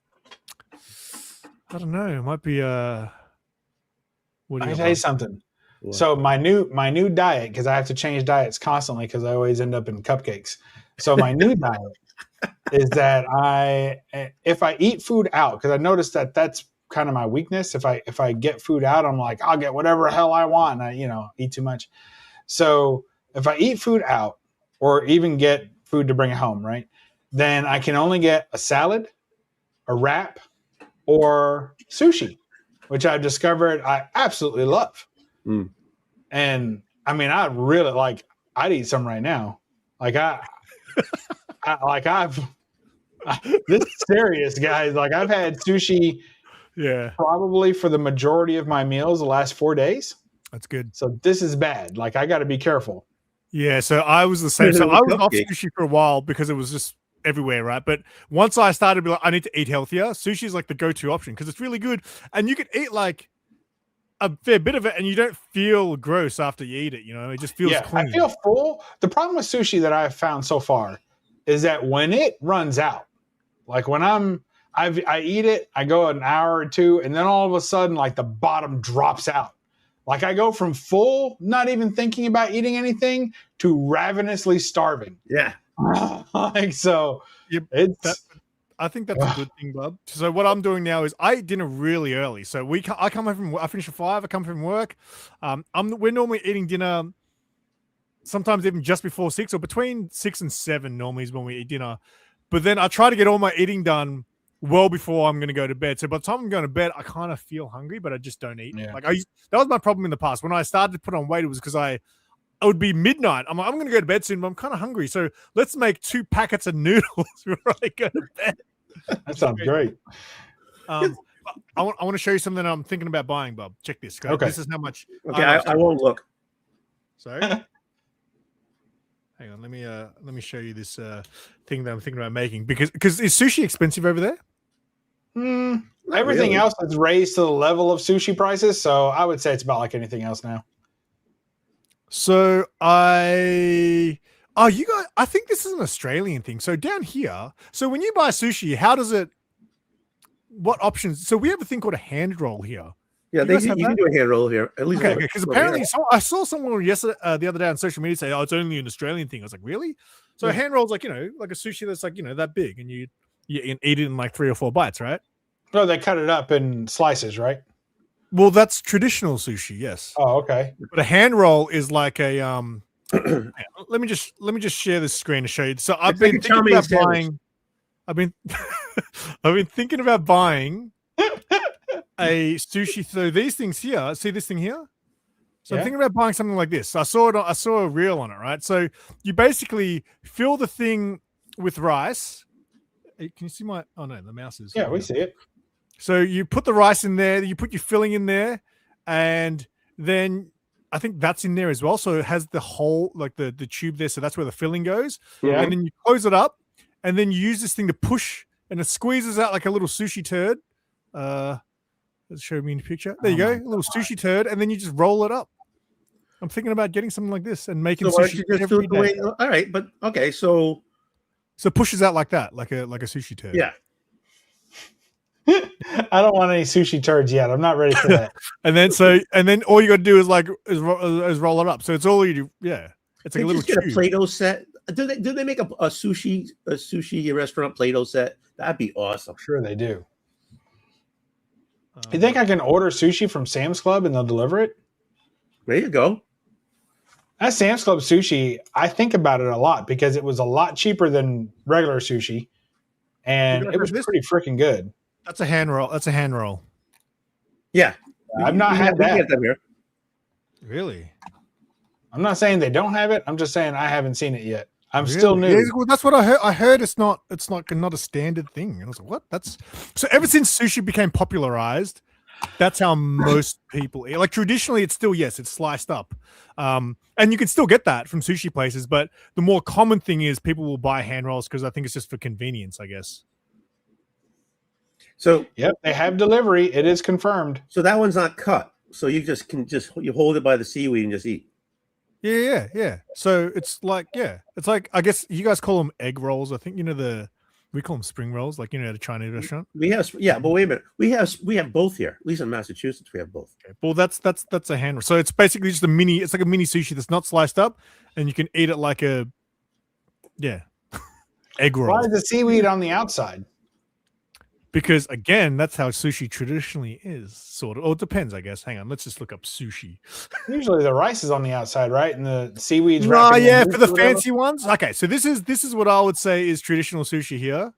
Speaker 1: I don't know. It might be
Speaker 2: I'll tell you something. So my new diet, because I have to change diets constantly because I always end up in cupcakes. So my new diet is that if I eat food out, because I noticed that that's kind of my weakness. If I get food out, I'm like, I'll get whatever hell I want, and I eat too much. So if I eat food out or even get food to bring home, right, then I can only get a salad, a wrap, or sushi, which I've discovered I absolutely love. And I mean, I really I'd eat some right now. This is serious, guys. Like, I've had sushi probably for the majority of my meals the last 4 days.
Speaker 1: That's good.
Speaker 2: So this is bad. Like, I got to be careful.
Speaker 1: Yeah, so I was the same. So I was off sushi for a while because it was just everywhere, right? But once I started to be like, I need to eat healthier, sushi is like the go-to option because it's really good. And you could eat like a fair bit of it and you don't feel gross after you eat it, it just feels clean.
Speaker 2: I feel full. The problem with sushi that I've found so far is that when it runs out, like when I eat it, I go an hour or two, and then all of a sudden, like, the bottom drops out. Like, I go from full, not even thinking about eating anything, to ravenously starving.
Speaker 3: Yeah.
Speaker 1: I think that's a good thing, bub. So what I'm doing now is I eat dinner really early. So I come home I finish at 5. I come from work. We're normally eating dinner sometimes even just before 6 or between 6 and 7 normally is when we eat dinner. But then I try to get all my eating done well before I'm going to go to bed. So by the time I'm going to bed, I kind of feel hungry, but I just don't eat. Yeah. That was my problem in the past. When I started to put on weight, it was because it would be midnight. I'm like, I'm going to go to bed soon, but I'm kind of hungry. So let's make 2 packets of noodles before I go to bed.
Speaker 2: That sounds great.
Speaker 1: I want to show you something I'm thinking about buying, Bob. Check this. Okay. This is how much.
Speaker 3: Okay, I won't look.
Speaker 1: Sorry. Hang on. Let me show you this thing that I'm thinking about making because is sushi expensive over there?
Speaker 2: Everything else has raised to the level of sushi prices, so I would say it's about like anything else now.
Speaker 1: So I think this is an Australian thing. So down here, so when you buy sushi, what options? So we have a thing called a hand roll here.
Speaker 3: Yeah, you can do a hand roll here. At least
Speaker 1: because apparently I saw someone the other day on social media say, "Oh, it's only an Australian thing." I was like, "Really?" So a hand roll is like like a sushi that's like that big, and you eat it in like 3 or 4 bites, right?
Speaker 2: No, they cut it up in slices, right?
Speaker 1: Well, that's traditional sushi, yes.
Speaker 2: Oh, okay.
Speaker 1: But a hand roll is like a let me just share this screen to show you. So I've been thinking about buying. I've been thinking about buying a sushi. So these things here, see this thing here? So I'm thinking about buying something like this. I saw a reel on it, right? So you basically fill the thing with rice. Can you see my? Oh no, the mouse is.
Speaker 2: Yeah, we see it.
Speaker 1: So you put the rice in there. You put your filling in there, and then I think that's in there as well. So it has the whole like the tube there. So that's where the filling goes. Yeah. And then you close it up, and then you use this thing to push, and it squeezes out like a little sushi turd. Let's show me in the picture. There you go, a little sushi turd, and then you just roll it up. I'm thinking about getting something like this and making sushi every day.
Speaker 3: All right, but okay, so
Speaker 1: it pushes out like that, like a sushi turd.
Speaker 3: Yeah.
Speaker 2: I don't want any sushi turds yet. I'm not ready for that.
Speaker 1: and then all you got to do is roll it up. So it's all you do. Yeah, it's like a little.
Speaker 3: Get a Play-Doh set. Do they make a sushi restaurant Play-Doh set? That'd be awesome.
Speaker 2: I'm sure they do. You think I can order sushi from Sam's Club and they'll deliver it?
Speaker 3: There you go.
Speaker 2: That Sam's Club sushi, I think about it a lot because it was a lot cheaper than regular sushi, and it was pretty freaking good.
Speaker 1: That's a hand roll. That's a hand roll.
Speaker 3: Yeah,
Speaker 2: I've not had that.
Speaker 3: Get them here.
Speaker 1: Really?
Speaker 2: I'm not saying they don't have it. I'm just saying I haven't seen it yet. I'm still new.
Speaker 1: Yeah, well, that's what I heard. I heard it's not a standard thing. And I was like, what? That's so ever since sushi became popularized, that's how most people eat. Like traditionally, it's still, yes, it's sliced up. And you can still get that from sushi places, but the more common thing is people will buy hand rolls because I think it's just for convenience, I guess.
Speaker 3: So
Speaker 2: yep, they have delivery. It is confirmed.
Speaker 3: So that one's not cut. So you you hold it by the seaweed and just eat.
Speaker 1: Yeah. So it's like I guess you guys call them egg rolls. I think the We call them spring rolls, like at a Chinese restaurant.
Speaker 3: We have, yeah, but wait a minute. We have both here. At least in Massachusetts, we have both.
Speaker 1: Okay. Well, that's a hand roll. So it's basically just a mini. It's like a mini sushi that's not sliced up, and you can eat it like a egg roll.
Speaker 2: Why is the seaweed on the outside?
Speaker 1: Because again, that's how sushi traditionally is, sort of. Oh, it depends, I guess. Hang on, let's just look up sushi.
Speaker 2: Usually the rice is on the outside, right? And the seaweed's
Speaker 1: no, yeah, for the fancy ones. Okay, so this is what I would say is traditional sushi here,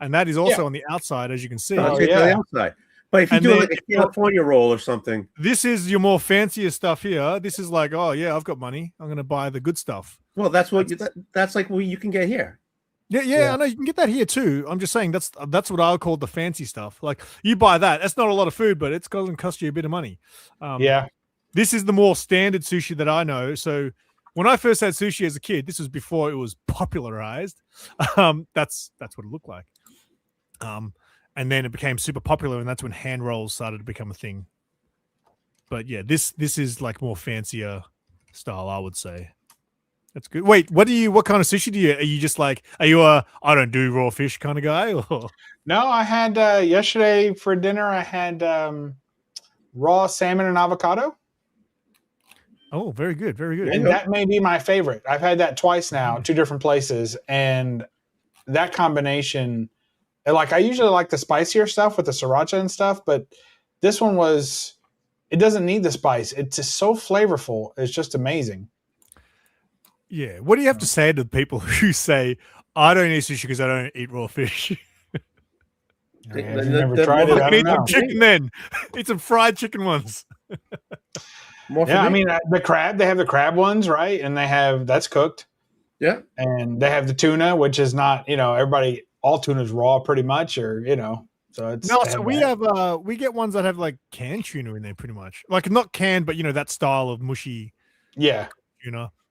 Speaker 1: and that is also on the outside, as you can see.
Speaker 3: Oh, yeah, the outside. But if you do like a California roll or something,
Speaker 1: this is your more fancier stuff here. This is like, oh yeah, I've got money. I'm going to buy the good stuff.
Speaker 3: Well, that's like what you can get here.
Speaker 1: Yeah, I know you can get that here too. I'm just saying that's what I would call the fancy stuff. Like you buy that, that's not a lot of food, but it's going to cost you a bit of money. This is the more standard sushi that I know. So when I first had sushi as a kid, this was before it was popularized. That's what it looked like. And then it became super popular, and that's when hand rolls started to become a thing. But yeah, this is like more fancier style, I would say. That's good. Wait, what kind of sushi do you? Are you just like, are you a I don't do raw fish kind of guy? Or?
Speaker 2: No, I had yesterday for dinner. I had raw salmon and avocado.
Speaker 1: Oh, very good, very good.
Speaker 2: And that may be my favorite. I've had that twice now, 2 different places, and that combination. Like I usually like the spicier stuff with the sriracha and stuff, but this one it doesn't need the spice. It's just so flavorful. It's just amazing.
Speaker 1: Yeah. What do you have to say to the people who say, I don't eat sushi because I don't eat raw fish?
Speaker 2: I've never tried it. I don't know.
Speaker 1: Chicken then. Eat some fried chicken ones.
Speaker 2: I mean, the crab, they have the crab ones, right? And that's cooked.
Speaker 3: Yeah.
Speaker 2: And they have the tuna, which is not, all tuna's raw pretty much, or, so it's.
Speaker 1: No, so we get ones that have like canned tuna in there pretty much. Like not canned, but that style of mushy.
Speaker 2: Yeah.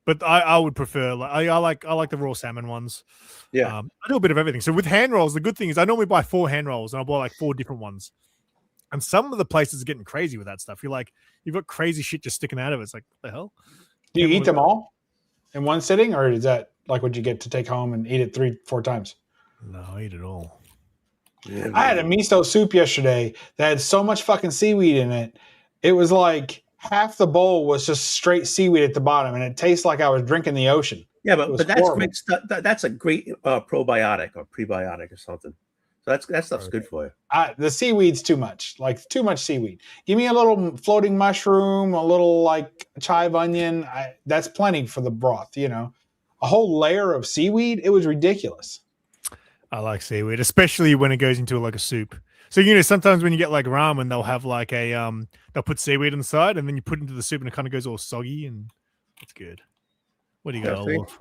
Speaker 1: But I would prefer I like the raw salmon ones.
Speaker 3: Yeah,
Speaker 1: I do a bit of everything. So with hand rolls, the good thing is I normally buy 4 hand rolls, and I'll buy like 4 different ones. And some of the places are getting crazy with that stuff. You've got crazy shit just sticking out of it. It's like, what the hell?
Speaker 2: Do you eat them all in one sitting, or is that like what you get to take home and eat it 3-4 times?
Speaker 1: No, I eat it all.
Speaker 2: Yeah, I had a miso soup yesterday that had so much fucking seaweed in it. It was like half the bowl was just straight seaweed at the bottom, and it tastes like I was drinking the ocean.
Speaker 3: Yeah, but that's great stuff. That's a great probiotic or prebiotic or something. So that stuff's good for you.
Speaker 2: The seaweed's too much. Like too much seaweed. Give me a little floating mushroom, a little like chive onion. That's plenty for the broth. A whole layer of seaweed. It was ridiculous.
Speaker 1: I like seaweed, especially when it goes into like a soup. So sometimes when you get like ramen, they'll have like they'll put seaweed on the side, and then you put it into the soup, and it kind of goes all soggy, and it's good. What do you got, Olaf?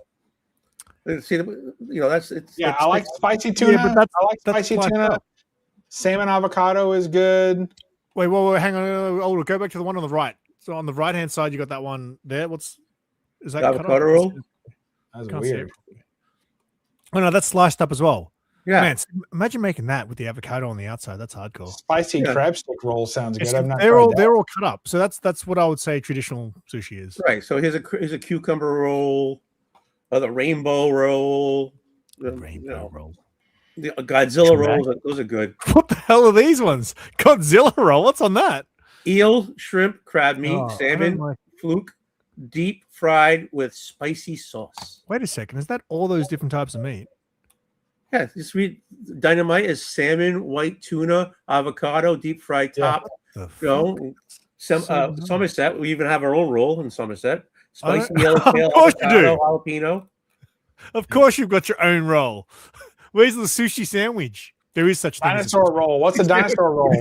Speaker 3: See,
Speaker 2: I like spicy tuna.
Speaker 1: Yeah, but
Speaker 2: I like spicy tuna. Salmon avocado is good.
Speaker 1: Wait, hang on. Olaf, go back to the one on the right. So on the right hand side, you got that one there. Is that
Speaker 3: avocado roll?
Speaker 2: That's weird.
Speaker 1: Oh no, that's sliced up as well.
Speaker 3: Yeah,
Speaker 1: man, imagine making that with the avocado on the outside. That's hardcore.
Speaker 2: Spicy crab stick roll sounds good.
Speaker 1: They're all cut up. So that's what I would say traditional sushi is.
Speaker 3: Right. So here's a cucumber roll, the rainbow roll,
Speaker 1: roll,
Speaker 3: the Godzilla rolls. Those are good.
Speaker 1: What the hell are these ones? Godzilla roll. What's on that?
Speaker 3: Eel, shrimp, crab meat, salmon, fluke, deep fried with spicy sauce.
Speaker 1: Wait a second. Is that all those different types of meat?
Speaker 3: Yeah, just read Dynamite is salmon, white tuna, avocado, deep fried top. Somerset, we even have our own roll in Somerset. Spicy yellowtail, avocado, jalapeno.
Speaker 1: Of course you've got your own roll. Where's the sushi sandwich? There is such a thing.
Speaker 2: Dinosaur roll. What's a dinosaur roll?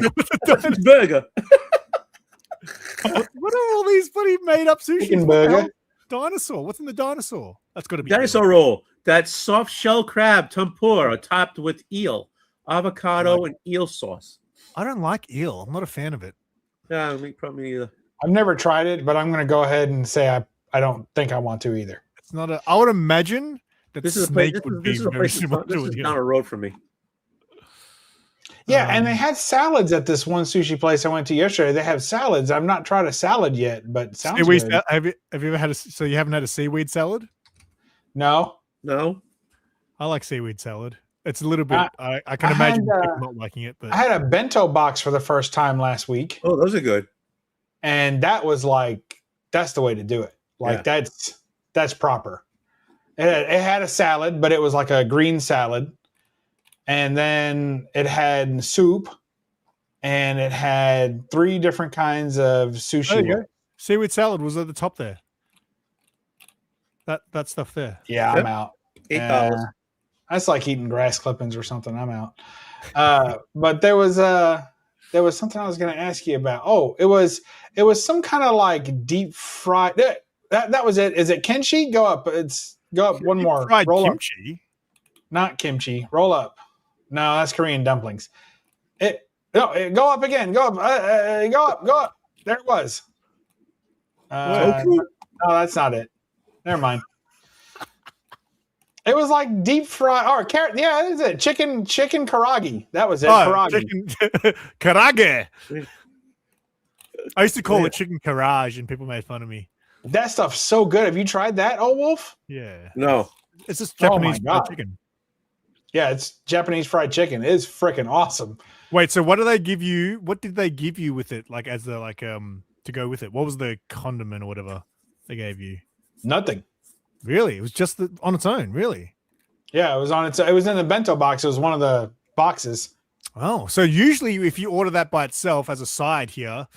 Speaker 3: Burger.
Speaker 1: What are all these bloody made up sushi?
Speaker 2: Chicken burger.
Speaker 1: Dinosaur. What's in the dinosaur? That's got to be
Speaker 3: dinosaur roll. That's soft shell crab tempura topped with eel, avocado, and eel sauce.
Speaker 1: I don't like eel. I'm not a fan of it.
Speaker 3: Yeah, me probably either.
Speaker 2: I've never tried it, but I'm going to go ahead and say I don't think I want to either.
Speaker 1: It's not a. I would imagine that
Speaker 3: this is a place. This is down a road for me.
Speaker 2: Yeah, and they had salads at this one sushi place I went to yesterday. They have salads. I've not tried a salad yet, but sounds good.
Speaker 1: Have you ever had so you haven't had a seaweed salad?
Speaker 2: No.
Speaker 3: I
Speaker 1: like seaweed salad. It's a little bit. I can imagine people not liking it. But
Speaker 2: I had a bento box for the first time last week.
Speaker 3: Oh, those are good.
Speaker 2: And that was like, that's the way to do it. Like that's proper. It had a salad, but it was like a green salad. And then it had soup, and it had 3 different kinds of sushi.
Speaker 1: Seaweed salad was at the top there. That stuff there.
Speaker 2: Yeah, I'm out.
Speaker 3: $8.
Speaker 2: That's like eating grass clippings or something. I'm out. But there was something I was going to ask you about. Oh, it was some kind of like deep fried. That was it. Is it kimchi? Go up. Go up one more.
Speaker 1: Fried
Speaker 2: Roll
Speaker 1: kimchi.
Speaker 2: Up. Not kimchi. Roll up. No, that's Korean dumplings. Go up again. Go up. Go up. There it was. No, that's not it. Never mind. It was like deep fried or carrot. Yeah, that is it. Chicken karage. That was it. Karage.
Speaker 1: Karage. I used to call it chicken karage, and people made fun of me.
Speaker 2: That stuff's so good. Have you tried that, Old Wolf?
Speaker 1: Yeah.
Speaker 3: No.
Speaker 1: It's just Japanese fried chicken.
Speaker 2: Yeah, it's Japanese fried chicken. It is freaking awesome.
Speaker 1: Wait, so what do they give you? What did they give you with it? Like as the to go with it? What was the condiment or whatever they gave you?
Speaker 2: Nothing.
Speaker 1: Really? It was just on its own, really?
Speaker 2: Yeah, it was on its. It was in the bento box. It was one of the boxes.
Speaker 1: Oh, so usually if you order that by itself as a side here,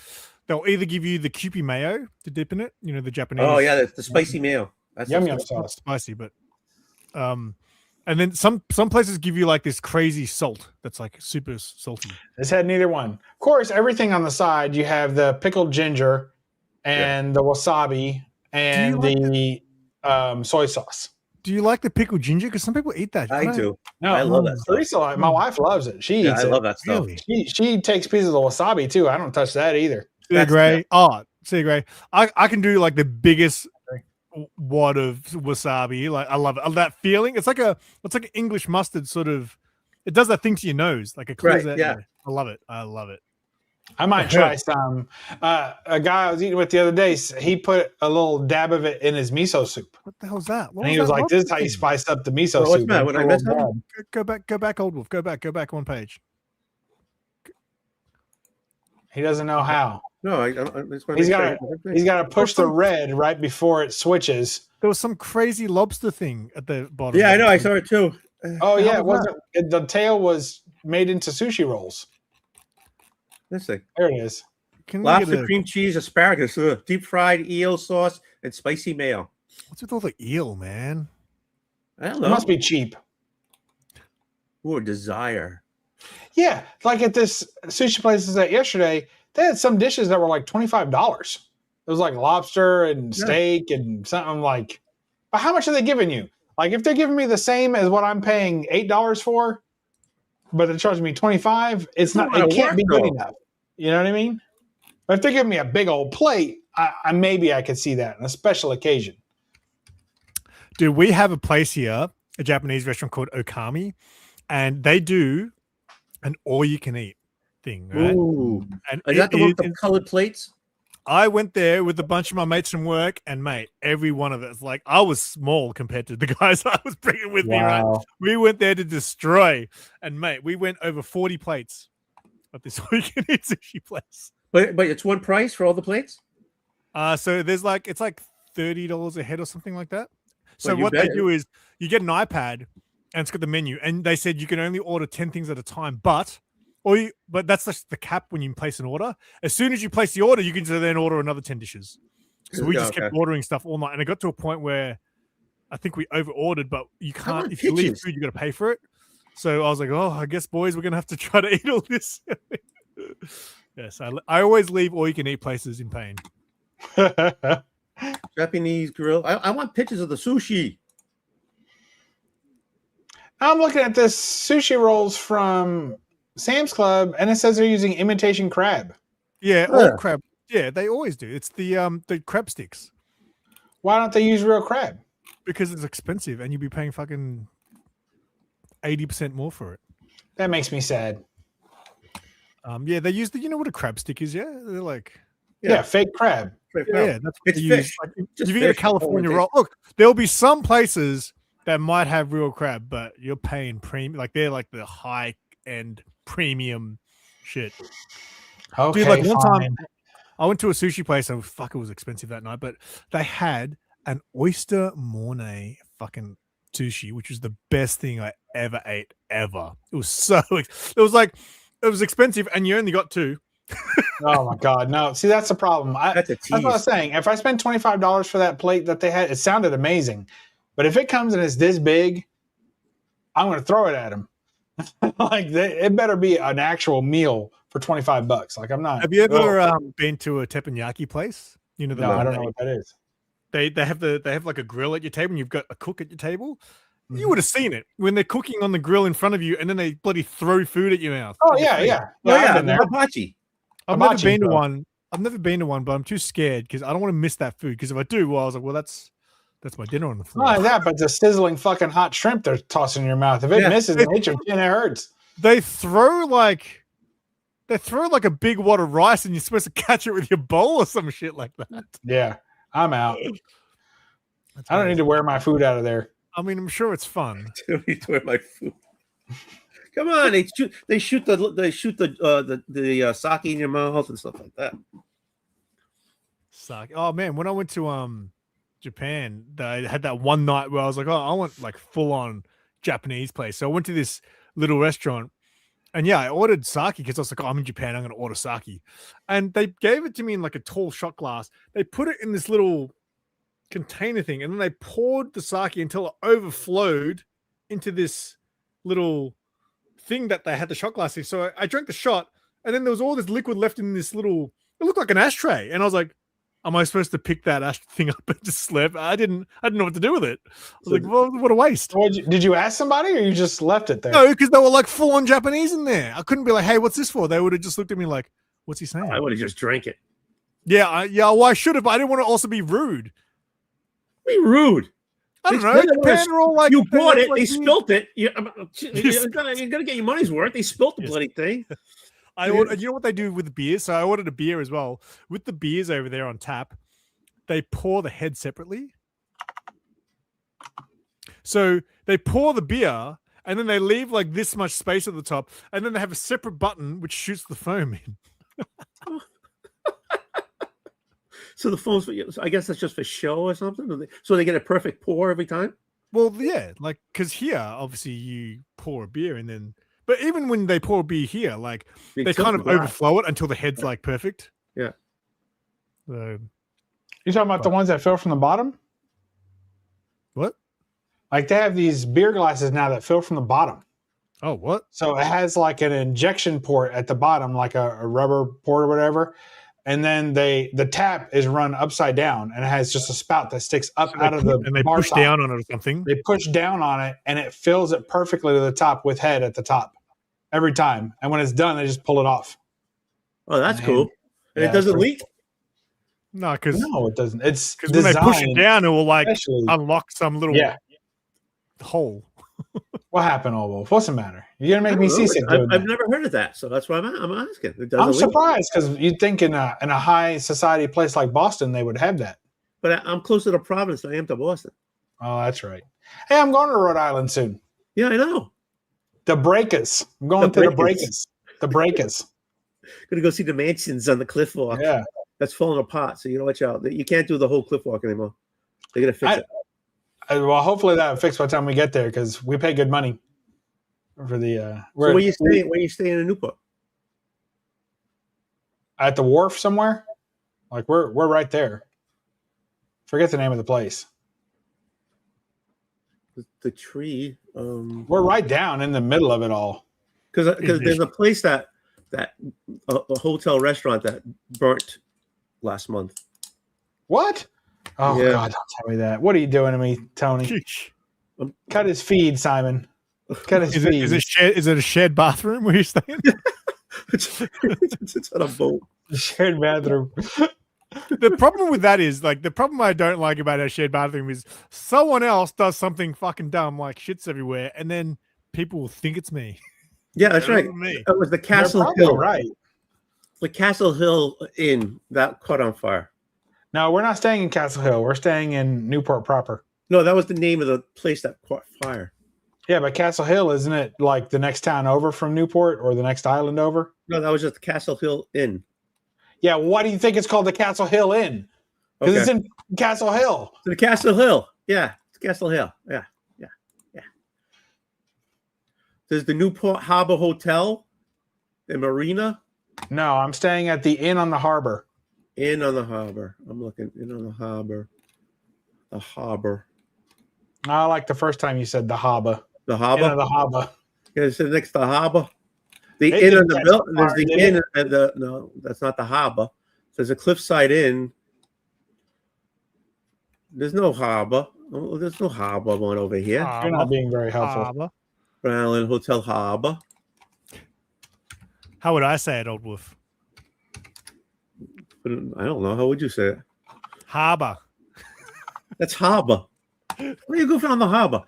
Speaker 1: they'll either give you the Kewpie mayo to dip in it. You know, the Japanese.
Speaker 3: Oh yeah, the spicy mayo.
Speaker 2: That's yum sauce.
Speaker 1: Spicy, but and then some places give you like this crazy salt that's like super salty.
Speaker 2: This had neither one. Of course, everything on the side you have the pickled ginger and the wasabi and the soy sauce.
Speaker 1: Do you like the pickled ginger? Because some people eat that.
Speaker 3: I do.
Speaker 2: No,
Speaker 3: I love that.
Speaker 2: Teresa, my wife loves it. She eats
Speaker 3: I love that stuff.
Speaker 1: Really?
Speaker 2: She takes pieces of the wasabi too. I don't touch that either.
Speaker 1: See, Gray. I can do like the biggest wad of wasabi. Like I love it. That feeling. It's like an English mustard sort of. It does that thing to your nose, like it clears that. Yeah, I love it.
Speaker 2: I might try some. A guy I was eating with the other day, he put a little dab of it in his miso soup.
Speaker 1: What the hell's that?
Speaker 2: And he was like, "This is how you spice up the miso soup."
Speaker 3: When I missed
Speaker 1: go back, Old Wolf. Go back one page.
Speaker 2: He doesn't know how.
Speaker 3: No,
Speaker 2: he's got to push the red right before it switches.
Speaker 1: There was some crazy lobster thing at the bottom.
Speaker 3: Yeah, I know. I saw it too.
Speaker 2: Oh yeah, it wasn't. The tail was made into sushi rolls.
Speaker 3: Let's see.
Speaker 2: There it is.
Speaker 3: Lobster, cream cheese, asparagus, deep fried eel sauce, and spicy mayo.
Speaker 1: What's with all the eel, man?
Speaker 3: I don't know.
Speaker 2: It must be cheap.
Speaker 3: Or desire.
Speaker 2: Yeah, like at this sushi place I was at yesterday, they had some dishes that were like $25. It was like lobster and steak and something like. But how much are they giving you? Like if they're giving me the same as what I'm paying $8 for, but they're charging me $25, it's not. It can't be good enough. You know what I mean? But if they're giving me a big old plate, maybe I could see that on a special occasion.
Speaker 1: Dude, we have a place here, a Japanese restaurant called Okami, and they do an all-you-can-eat thing, right?
Speaker 3: Ooh. And is that the one with the colored plates?
Speaker 1: I went there with a bunch of my mates from work, and mate, every one of us, like I was small compared to the guys I was bringing with me, right? We went there to destroy, and mate, we went over 40 plates at this all-you-can-eat sushi place.
Speaker 3: But it's one price for all the plates?
Speaker 1: So there's like, it's like $30 a head or something like that. So what they do is you get an iPad and it's got the menu, and they said you can only order 10 things at a time, but that's just the cap when you place an order. As soon as you place the order, you can then order another 10 dishes. So we just kept ordering stuff all night, and it got to a point where I think we over ordered, but you can't, if you leave food, you got to pay for it. So I was like, oh, I guess boys, we're gonna have to try to eat all this. Yes, I always leave all you can eat places in pain.
Speaker 3: Japanese grill. I want pictures of the sushi.
Speaker 2: I'm looking at this sushi rolls from Sam's Club, and it says they're using imitation crab.
Speaker 1: Yeah, all crab. Yeah, they always do. It's the crab sticks.
Speaker 2: Why don't they use real crab?
Speaker 1: Because it's expensive, and you'd be paying fucking 80% more for it.
Speaker 2: That makes me sad.
Speaker 1: Yeah, they use you know what a crab stick is? Yeah, they're like
Speaker 2: fake crab.
Speaker 1: Yeah, that's what they use. Like, if you get a California roll, look, there'll be some places that might have real crab, but you're paying premium. Like they're like the high end premium shit.
Speaker 2: Okay,
Speaker 1: dude. Like one
Speaker 2: fine.
Speaker 1: time, I went to a sushi place and fuck, it was expensive that night, but they had an oyster mornay fucking sushi, which was the best thing I ever ate ever. It was so. It was expensive, and you only got 2.
Speaker 2: Oh my god, no! See, that's the problem.
Speaker 3: That's a tease.
Speaker 2: That's what I was saying. If I spend $25 for that plate that they had, it sounded amazing. But if it comes and it's this big, I'm going to throw it at them. Like it better be an actual meal for $25. Like I'm not.
Speaker 1: Have you ever been to a teppanyaki place? You know,
Speaker 2: no, I don't know what that is.
Speaker 1: They have like a grill at your table, and you've got a cook at your table. Mm-hmm. You would have seen it when they're cooking on the grill in front of you, and then they bloody throw food at your mouth.
Speaker 2: Oh yeah.
Speaker 3: Hibachi.
Speaker 1: I've never been to one. I've never been to one, but I'm too scared because I don't want to miss that food. Because if I do, well, I was like, well, that's my dinner on the floor.
Speaker 2: Not that, but the sizzling fucking hot shrimp they're tossing in your mouth. If it misses an inch of tin, it hurts.
Speaker 1: They throw like a big wad of rice, and you're supposed to catch it with your bowl or some shit like that.
Speaker 2: Yeah, I'm out. I don't need to wear my food out of there.
Speaker 1: I mean, I'm sure it's fun.
Speaker 3: I don't need to wear my food. Come on, they shoot the sake in your mouth and stuff like that.
Speaker 1: Sake. Oh man, when I went to Japan, they had that one night where I was like, oh, I want like full on Japanese place. So I went to this little restaurant, and I ordered sake because I was like, oh, I'm in Japan, I'm going to order sake. And they gave it to me in like a tall shot glass. They put it in this little container thing, and then they poured the sake until it overflowed into this little thing that they had the shot glass in. So I drank the shot, and then there was all this liquid left in this little, it looked like an ashtray. And I was like, am I supposed to pick that ash thing up and just slap? I didn't know what to do with it. I was like, well, what a waste.
Speaker 2: Did you ask somebody, or you just left it there?
Speaker 1: No, because they were like full on Japanese in there. I couldn't be like, hey, what's this for? They would have just looked at me like, what's he saying?
Speaker 3: I would have just drank it.
Speaker 1: Yeah, well, I should have, but I didn't want to also be rude.
Speaker 3: Be rude.
Speaker 1: I don't know. Japan are all like,
Speaker 3: you bought it, they spilt it. You're gonna get your money's worth. They spilt the bloody thing.
Speaker 1: You know what they do with the beers? So I ordered a beer as well. With the beers over there on tap, they pour the head separately. So they pour the beer, and then they leave like this much space at the top, and then they have a separate button which shoots the foam in.
Speaker 3: So the foam's, I guess that's just for show or something. So they get a perfect pour every time.
Speaker 1: Well, yeah, like because here, obviously, you pour a beer and then, but even when they pour a beer here, like they kind of overflow it until the head's like perfect.
Speaker 3: Yeah.
Speaker 1: So,
Speaker 2: you talking about the ones that fill from the bottom?
Speaker 1: What?
Speaker 2: Like they have these beer glasses now that fill from the bottom.
Speaker 1: Oh, what?
Speaker 2: So it has like an injection port at the bottom, like a rubber port or whatever. And then the tap is run upside down, and it has just a spout that sticks up out of the
Speaker 1: and they push down on it or something.
Speaker 2: They push down on it, and it fills it perfectly to the top with head at the top every time. And when it's done, they just pull it off.
Speaker 3: Oh, that's cool. And it doesn't leak?
Speaker 1: No, because
Speaker 2: it doesn't. It's
Speaker 1: because when they push it down, it will like unlock some little hole.
Speaker 2: What happened, Olvo? What's the matter? You're gonna make me seasick.
Speaker 3: I've never heard of that, so that's why I'm asking.
Speaker 2: I'm surprised because you'd think in a high society place like Boston they would have that.
Speaker 3: But I'm closer to Providence than I am to Boston.
Speaker 2: Oh, that's right. Hey, I'm going to Rhode Island soon.
Speaker 3: Yeah, I know.
Speaker 2: The Breakers. I'm going to the Breakers. The Breakers.
Speaker 3: Gonna go see the mansions on the cliff walk.
Speaker 2: Yeah,
Speaker 3: that's falling apart. So you know, watch out. You can't do the whole cliff walk anymore. They're gonna fix it.
Speaker 2: Well, hopefully that'll fix by the time we get there because we pay good money for the.
Speaker 3: So where you staying? Where you staying in Newport?
Speaker 2: At the wharf somewhere. Like we're right there. Forget the name of the place.
Speaker 3: The tree.
Speaker 2: We're right down in the middle of it all.
Speaker 3: Because there's a place that a hotel restaurant that burnt last month.
Speaker 2: What? Oh, yeah. God, don't tell me that. What are you doing to me, Tony? Cut his feed, Simon. Cut his feed.
Speaker 1: Is it a shared bathroom where you're staying?
Speaker 3: It's on a boat.
Speaker 2: Shared bathroom.
Speaker 1: The problem with that is, like, the problem I don't like about our shared bathroom is someone else does something fucking dumb, like shits everywhere, and then people will think it's me.
Speaker 3: Yeah, that's right. It was the Castle Hill.
Speaker 2: Right.
Speaker 3: The Castle Hill Inn that caught on fire.
Speaker 2: No, we're not staying in Castle Hill. We're staying in Newport proper.
Speaker 3: No, that was the name of the place that caught fire.
Speaker 2: Yeah, but Castle Hill, isn't it like the next town over from Newport or the next island over?
Speaker 3: No, that was just the Castle Hill Inn.
Speaker 2: Yeah, why do you think it's called the Castle Hill Inn? Because it's in Castle Hill.
Speaker 3: The Castle Hill. Yeah, it's Castle Hill. Yeah. There's the Newport Harbor Hotel and Marina.
Speaker 2: No, I'm staying at the Inn on the Harbor.
Speaker 3: Inn on the Harbor. I'm looking. Inn on the Harbor. The Harbor.
Speaker 2: I like the first time you said the Harbor.
Speaker 3: The Harbor?
Speaker 2: Inn of the Harbor.
Speaker 3: Yeah, it's next to the Harbor. The Inn on the building. There's the Inn at the... No, that's not the Harbor. There's a Cliffside Inn. There's no Harbor. Oh, there's no Harbor one over here.
Speaker 2: You're not being very helpful.
Speaker 1: Harbor.
Speaker 3: Island Hotel Harbor.
Speaker 1: How would I say it, Old Wolf?
Speaker 3: I don't know. How would you say it?
Speaker 1: Harbor.
Speaker 3: That's Harbor. Where do you go from the Harbor?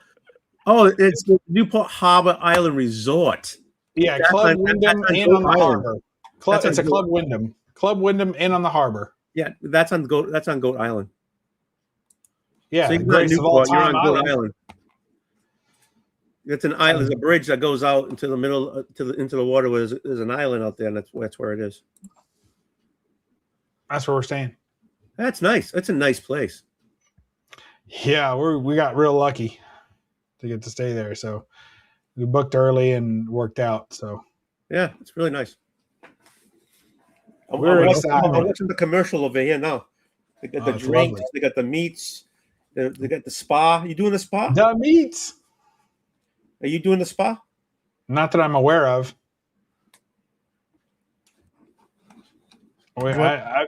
Speaker 3: Oh, it's the Newport Harbor Island Resort.
Speaker 2: Yeah,
Speaker 3: that's
Speaker 2: Club Wyndham Inn on the Harbor. It's a Club Wyndham. Club Wyndham Inn on the Harbor.
Speaker 3: Yeah, that's on Goat Island.
Speaker 2: Yeah,
Speaker 3: so you're on Newport, you're on Goat Island. It's an island. There's a bridge that goes out into the middle, into the water. Where there's an island out there, and that's where it is.
Speaker 2: That's where we're staying.
Speaker 3: That's nice. That's a nice place.
Speaker 2: Yeah, we got real lucky to get to stay there. So we booked early and worked out. So
Speaker 3: yeah, it's really nice.
Speaker 2: We're excited.
Speaker 3: I'm watching the commercial over here now. They got the drinks. Lovely. They got the meats. They got the spa. You doing the spa?
Speaker 2: The meats.
Speaker 3: Are you doing the spa?
Speaker 2: Not that I'm aware of. I've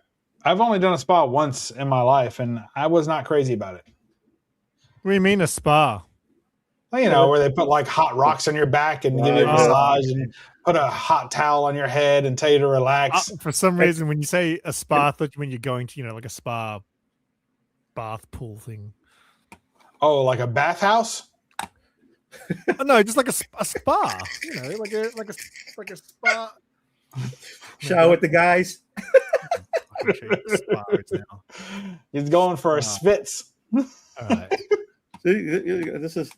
Speaker 2: only done a spa once in my life, and I was not crazy about it.
Speaker 1: What do you mean a spa?
Speaker 2: Well, you know, where they put like hot rocks on your back and give you a massage and put a hot towel on your head and tell you to relax.
Speaker 1: For some reason, when you say a spa, I thought when you're going to, like a spa bath pool thing.
Speaker 2: Oh, like a bathhouse?
Speaker 1: Oh, no, just like a spa. Like a spa.
Speaker 3: Shower with the guys.
Speaker 2: He's going for a spitz.
Speaker 1: All right.
Speaker 3: This is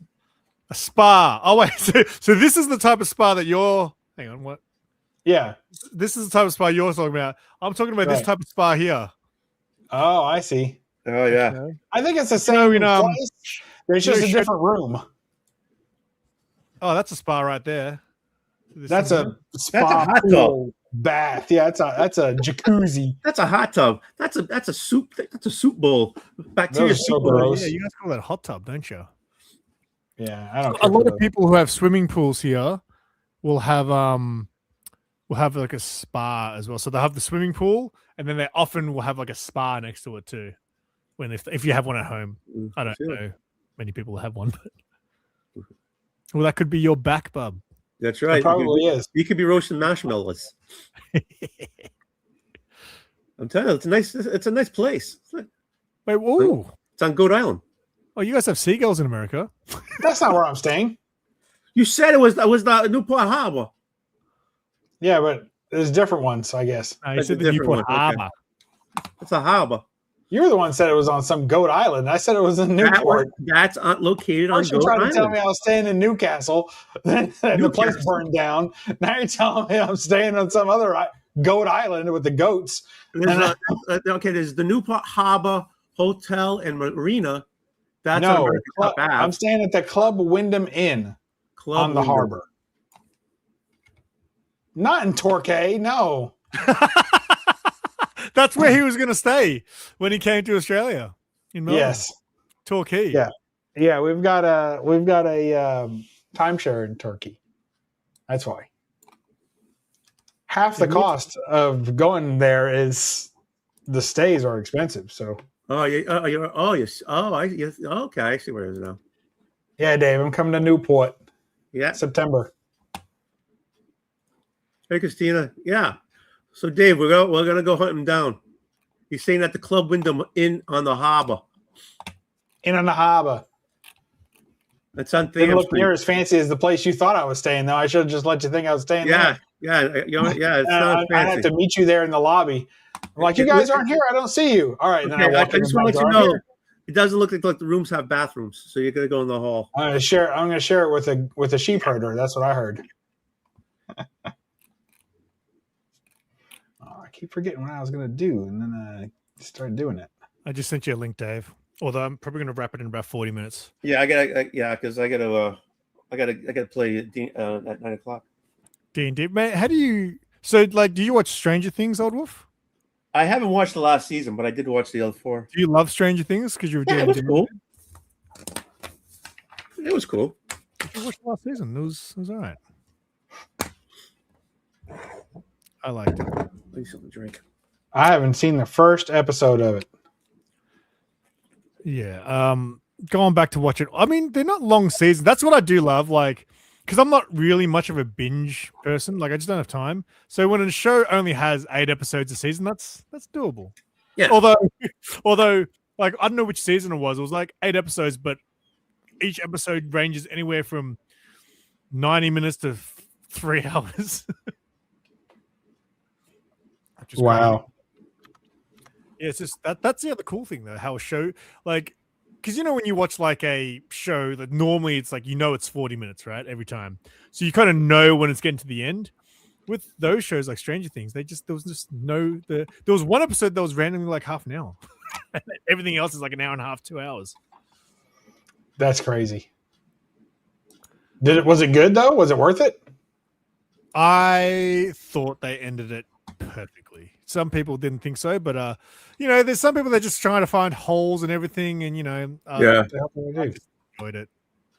Speaker 1: a spa. Oh wait, so this is the type of spa that you're. Hang on, what?
Speaker 2: Yeah,
Speaker 1: this is the type of spa you're talking about. I'm talking about this type of spa here.
Speaker 2: Oh, I see.
Speaker 3: Oh yeah,
Speaker 2: I think it's the same. Place. There's just a different room.
Speaker 1: Oh, that's a spa right there.
Speaker 2: That's a hot tub. Bath. Yeah, that's a jacuzzi.
Speaker 3: That's a hot tub. That's a soup. That's a soup bowl. Bacteria soup bowl.
Speaker 1: Yeah, you guys call that hot tub, don't you?
Speaker 2: Yeah, I don't.
Speaker 1: A lot of people who have swimming pools here will have like a spa as well. So they'll have the swimming pool, and then they often will have like a spa next to it too. If you have one at home, I don't know many people have one, but well, that could be your back, bub.
Speaker 3: That's right.
Speaker 2: It probably is.
Speaker 3: You could be roasting marshmallows. I'm telling you, it's a nice place.
Speaker 1: Wait, whoa!
Speaker 3: It's on Goat Island.
Speaker 1: Oh, you guys have seagulls in America?
Speaker 2: That's not where I'm staying.
Speaker 3: You said it was the Newport Harbor.
Speaker 2: Yeah, but there's different ones, I guess.
Speaker 1: You said the Newport Harbor.
Speaker 3: Okay. It's a harbor.
Speaker 2: You're the one said it was on some Goat Island. I said it was in Newport.
Speaker 3: That's located on Goat Island.
Speaker 2: First you tried to tell me I was staying in Newcastle, then the place burned down. Now you're telling me I'm staying on some other Goat Island with the goats.
Speaker 3: There's the Newport Harbor Hotel and Marina. That's
Speaker 2: I'm staying at the Club Wyndham Inn on the harbor. Not in Torquay, no.
Speaker 1: That's where he was going to stay when he came to Australia. In Melbourne.
Speaker 2: Yes,
Speaker 1: Torquay.
Speaker 2: Yeah. We've got a timeshare in Turkey. That's why. Half the cost of going there is the stays are expensive. So.
Speaker 3: Okay, I see where it is now.
Speaker 2: Yeah, Dave, I'm coming to Newport.
Speaker 3: Yeah,
Speaker 2: September.
Speaker 3: Hey, Christina. Yeah. So, Dave, we're gonna go hunt him down. He's staying at the Club Wyndham Inn on the harbor.
Speaker 2: Inn on the harbor.
Speaker 3: That's on
Speaker 2: Didn't look near as fancy as the place you thought I was staying, though. I should have just let you think I was staying there.
Speaker 3: Yeah. It's not fancy.
Speaker 2: I have to meet you there in the lobby. I'm like, you guys aren't here. I don't see you. All right.
Speaker 3: Okay, I just want to let you know It doesn't look like the rooms have bathrooms, so you're gonna go in the hall.
Speaker 2: I'm gonna share it with a sheep herder. That's what I heard. I keep forgetting what I was gonna do, and then I started doing it.
Speaker 1: I just sent you a link, Dave. Although I'm probably gonna wrap it in about 40 minutes.
Speaker 3: Yeah, because I gotta play at 9:00.
Speaker 1: D&D, man. How do you? So, like, do you watch Stranger Things, Old Wolf?
Speaker 3: I haven't watched the last season, but I did watch the other 4.
Speaker 1: Do you love Stranger Things? Because you're doing
Speaker 3: it was cool. It was cool.
Speaker 1: You watched the last season. It was all right. I liked it.
Speaker 3: Need something to drink.
Speaker 2: I haven't seen the first episode of it.
Speaker 1: Yeah. Going back to watch it. I mean, they're not long seasons. That's what I do love. Like, because I'm not really much of a binge person. Like, I just don't have time. So when a show only has 8 episodes a season, that's doable.
Speaker 3: Yeah.
Speaker 1: Although, like, I don't know which season it was. It was like 8 episodes, but each episode ranges anywhere from 90 minutes to 3 hours.
Speaker 2: Wow.
Speaker 1: Crazy. Yeah, it's just that's the other cool thing though, how a show, like, because you know when you watch like a show that normally it's like, you know, it's 40 minutes, right? Every time. So you kind of know when it's getting to the end. With those shows like Stranger Things, there was one episode that was randomly like half an hour. Everything else is like an hour and a half, 2 hours.
Speaker 2: That's crazy. Was it good though? Was it worth it?
Speaker 1: I thought they ended it perfectly. Some people didn't think so, but you know, there's some people that are just trying to find holes and everything, and you know,
Speaker 3: yeah,
Speaker 1: I just enjoyed it.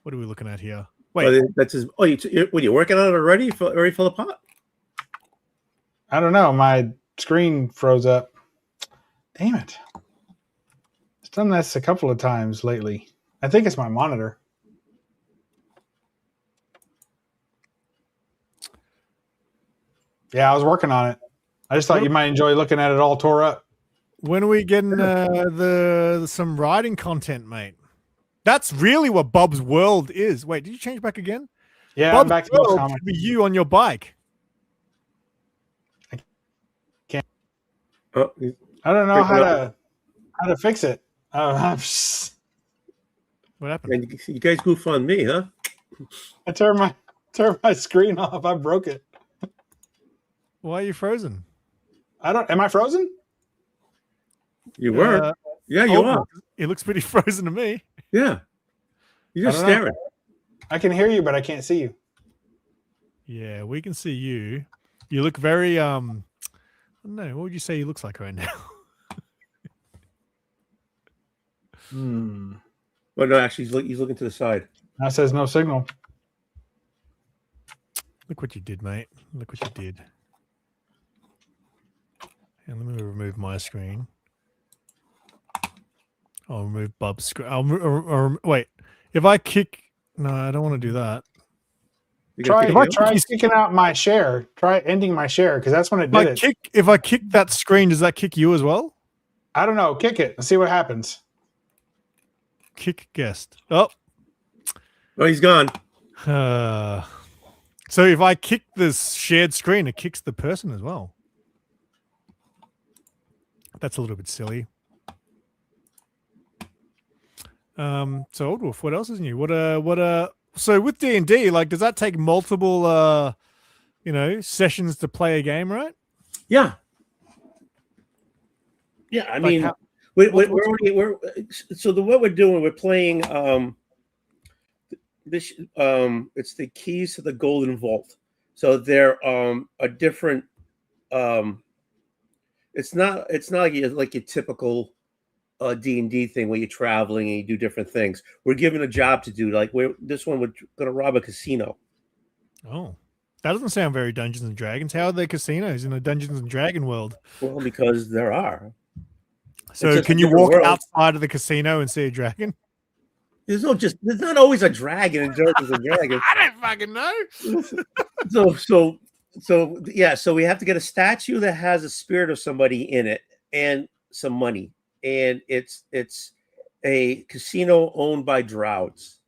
Speaker 1: What are we looking at here? Wait,
Speaker 3: you're working on it already? Already full of pot?
Speaker 2: I don't know. My screen froze up. Damn it! It's done this a couple of times lately. I think it's my monitor. Yeah, I was working on it. I just thought you might enjoy looking at it all tore up.
Speaker 1: When are we getting some writing content, mate? That's really what Bob's World is. Wait, did you change back again?
Speaker 2: Yeah,
Speaker 1: Bob's
Speaker 2: I'm back to
Speaker 1: World
Speaker 2: comics.
Speaker 1: should be you on your bike.
Speaker 2: I can't. I don't know how to fix it.
Speaker 1: What happened?
Speaker 3: You guys goof on me, huh?
Speaker 2: I turned my screen off. I broke it.
Speaker 1: Why are you frozen?
Speaker 2: Am I frozen?
Speaker 3: You were. Yeah, you are.
Speaker 1: It looks pretty frozen to me.
Speaker 3: Yeah. You're just staring.
Speaker 2: I can hear you, but I can't see you.
Speaker 1: Yeah, we can see you. You look very I don't know, what would you say he looks like right now?
Speaker 3: Well, no, actually he's looking to the side.
Speaker 2: That says no signal.
Speaker 1: Look what you did, mate. Look what you did. And let me remove my screen. I'll remove Bob's screen. Wait, if I kick... No, I don't want to do that.
Speaker 2: Try kicking out my share. Try ending my share, because that's when it did it.
Speaker 1: If I kick that screen, does that kick you as well?
Speaker 2: I don't know. Kick it and see what happens.
Speaker 1: Kick guest. Oh,
Speaker 3: he's gone.
Speaker 1: So if I kick this shared screen, it kicks the person as well. That's a little bit silly. So Old Wolf, what else is new? So with D&D, like, does that take multiple sessions to play a game, right?
Speaker 3: Yeah. Yeah, I mean, what we're doing, we're playing this it's the Keys to the Golden Vault. So there a different it's not like your typical D&D thing where you're traveling and you do different things. We're given a job to do. Like we're going to rob a casino.
Speaker 1: Oh, that doesn't sound very Dungeons and Dragons. How are there casinos in the Dungeons and Dragon world?
Speaker 3: Well, because there are.
Speaker 1: So can you walk outside of the casino and see a dragon?
Speaker 3: There's not always a dragon in Dungeons and Dragons.
Speaker 1: I don't fucking know.
Speaker 3: So we have to get a statue that has a spirit of somebody in it and some money. And it's a casino owned by Droughts.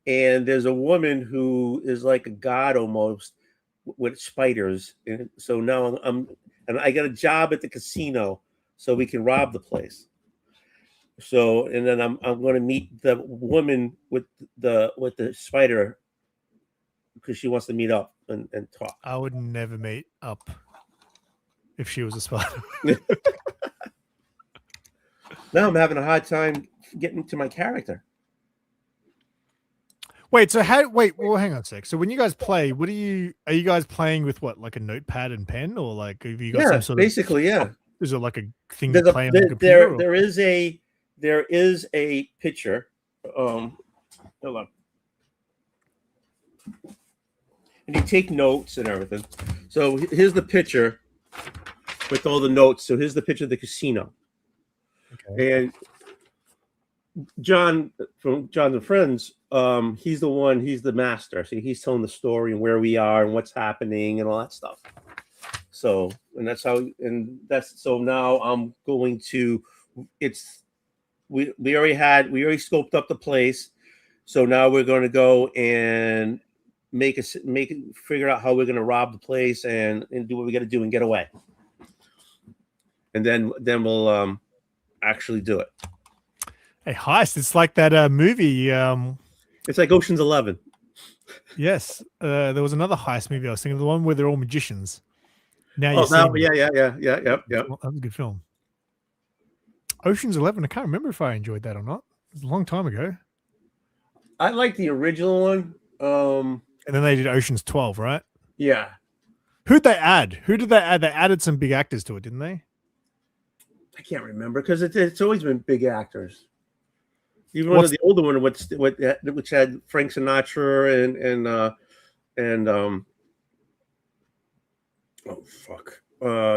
Speaker 3: And there's a woman who is like a god almost with spiders. And so now I got a job at the casino so we can rob the place. So, and then I'm going to meet the woman with the spider because she wants to meet up and talk.
Speaker 1: I would never meet up if she was a spider.
Speaker 3: Now I'm having a hard time getting to my character.
Speaker 1: Wait, so well, hang on a sec. So when you guys play, are you guys playing with what, like a notepad and pen, or like have you got some sort
Speaker 3: basically,
Speaker 1: of, is it like a thing you play on the
Speaker 3: computer?
Speaker 1: There
Speaker 3: is a picture. Hold on. And you take notes and everything. So here's the picture with all the notes. So here's the picture of the casino. Okay. And John from John and Friends, he's the master. So he's telling the story and where we are and what's happening and all that stuff. So, so now I'm going to, we already scoped up the place. So now we're going to go and figure out how we're going to rob the place and do what we got to do and get away. And then we'll actually do it.
Speaker 1: A heist. It's like that movie.
Speaker 3: It's like Ocean's 11.
Speaker 1: Yes. There was another heist movie I was thinking of, the one where they're all magicians.
Speaker 3: Yeah. That
Speaker 1: was a good film. Ocean's 11. I can't remember if I enjoyed that or not. It was a long time ago.
Speaker 3: I like the original one.
Speaker 1: And then they did Ocean's 12, right?
Speaker 3: Yeah.
Speaker 1: Who'd they add? Who did they add? They added some big actors to it, didn't they?
Speaker 3: I can't remember because it's always been big actors. Even one of the older one, which had Frank Sinatra and oh fuck,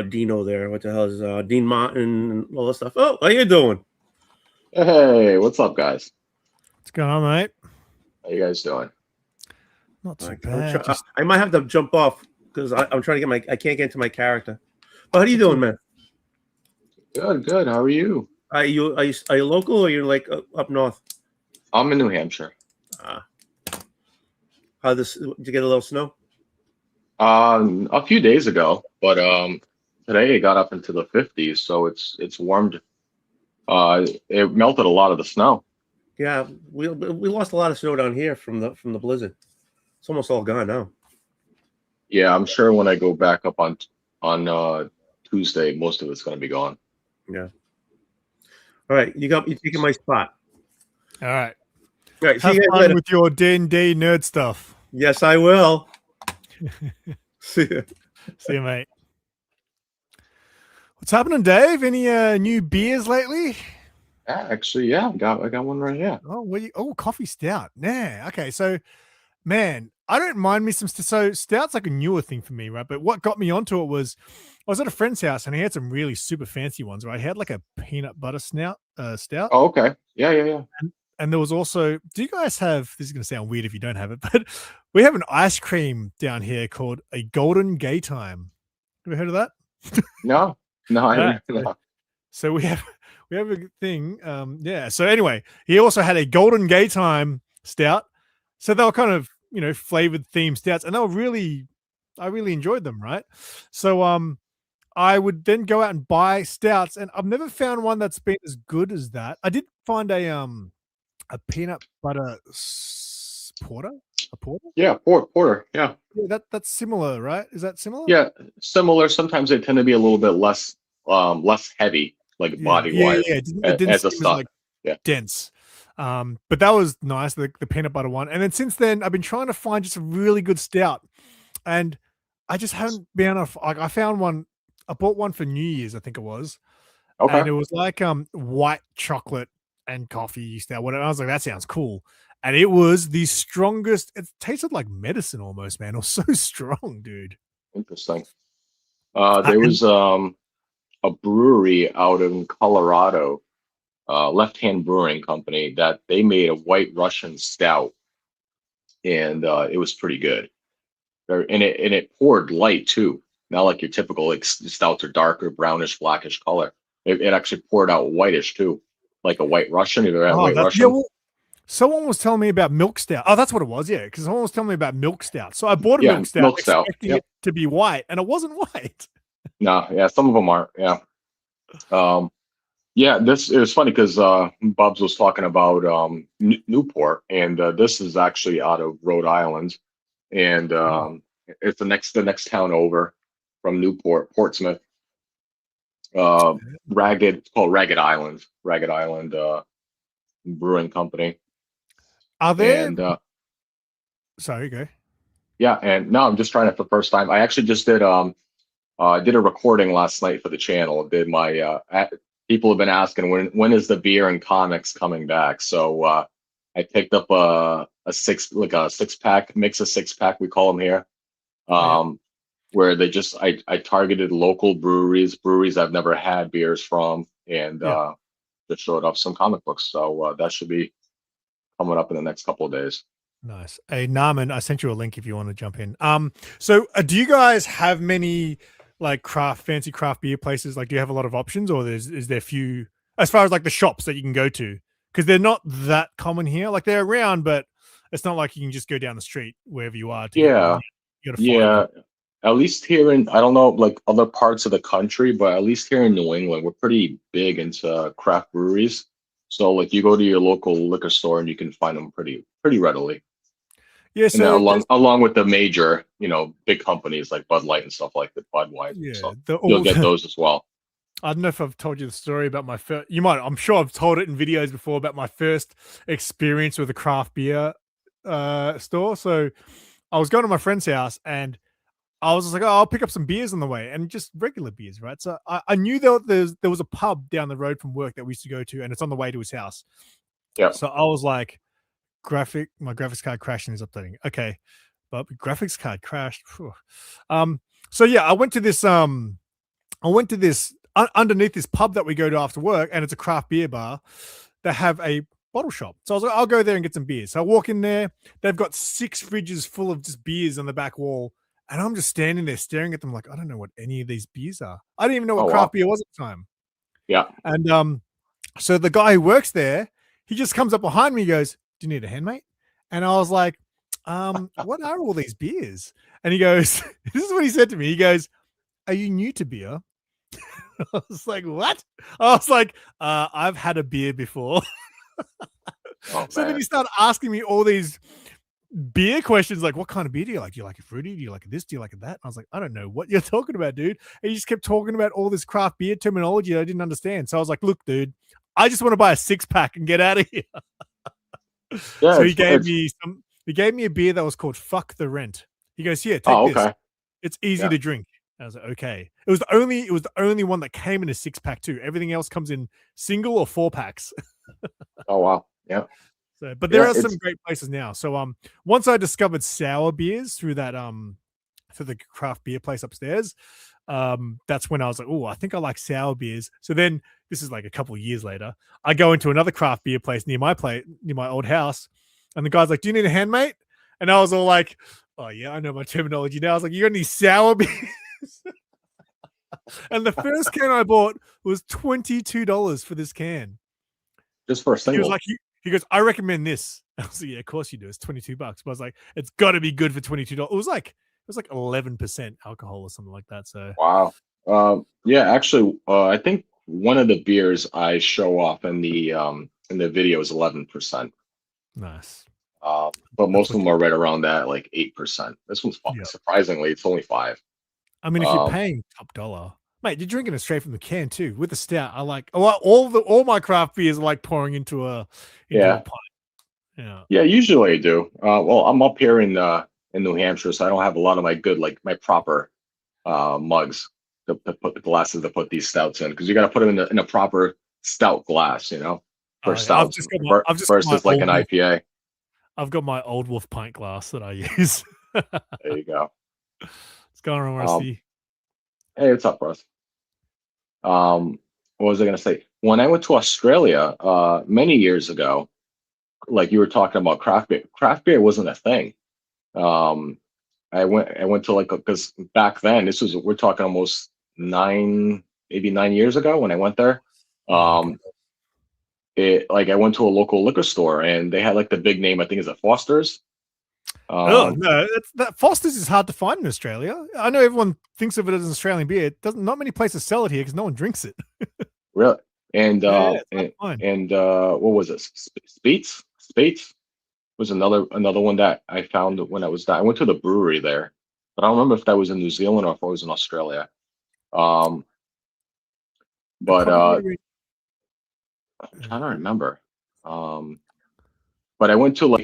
Speaker 3: Dino there. What the hell is Dean Martin and all that stuff? Oh, how you doing?
Speaker 4: Hey, what's up, guys?
Speaker 1: What's going on, mate?
Speaker 4: How you guys doing?
Speaker 1: Not too bad.
Speaker 3: I might have to jump off because I'm trying to I can't get into my character. But how are you doing, man?
Speaker 4: Good. How are you?
Speaker 3: Are you local or you're like up north?
Speaker 4: I'm in New Hampshire.
Speaker 3: Did you get a little snow?
Speaker 4: A few days ago, but today it got up into the 50s, so it's warmed. It melted a lot of the snow.
Speaker 3: Yeah, we lost a lot of snow down here from the blizzard. It's almost all gone now.
Speaker 4: Yeah, I'm sure when I go back up on Tuesday, most of it's going to be gone.
Speaker 3: Yeah. All right, you taking my spot.
Speaker 1: All right.
Speaker 3: Right.
Speaker 1: Have fun with your D&D nerd stuff.
Speaker 3: Yes, I will. See you.
Speaker 1: See you, mate. What's happening, Dave? Any new beers lately?
Speaker 4: Actually, yeah, I got one right here.
Speaker 1: Oh, coffee stout. Nah. Okay, so man, I don't mind me some. So stout's like a newer thing for me, right? But what got me onto it was I was at a friend's house and he had some really super fancy ones. Right, he had like a peanut butter stout.
Speaker 4: Oh, okay. Yeah.
Speaker 1: And there was also, do you guys have, this is going to sound weird if you don't have it, but we have an ice cream down here called a Golden Gay Time. Have you heard of that?
Speaker 4: No, I haven't. No.
Speaker 1: So we have a thing. Yeah. So anyway, he also had a Golden Gay Time stout. So they were kind of, flavored themed stouts, and I really enjoyed them. Right. So, I would then go out and buy stouts, and I've never found one that's been as good as that. I did find a peanut butter porter. A porter?
Speaker 4: Yeah, porter. Yeah.
Speaker 1: That's similar, right? Is that similar?
Speaker 4: Yeah, similar. Sometimes they tend to be a little bit less heavy, like body wise.
Speaker 1: Yeah. It didn't seem as like dense. But that was nice, the peanut butter one. And then since then, I've been trying to find just a really good stout, and I just haven't been enough. Like I found one. I bought one for New Year's, I think it was. Okay. And it was like white chocolate and coffee stout. Whatever. I was like, that sounds cool. And it was the strongest. It tasted like medicine almost, man. It was so strong, dude.
Speaker 4: Interesting. There was a brewery out in Colorado, Left Hand Brewing Company, that they made a White Russian stout, and it was pretty good. And it poured light too. Not like your typical like stouts are darker, brownish, blackish color. It actually poured out whitish too, like a White Russian. White Russian.
Speaker 1: Yeah, well, someone was telling me about milk stout. Oh, that's what it was. Yeah, because someone was telling me about milk stout. So I bought a milk stout, expecting it to be white, and it wasn't white.
Speaker 4: No, yeah, some of them aren't. Yeah. Yeah, it was funny because Bubs was talking about Newport, and this is actually out of Rhode Island, and it's the next town over from Newport, Portsmouth. It's called Ragged Island Brewing Company,
Speaker 1: Are there?
Speaker 4: and
Speaker 1: Sorry, go.
Speaker 4: yeah, and no, I'm just trying it for the first time. I actually just did I did a recording last night for the channel. Did my people have been asking when is the beer and comics coming back? So I picked up a six pack, mix a 6-pack, we call them here. Where they just I targeted local breweries I've never had beers from, and just showed off some comic books. So that should be coming up in the next couple of days.
Speaker 1: Nice. Hey, Naaman, I sent you a link if you want to jump in. So do you guys have many like fancy craft beer places? Like, do you have a lot of options, or is there few as far as like the shops that you can go to? Because they're not that common here. Like, they're around, but it's not like you can just go down the street wherever you are. You gotta find them.
Speaker 4: At least here in, I don't know, like other parts of the country, but at least here in New England, we're pretty big into craft breweries. So like you go to your local liquor store and you can find them pretty readily.
Speaker 1: Yeah,
Speaker 4: and
Speaker 1: so
Speaker 4: along with the major, big companies like Bud Light and stuff like the Budweiser.
Speaker 1: Yeah,
Speaker 4: so you'll get those as well.
Speaker 1: I don't know if I've told you the story about my first. You might. I'm sure I've told it in videos before about my first experience with a craft beer store. So I was going to my friend's house and I was just like, oh, I'll pick up some beers on the way, and just regular beers, right? So I knew there was a pub down the road from work that we used to go to, and it's on the way to his house.
Speaker 4: Yeah.
Speaker 1: So I was like, my graphics card crashed and is updating. Okay, but graphics card crashed. So yeah, I went to this underneath this pub that we go to after work, and it's a craft beer bar. They have a bottle shop. So I was like, I'll go there and get some beers. So I walk in there. They've got 6 fridges full of just beers on the back wall. And I'm just standing there staring at them like, I don't know what any of these beers are. I didn't even know what craft beer was at the time.
Speaker 4: Yeah.
Speaker 1: And so the guy who works there, he just comes up behind me and goes, do you need a hand, mate? And I was like, what are all these beers? And he goes, this is what he said to me. He goes, are you new to beer? I was like, what? I was like, I've had a beer before. So then he started asking me all these beer questions, like, what kind of beer do you like? Do you like it fruity? Do you like this? Do you like that? And I was like, I don't know what you're talking about, dude. And he just kept talking about all this craft beer terminology that I didn't understand. So I was like, look, dude, I just want to buy a 6-pack and get out of here. Yeah, so he gave me a beer that was called Fuck the Rent. He goes, here, take this. It's easy to drink. I was like, okay. It was the only one that came in a 6-pack too. Everything else comes in single or 4-packs.
Speaker 4: Oh wow. Yeah.
Speaker 1: So, but there are some great places now. So once I discovered sour beers through that through the craft beer place upstairs, that's when I was like, oh, I think I like sour beers. So then this is like a couple of years later, I go into another craft beer place near my old house, and the guy's like, do you need a hand, mate? And I was all like, oh yeah, I know my terminology now. I was like, you got any sour beers? And the first can I bought was $22 for this can.
Speaker 4: Just for a single.
Speaker 1: He was like, he goes, I recommend this. I was like, yeah, of course you do. It's $22. But I was like, it's got to be good for $22. It was like 11% alcohol or something like that. So
Speaker 4: wow. Yeah, actually, I think one of the beers I show off in the video is 11%.
Speaker 1: Nice.
Speaker 4: But most of them are right around that, like 8%. This one's surprisingly, it's only 5.
Speaker 1: I mean, if you're paying top dollar, mate, you're drinking it straight from the can too with the stout. I like all my craft beers are like pouring into a pint.
Speaker 4: Yeah, usually I do. Well, I'm up here in New Hampshire, so I don't have a lot of my proper mugs to put the glasses to put these stouts in, because you got to put them in a proper stout glass, for stouts versus like an IPA.
Speaker 1: I've got my Old Wolf pint glass that I use.
Speaker 4: There you go.
Speaker 1: What's going on, Rusty?
Speaker 4: Hey, what's up, Russ? What was I going to say? When I went to Australia many years ago, like you were talking about craft beer wasn't a thing. I went to because back then, we're talking almost maybe 9 years ago when I went there. I went to a local liquor store and they had like the big name, I think, is it Foster's?
Speaker 1: Oh no, that Foster's is hard to find in Australia. I know everyone thinks of it as an Australian beer. Not many places sell it here because no one drinks it.
Speaker 4: Really? And
Speaker 1: fine.
Speaker 4: what was it? Spates was another one that I found when I was there. I went to the brewery there, but I don't remember if that was in New Zealand or if it was in Australia. But
Speaker 1: Probably
Speaker 4: I'm trying to remember. But I went to a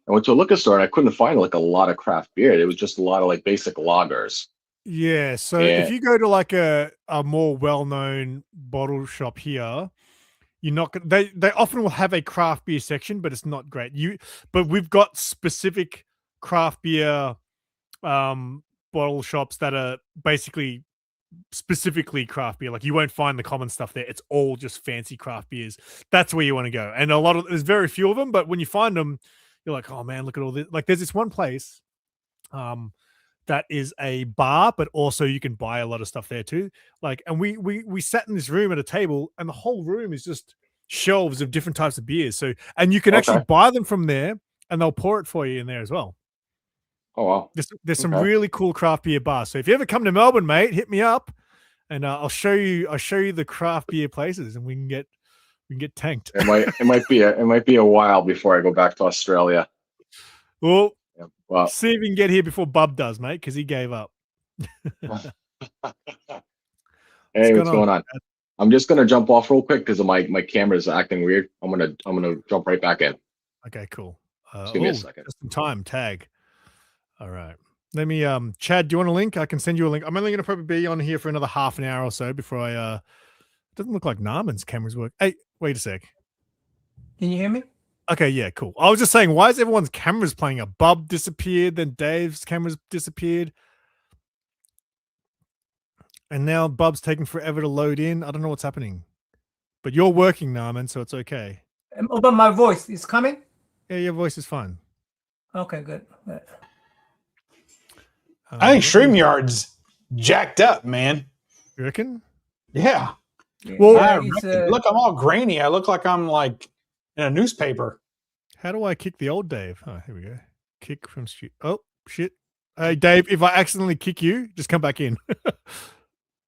Speaker 4: liquor store and I couldn't find like a lot of craft beer. It was just a lot of like basic lagers.
Speaker 1: yeah. So
Speaker 4: And
Speaker 1: if you go to like a more well-known bottle shop here, you're not gonna, they often will have a craft beer section, but it's not great. But we've got specific craft beer bottle shops that are basically specifically craft beer. Like you won't find the common stuff there. It's all just fancy craft beers. That's where you want to go. And there's very few of them, but when you find them, you're like, oh man, look at all this. Like there's this one place that is a bar, but also you can buy a lot of stuff there too. Like, and we sat in this room at a table, and the whole room is just shelves of different types of beers. So, and you can actually buy them from there, and they'll pour it for you in there as well.
Speaker 4: Oh wow!
Speaker 1: There's some really cool craft beer bars. So if you ever come to Melbourne, mate, hit me up, and I'll show you the craft beer places, and we can get tanked.
Speaker 4: It might be a while before I go back to Australia.
Speaker 1: Well,
Speaker 4: yeah, well,
Speaker 1: see if we can get here before Bub does, mate, because he gave up.
Speaker 4: Hey, what's going on? I'm just gonna jump off real quick because my camera is acting weird. I'm gonna jump right back in.
Speaker 1: Okay, cool.
Speaker 4: Just give me a second.
Speaker 1: Just in time. Tag. All right. Let me Chad, do you want a link? I can send you a link. I'm only gonna probably be on here for another half an hour or so before I it doesn't look like Naaman's cameras work. Hey, wait a sec.
Speaker 5: Can you hear me?
Speaker 1: Okay, yeah, cool. I was just saying, why is everyone's cameras playing up? Bub disappeared, then Dave's cameras disappeared. And now Bub's taking forever to load in. I don't know what's happening. But you're working, Naaman, so it's okay.
Speaker 5: But my voice is coming?
Speaker 1: Yeah, your voice is fine.
Speaker 5: Okay, good.
Speaker 2: I think StreamYard's jacked up, man.
Speaker 1: You reckon?
Speaker 2: Yeah.
Speaker 1: Well,
Speaker 2: look, I'm all grainy. I look like I'm like in a newspaper.
Speaker 1: How do I kick the old Dave? Oh, here we go. Kick from street. Oh, shit. Hey, Dave, if I accidentally kick you, just come back in.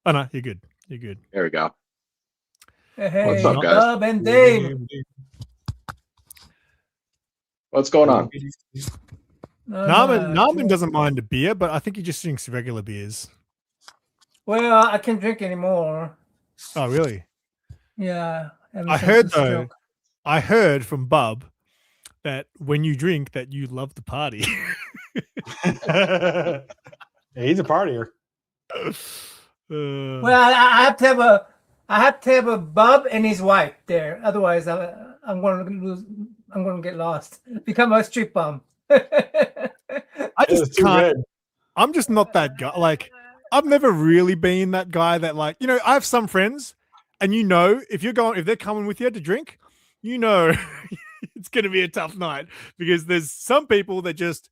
Speaker 1: Oh, no, you're good. You're good.
Speaker 4: There we go.
Speaker 5: Hey,
Speaker 4: what's up, guys?
Speaker 5: Bob and Dave.
Speaker 4: What's going on?
Speaker 1: Naaman doesn't mind a beer, but I think he just drinks regular beers.
Speaker 5: Well, I can't drink anymore.
Speaker 1: Oh, really?
Speaker 5: Yeah.
Speaker 1: I heard from Bub that when you drink that you love to party.
Speaker 2: Yeah, he's a partier.
Speaker 5: Well, I have to have a Bub and his wife there. Otherwise, I'm going to lose. I'm going to get lost. Become a street bum.
Speaker 1: I just can't. I'm just not that guy. Like, I've never really been that guy that, like, you know, I have some friends, and you know, if they're coming with you to drink, you know, it's going to be a tough night because there's some people that just,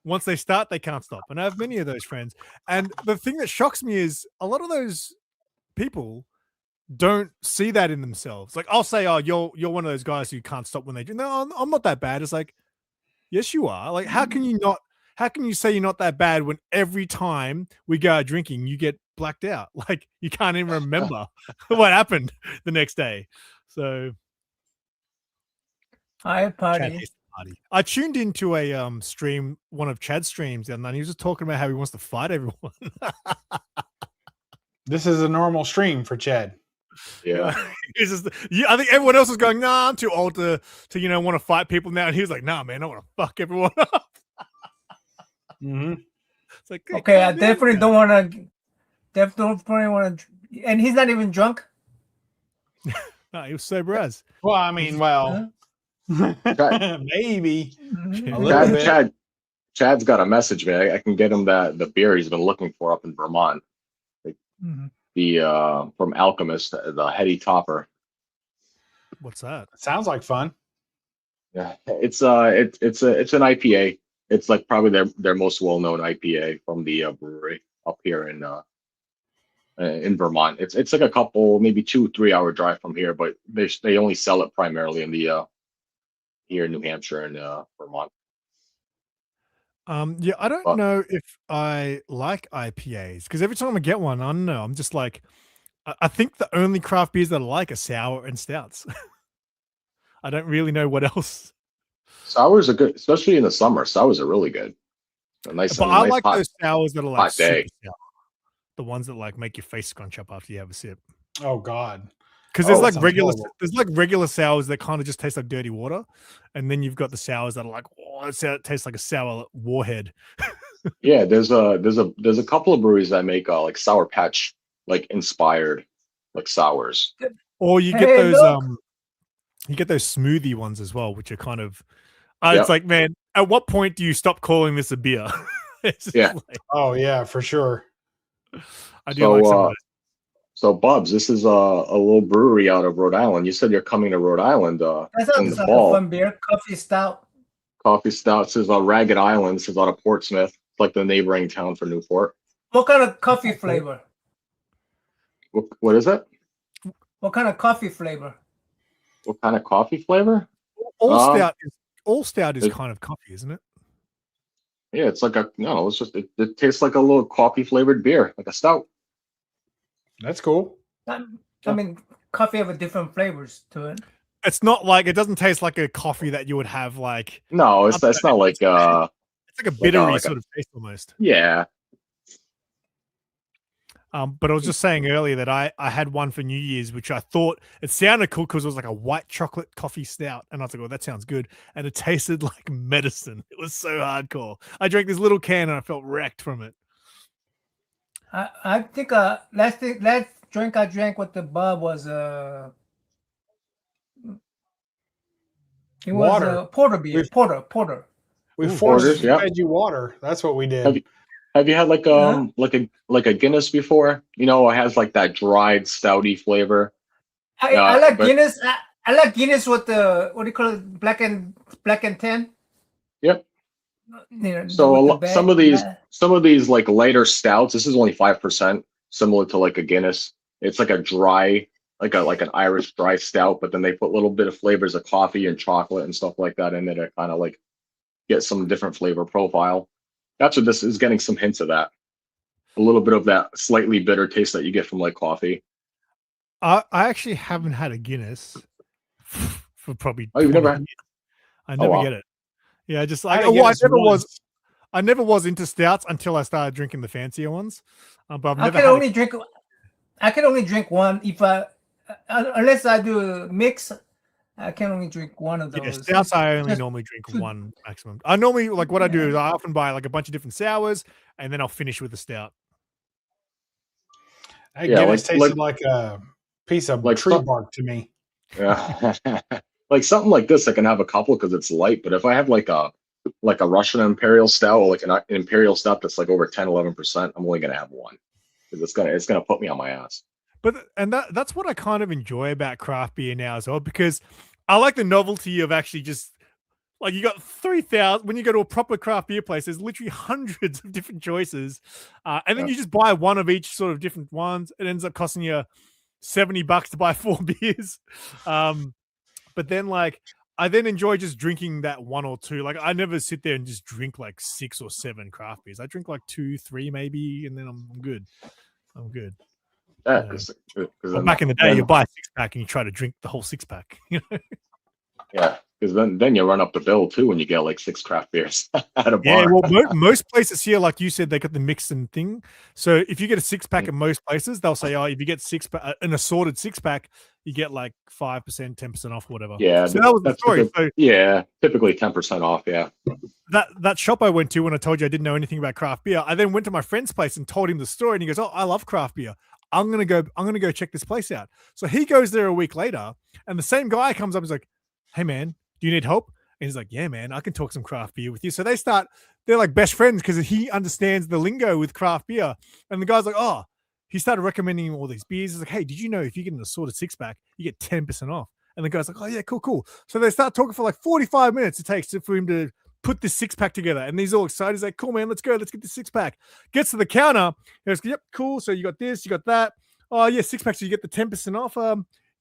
Speaker 1: once they start, they can't stop. And I have many of those friends. And the thing that shocks me is a lot of those people don't see that in themselves. Like, I'll say, oh, you're one of those guys who can't stop when they drink. No, I'm not that bad. It's like, yes, you are. Like, how can you say you're not that bad when every time we go out drinking, you get blacked out? Like, you can't even remember what happened the next day. So
Speaker 5: I party.
Speaker 1: I tuned into a stream, one of Chad's streams, and then he was just talking about how he wants to fight everyone.
Speaker 2: This is a normal stream for Chad.
Speaker 4: Yeah.
Speaker 1: I think everyone else was going, nah, I'm too old to want to fight people now. And he was like, nah, man, I want to fuck everyone up.
Speaker 2: Mm-hmm.
Speaker 1: It's like,
Speaker 5: okay, I definitely don't want to. And he's not even drunk.
Speaker 1: No, he was sober as.
Speaker 2: Well, I mean, maybe a little bit.
Speaker 4: Chad's got a message, man. I can get him the beer he's been looking for up in Vermont. The from Alchemist, the Heady Topper.
Speaker 1: What's that?
Speaker 2: Sounds like fun.
Speaker 4: Yeah, it's an IPA. It's like probably their most well-known IPA from the brewery up here in Vermont. It's like a couple, maybe 2-3 hour drive from here, but they only sell it primarily in the here in New Hampshire and Vermont.
Speaker 1: Yeah, I don't know if I like IPAs because every time I get one, I don't know, I'm just like, I think the only craft beers that I like are sour and stouts. I don't really know what else.
Speaker 4: Sours are good, especially in the summer. Sours are really good. A nice,
Speaker 1: But I like those sours that are like
Speaker 4: hot day.
Speaker 1: super sour. The ones that like make your face scrunch up after you have a sip.
Speaker 2: Oh God.
Speaker 1: Because there's like regular sours that kind of just taste like dirty water, and then you've got the sours that are like, oh, it tastes like a sour warhead.
Speaker 4: Yeah, there's a couple of breweries that make like Sour Patch like inspired like sours.
Speaker 1: Or you get those smoothie ones as well, which are kind of it's like, man, at what point do you stop calling this a beer?
Speaker 4: Yeah.
Speaker 2: Like, oh yeah, for sure.
Speaker 1: I do like some of those.
Speaker 4: So, Bubs, this is a little brewery out of Rhode Island. You said you're coming to Rhode Island in the fall.
Speaker 5: A fun beer, coffee stout.
Speaker 4: Coffee stout. This is Ragged Island. This is out of Portsmouth. It's like the neighboring town for Newport.
Speaker 5: What kind of coffee flavor?
Speaker 4: What is it?
Speaker 5: What kind of coffee flavor?
Speaker 4: What kind of coffee flavor?
Speaker 1: All stout is kind of coffee, isn't it?
Speaker 4: Yeah, it's like it's just it tastes like a little coffee flavored beer, like a stout.
Speaker 2: That's cool.
Speaker 5: I mean, coffee have different flavors to it.
Speaker 1: It's not like, it doesn't taste like a coffee that you would have like.
Speaker 4: No, it's not like
Speaker 1: it's like a bittery sort of taste almost.
Speaker 4: Yeah.
Speaker 1: But I was just saying earlier that I had one for New Year's, which I thought it sounded cool because it was like a white chocolate coffee stout, and I was like, "Oh, that sounds good," and it tasted like medicine. It was so hardcore. I drank this little can and I felt wrecked from it.
Speaker 5: I think last drink I drank with the bub was
Speaker 2: water.
Speaker 5: Porter beer. Porter.
Speaker 2: We forced fed you water. That's what we did.
Speaker 4: Have you had like a Guinness before? You know, it has like that dried stouty flavor.
Speaker 5: I like Guinness. I like Guinness with the, what do you call it, black and tan.
Speaker 4: Yep.
Speaker 5: You know,
Speaker 4: so some of these like lighter stouts. This is only 5%, similar to like a Guinness. It's like a dry, like an Irish dry stout, but then they put a little bit of flavors of coffee and chocolate and stuff like that in it to kind of like get some different flavor profile. That's what this is, getting some hints of that. A little bit of that slightly bitter taste that you get from like coffee.
Speaker 1: I actually haven't had a Guinness for probably.
Speaker 4: Oh, you've never had?
Speaker 1: I never get it. Yeah, just like I never was into stouts until I started drinking the fancier ones. But I can only
Speaker 5: drink one if unless I do a mix. I can only drink one of those.
Speaker 1: Yeah, stouts I only normally drink one maximum. I normally, like, what I do is I often buy like a bunch of different sours and then I'll finish with a stout.
Speaker 2: Guinness tasted like a piece of tree bark to me.
Speaker 4: Yeah. Like something like this, I can have a couple because it's light. But if I have like a Russian Imperial Stout or like an Imperial Stout that's like over 10-11%, I'm only gonna have one because it's gonna put me on my ass.
Speaker 1: But that's what I kind of enjoy about craft beer now as well, because I like the novelty of actually just like, you got 3,000 when you go to a proper craft beer place. There's literally hundreds of different choices, and then you just buy one of each sort of different ones. It ends up costing you $70 to buy 4 beers. But then like I then enjoy just drinking that one or two. Like I never sit there and just drink like 6 or 7 craft beers. I drink like 2, 3 maybe, and then I'm good.
Speaker 4: Yeah,
Speaker 1: well, back in the day, you buy a 6-pack and you try to drink the whole 6-pack. You know?
Speaker 4: Yeah, because then you run up the bill too when you get like 6 craft beers at a bar.
Speaker 1: Yeah, well, most places here, like you said, they got the mix and thing. So if you get a 6-pack in most places, they'll say, "Oh, if you get an assorted 6-pack, you get like 5%, 10% off, whatever."
Speaker 4: Yeah,
Speaker 1: so that was the story.
Speaker 4: Yeah, typically 10% off. Yeah.
Speaker 1: That shop I went to when I told you I didn't know anything about craft beer, I then went to my friend's place and told him the story, and he goes, "Oh, I love craft beer. I'm gonna go check this place out." So he goes there a week later, and the same guy comes up and is like, "Hey man, do you need help?" And he's like, "Yeah, man, I can talk some craft beer with you." So they're like best friends because he understands the lingo with craft beer. And the guy's like, "Oh," he started recommending him all these beers. He's like, "Hey, did you know if you get an assorted 6-pack, you get 10% off?" And the guy's like, "Oh yeah, cool." So they start talking for like 45 minutes it takes for him to put this 6-pack together. And he's all excited. He's like, "Cool, man, let's go. Let's get this 6-pack." Gets to the counter. He goes, "Yep, cool. So you got this, you got that. Oh yeah, 6-packs, so you get the 10% off.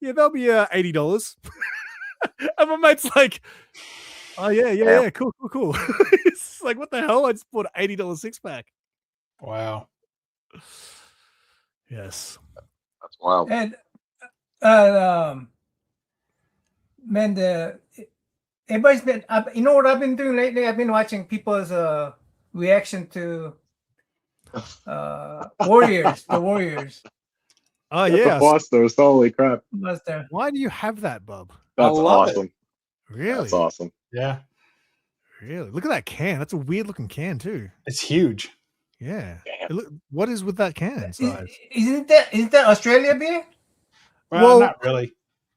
Speaker 1: Yeah, that'll be $80. And my mate's like, "Oh yeah, cool." It's like, what the hell? I just bought an $80 6-pack.
Speaker 2: Wow.
Speaker 1: Yes.
Speaker 4: That's wild.
Speaker 5: And man, everybody's been. You know what I've been doing lately? I've been watching people's reaction to Warriors. The Warriors.
Speaker 1: Oh
Speaker 4: That's
Speaker 1: yeah,
Speaker 4: a Foster's. Holy crap!
Speaker 5: Was there?
Speaker 1: why do you have that, Bub?
Speaker 4: That's
Speaker 2: love it.
Speaker 4: awesome.
Speaker 1: Really?
Speaker 4: That's awesome.
Speaker 2: Yeah,
Speaker 1: Really? Look at that can. That's a weird looking can too.
Speaker 2: it's huge.
Speaker 1: Yeah.
Speaker 4: Damn.
Speaker 1: Look, what is with that can inside?
Speaker 5: Isn't that Australia beer?
Speaker 2: Well, not really.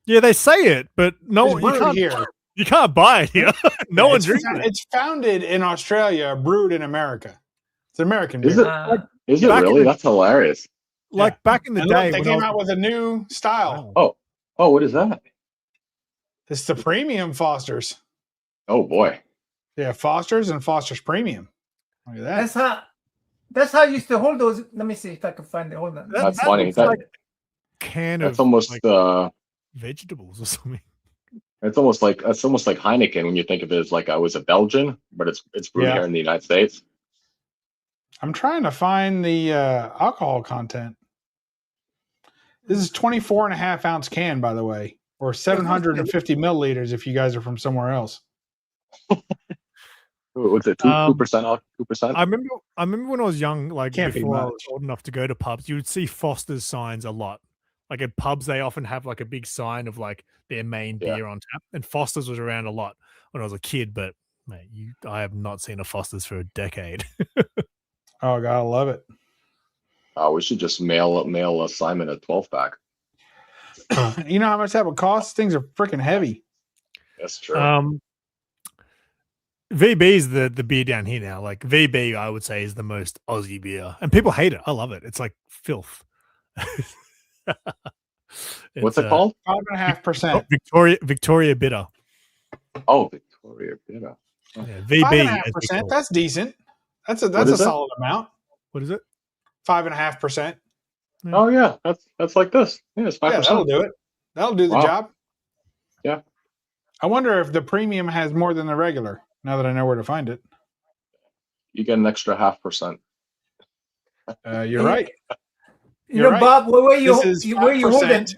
Speaker 1: Yeah, they say it, but no,
Speaker 2: It's
Speaker 1: you
Speaker 2: brewed
Speaker 1: can't.
Speaker 2: here.
Speaker 1: You can't buy it here. No one
Speaker 2: it's,
Speaker 1: drinks it.
Speaker 2: It's founded in Australia, brewed in America. It's an American
Speaker 4: Is
Speaker 2: beer.
Speaker 4: it? Is it
Speaker 1: back in
Speaker 4: really?
Speaker 1: the-
Speaker 4: That's hilarious.
Speaker 1: Like back in the
Speaker 2: And look,
Speaker 1: day,
Speaker 2: they
Speaker 1: when
Speaker 2: came
Speaker 1: I
Speaker 2: out with a new style.
Speaker 1: was-
Speaker 4: Oh, what is that?
Speaker 2: It's the premium Fosters.
Speaker 4: Oh boy.
Speaker 2: Yeah, Fosters and Fosters Premium. Look at that.
Speaker 5: That's how I used to hold those. Let me see if I can find it. Hold on.
Speaker 1: That-
Speaker 4: That's
Speaker 1: that
Speaker 4: funny.
Speaker 1: looks
Speaker 4: That-
Speaker 1: like a can
Speaker 4: That's
Speaker 1: of
Speaker 4: almost
Speaker 1: like vegetables or something.
Speaker 4: it's almost like Heineken when you think of it as like I was a Belgian, but it's brewed
Speaker 2: Yeah.
Speaker 4: here in the United States.
Speaker 2: I'm trying to find the alcohol content. This is 24.5 ounce can, by the way, or 750 milliliters if you guys are from somewhere else.
Speaker 4: What's it? 2%? 2%?
Speaker 1: I remember when I was young, like
Speaker 2: Can't be
Speaker 1: before I was
Speaker 2: much.
Speaker 1: old enough to go to pubs, you would see Foster's signs a lot. Like at pubs, they often have like a big sign of like their main
Speaker 4: Yeah.
Speaker 1: beer on tap, and Foster's was around a lot when I was a kid. But mate, I have not seen a Foster's for a decade.
Speaker 2: Oh, God, I love it.
Speaker 4: We should just mail Simon a 12-pack.
Speaker 2: You know how much that would cost? Things are freaking heavy.
Speaker 4: That's true.
Speaker 1: VB is the beer down here now. Like VB, I would say is the most Aussie beer, and people hate it. I love it. It's like filth.
Speaker 4: What's it called?
Speaker 2: 5.5%.
Speaker 1: Victoria Bitter.
Speaker 4: Oh, Victoria Bitter.
Speaker 1: Yeah, VB. as we
Speaker 2: 5.5%.
Speaker 1: call it.
Speaker 2: That's decent. That's a
Speaker 4: is it?
Speaker 2: solid amount.
Speaker 1: What is it?
Speaker 2: 5.5%.
Speaker 4: Oh yeah, that's like this. Yeah, it's 5%.
Speaker 2: Yeah, that'll do it. That'll do the
Speaker 4: Wow.
Speaker 2: job.
Speaker 4: Yeah.
Speaker 2: I wonder if the premium has more than the regular. Now that I know where to find it,
Speaker 4: You get an extra 0.5%.
Speaker 2: you're right.
Speaker 5: You
Speaker 2: You're
Speaker 5: know,
Speaker 2: right.
Speaker 5: Bob, where you
Speaker 2: This is
Speaker 5: where you hold it?
Speaker 2: 5%,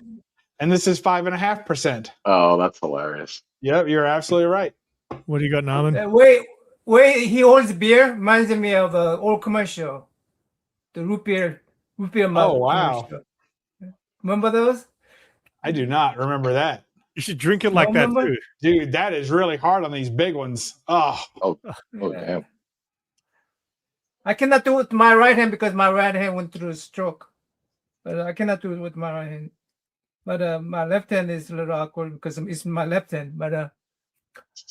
Speaker 2: and this is 5.5%.
Speaker 4: Oh, that's hilarious.
Speaker 2: Yep, you're absolutely right.
Speaker 1: What do you got, Narman?
Speaker 5: Where he holds beer reminds me of an old commercial, the root beer mug
Speaker 2: Oh, wow.
Speaker 5: commercial. Remember those?
Speaker 2: I do not remember that,
Speaker 1: You should drink it like that
Speaker 5: Remember?
Speaker 1: too.
Speaker 2: dude. That is really hard on these big ones. Oh,
Speaker 4: Oh
Speaker 5: Yeah.
Speaker 4: damn.
Speaker 5: I cannot do it with my right hand because my right hand went through a stroke. But I cannot do it with my right hand. But my left hand is a little awkward because it's my left hand. But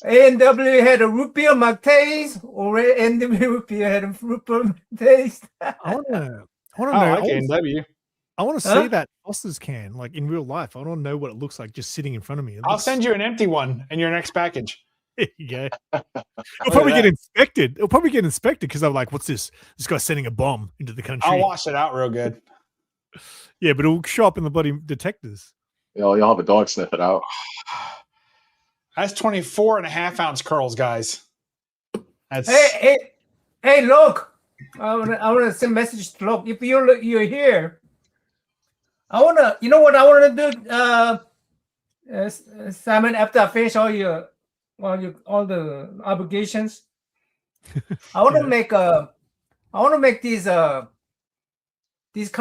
Speaker 5: A&W had a root beer mug taste, or A&W root beer had a root beer taste.
Speaker 1: I want to
Speaker 2: I
Speaker 1: know.
Speaker 2: like A&W.
Speaker 1: I want to
Speaker 5: Huh?
Speaker 1: see that Foster's can like in real life. I want to know what it looks like just sitting in front of me.
Speaker 2: I'll send you an empty one in your next package.
Speaker 1: There you go. It'll probably get inspected. It'll probably get inspected because I'm like, what's this? This guy's sending a bomb into the country.
Speaker 2: I'll wash it out real good.
Speaker 1: Yeah, but it'll show up in the bloody detectors.
Speaker 4: You'll have a dog sniff it out.
Speaker 2: That's 24.5 ounce curls, guys. That's
Speaker 5: Hey, look! I wanna send a message to look. If you're here, you know what I wanna do, Simon. After I finish all the obligations, I wanna make these kind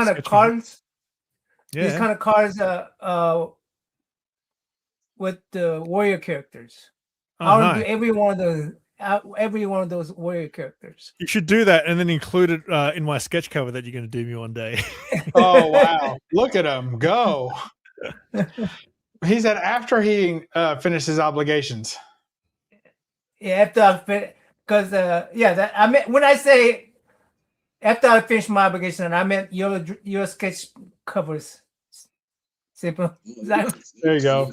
Speaker 5: of
Speaker 1: Sketchy.
Speaker 5: cards.
Speaker 1: Yeah.
Speaker 5: These kind of cards with the warrior characters.
Speaker 1: Oh,
Speaker 5: I want to
Speaker 1: nice.
Speaker 5: do every one of those warrior characters.
Speaker 1: You should do that and then include it in my sketch cover that you're going to do me one day.
Speaker 2: oh wow! Look at him go. He said after he finishes obligations.
Speaker 5: Yeah, after I finish, because I meant when I say after I finish my obligation, I meant your sketch covers. Simple.
Speaker 2: There you go.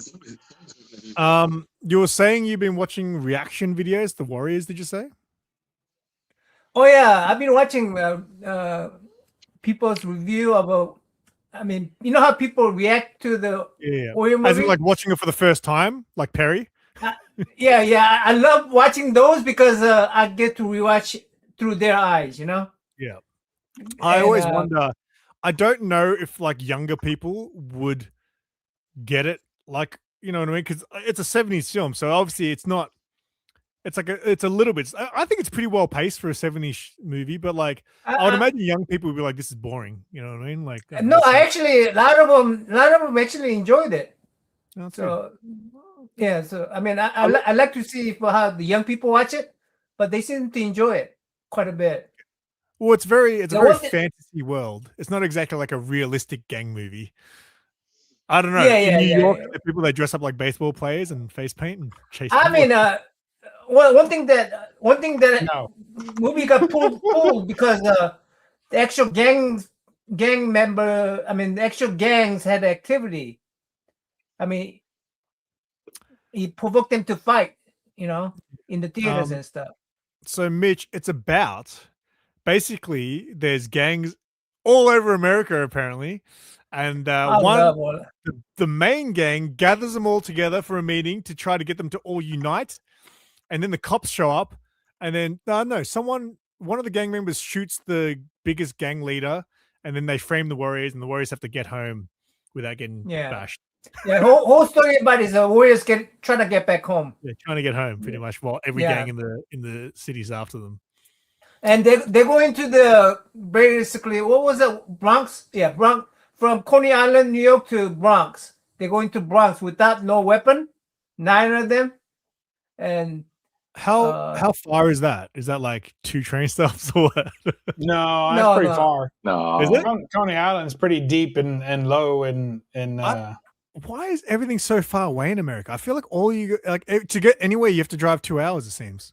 Speaker 1: You were saying you've been watching reaction videos, the Warriors, did you say?
Speaker 5: Oh yeah, I've been watching people's review of you know how people react to the
Speaker 1: Yeah.
Speaker 5: Warrior
Speaker 1: As in
Speaker 5: movie?
Speaker 1: like watching it for the first time, like Perry?
Speaker 5: Yeah. I love watching those because I get to rewatch through their eyes, you know.
Speaker 1: Yeah. I
Speaker 5: And,
Speaker 1: always wonder. I don't know if like younger people would get it, like, you know what I mean? Because it's a 70s film, so obviously it's not. It's like it's a little bit. I think it's pretty well paced for a 70s movie, but like I would imagine young people would be like, "This is boring." You know what I mean? Like
Speaker 5: no, I actually a lot of them actually enjoyed it.
Speaker 1: Oh,
Speaker 5: so yeah, so I mean, I like to see how the young people watch it, but they seem to enjoy it quite a bit.
Speaker 1: Well, it's a very fantasy world. It's not exactly like a realistic gang movie. I don't know. In New York, the people that dress up like baseball players and face paint and chase.
Speaker 5: I mean, one thing that movie got pulled because the actual gang member. I mean, the actual gangs had activity. I mean, he provoked them to fight. You know, in the theaters and stuff.
Speaker 1: So, Mitch, it's about basically there's gangs all over America apparently, and the main gang gathers them all together for a meeting to try to get them to all unite, and then the cops show up, and then one of the gang members shoots the biggest gang leader, and then they frame the warriors, and the warriors have to get home without getting bashed.
Speaker 5: Yeah, whole story about is the warriors trying to get back home.
Speaker 1: Yeah, trying to get home pretty much, while every gang in the city's after them.
Speaker 5: And they're going to the basically, what was it, Bronx? Yeah, Bronx, from Coney Island, New York to Bronx. They're going to Bronx without no weapon, 9 of them. And
Speaker 1: how far is that? Is that like 2 train stops or what?
Speaker 2: No, that's pretty far.
Speaker 4: No,
Speaker 2: is it? Coney Island's pretty deep and low and
Speaker 1: why is everything so far away in America? I feel like to get anywhere you have to drive 2 hours, it seems.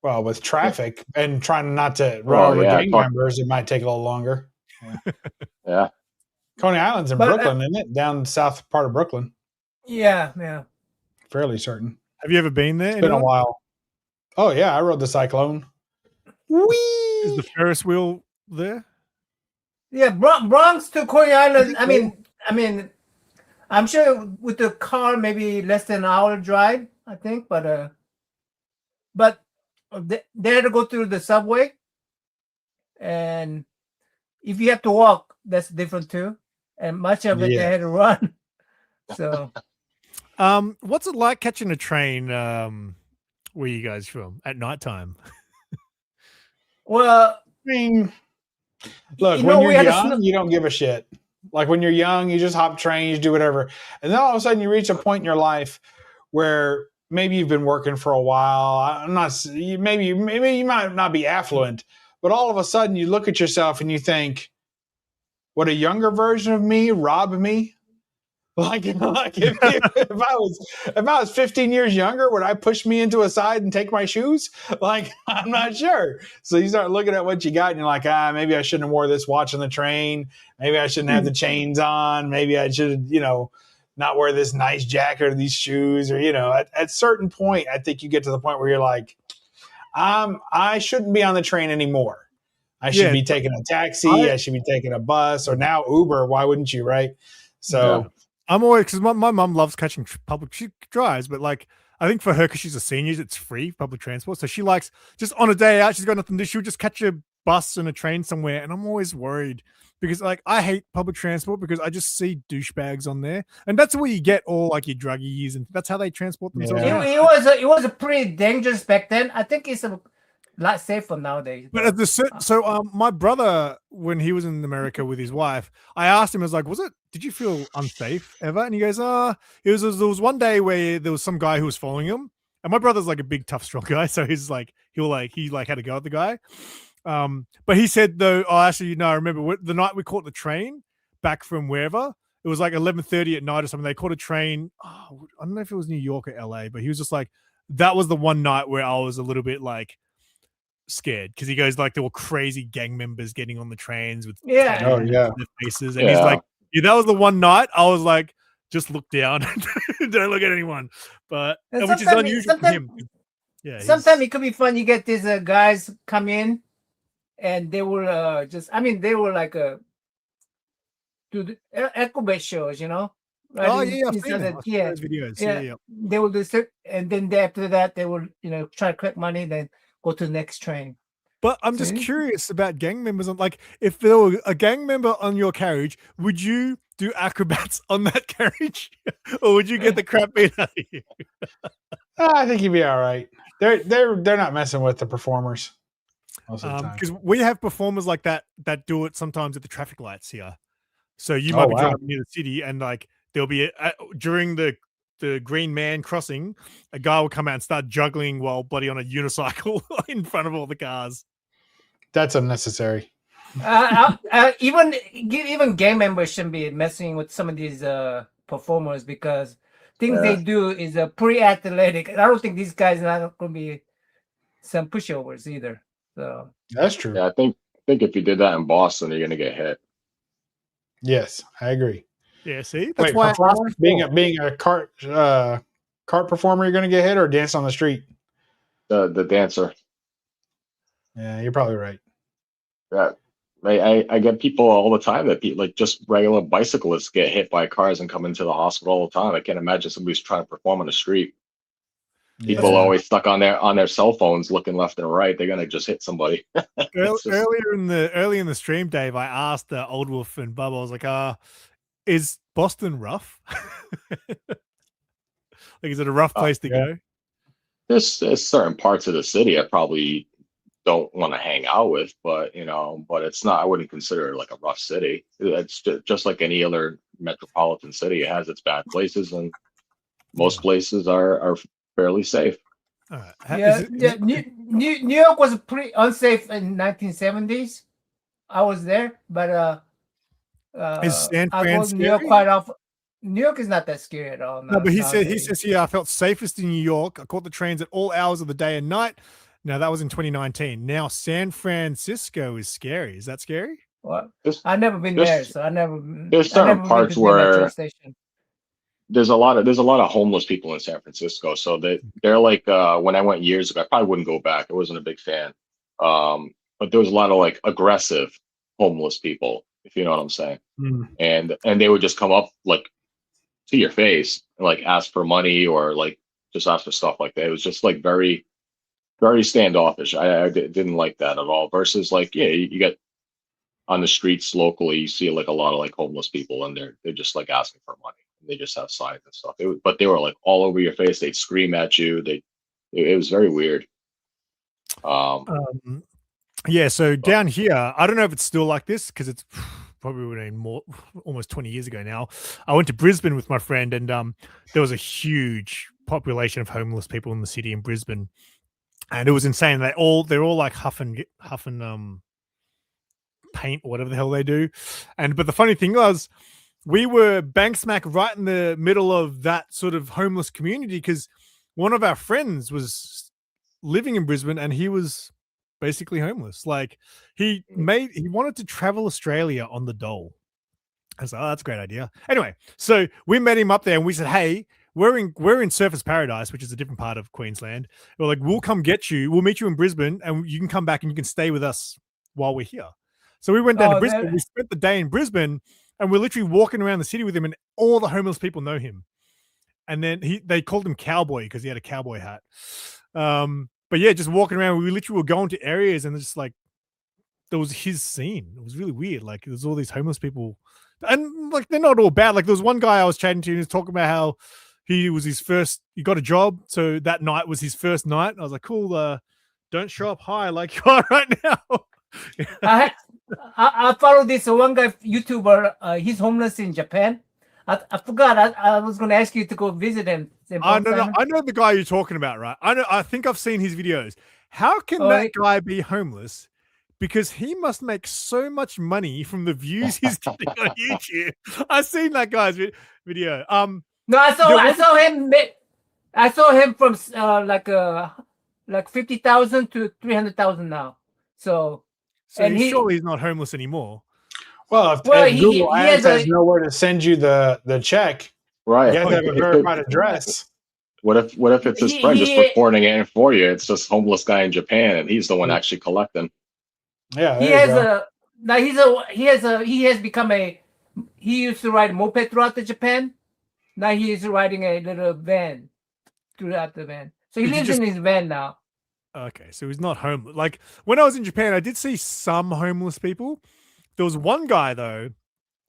Speaker 2: Well, with traffic and trying not to run over gang members, it might take a little longer.
Speaker 4: Yeah.
Speaker 2: Coney Island's in Brooklyn, isn't it? Down the south part of Brooklyn.
Speaker 5: Yeah.
Speaker 2: Fairly certain.
Speaker 1: Have you ever been there?
Speaker 2: It's been a while. Oh yeah, I rode the Cyclone.
Speaker 1: Whee! Is the Ferris wheel there?
Speaker 5: Yeah, Bronx to Coney Island. I mean, I'm sure with the car maybe less than an hour drive, I think, but they had to go through the subway, and if you have to walk, that's different too. And much of it they had to run. So,
Speaker 1: what's it like catching a train? Where you guys from at nighttime?
Speaker 5: Well,
Speaker 2: I mean, look, when you're young, you don't give a shit. Like when you're young, you just hop trains, do whatever, and then all of a sudden you reach a point in your life where maybe you've been working for a while. Maybe you might not be affluent, but all of a sudden you look at yourself and you think, would a younger version of me rob me? Like if I was 15 years younger, would I push me into a side and take my shoes? Like, I'm not sure. So you start looking at what you got and you're like, maybe I shouldn't have wore this watch on the train. Maybe I shouldn't have the chains on. Maybe I should, not wear this nice jacket or these shoes, or, at a certain point, I think you get to the point where you're like, I shouldn't be on the train anymore. I should be taking a taxi. I should be taking a bus, or now Uber. Why wouldn't you? Right. So.
Speaker 1: Yeah. I'm always, because my mom loves catching public. She drives, but like I think for her, because she's a senior, it's free public transport. So she likes just on a day out, she's got nothing to do. She'll just catch a bus and a train somewhere, and I'm always worried because like I hate public transport because I just see douchebags on there, and that's where you get all like your druggies, and that's how they transport themselves.
Speaker 5: Yeah. It was a pretty dangerous back then. I think it's a lot safer nowadays.
Speaker 1: But at my brother, when he was in America with his wife, I asked him, I was like, did you feel unsafe ever? And he goes, there was one day where there was some guy who was following him, and my brother's like a big, tough, strong guy, so he's like, he had to go at the guy. But he said though, I remember the night we caught the train back from wherever, it was like 11:30 at night or something. They caught a train. I don't know if it was New York or LA, but he was just like, that was the one night where I was a little bit like scared, because he goes like there were crazy gang members getting on the trains with
Speaker 5: their
Speaker 1: faces, and he's like, that was the one night I was like, just look down, don't look at anyone, but which is unusual for him. Yeah,
Speaker 5: sometimes it could be fun. You get these guys come in, and they were they were like do the acrobat shows, right?
Speaker 1: Oh yeah, I've seen those videos. Yeah,
Speaker 5: they will do, and then after that they will try to collect money, then go to the next train.
Speaker 1: But I'm just curious about gang members. Like, if there were a gang member on your carriage, would you do acrobats on that carriage, or would you get the crap beat out of you?
Speaker 2: I think you'd be all right. They're not messing with the performers most of the time.
Speaker 1: Because we have performers like that do it sometimes at the traffic lights here. So you might be driving near the city, and like there'll be during the Green Man crossing, a guy will come out and start juggling while bloody on a unicycle in front of all the cars.
Speaker 2: That's unnecessary.
Speaker 5: Even gang members shouldn't be messing with some of these performers, because things they do is pretty athletic. I don't think these guys are not going to be some pushovers either. So
Speaker 2: that's true.
Speaker 4: Yeah, I think if you did that in Boston, you're going to get hit.
Speaker 2: Yes, I agree.
Speaker 1: Yeah, see, that's why
Speaker 2: being a cart performer, you're going to get hit, or dance on the street.
Speaker 4: The dancer.
Speaker 2: Yeah, you're probably right.
Speaker 4: Yeah, I get people all the time that like just regular bicyclists get hit by cars and come into the hospital all the time. I can't imagine somebody's trying to perform on the street. People are always stuck on their cell phones, looking left and right. They're gonna just hit somebody.
Speaker 1: Earlier in the stream, Dave, I asked Old Wolf and Bubba, I was like, is Boston rough? Like, is it a rough place to go?
Speaker 4: There's certain parts of the city I probably don't want to hang out with, but it's not. I wouldn't consider it like a rough city. It's just like any other metropolitan city. It has its bad places, and most places are fairly safe.
Speaker 5: New York was pretty unsafe in 1970s. I was there, but
Speaker 1: is San
Speaker 5: I go to New York quite often. New York is not that scary at all.
Speaker 1: No, but he says here, I felt safest in New York. I caught the trains at all hours of the day and night. Now that was in 2019. Now San Francisco is scary. Is that scary?
Speaker 5: What? I've never been there, so I never.
Speaker 4: There's certain parts where there's a lot of homeless people in San Francisco. So they're like when I went years ago, I probably wouldn't go back. I wasn't a big fan. But there was a lot of like aggressive homeless people, if you know what I'm saying. And they would just come up like to your face and like ask for money or like just ask for stuff like that. It was just like very, very standoffish. I didn't like that at all. Versus like, you get on the streets locally, you see like a lot of like homeless people, and they're just like asking for money. They just have signs and stuff. But they were like all over your face. They'd scream at you. It was very weird.
Speaker 1: Yeah. So down here, I don't know if it's still like this because it's probably almost 20 years ago now. I went to Brisbane with my friend, and there was a huge population of homeless people in the city in Brisbane, and it was insane. They're all like huffing paint or whatever the hell they do. But the funny thing was, we were bang smack right in the middle of that sort of homeless community because one of our friends was living in Brisbane and he was basically homeless. Like he wanted to travel Australia on the dole. I was like, oh, that's a great idea. Anyway, so we met him up there and we said, hey, we're in Surfers Paradise, which is a different part of Queensland. We're like, we'll come get you. We'll meet you in Brisbane and you can come back and you can stay with us while we're here. So we went down to Brisbane. We spent the day in Brisbane. And we're literally walking around the city with him, and all the homeless people know him. And then they called him Cowboy because he had a cowboy hat. But yeah, just walking around, we literally were going to areas, and just like there was his scene. It was really weird. Like there's all these homeless people, and like they're not all bad. Like there was one guy I was chatting to, and he was talking about how he got a job, so that night was his first night. I was like, cool. Don't show up high like you are right now.
Speaker 5: I follow this one guy YouTuber. He's homeless in Japan. I forgot. I was going to ask you to go visit him.
Speaker 1: No. I know the guy you're talking about, right? I think I've seen his videos. How can that guy be homeless? Because he must make so much money from the views he's getting on YouTube. I've seen that guy's video.
Speaker 5: No, I saw him. I saw him from like 50,000 to 300,000 now. So
Speaker 1: surely he's not homeless anymore.
Speaker 2: Well, if Google Ads has nowhere to send you the check,
Speaker 4: right?
Speaker 2: You have to have a verified address.
Speaker 4: What if it's his friend just reporting it for you? It's just homeless guy in Japan, and he's the one actually collecting.
Speaker 2: Yeah,
Speaker 5: he used to ride a moped throughout Japan. Now he is riding a little van throughout the van. So he lives in his van now.
Speaker 1: Okay, so he's not homeless. Like when I was in Japan, I did see some homeless people. There was one guy though.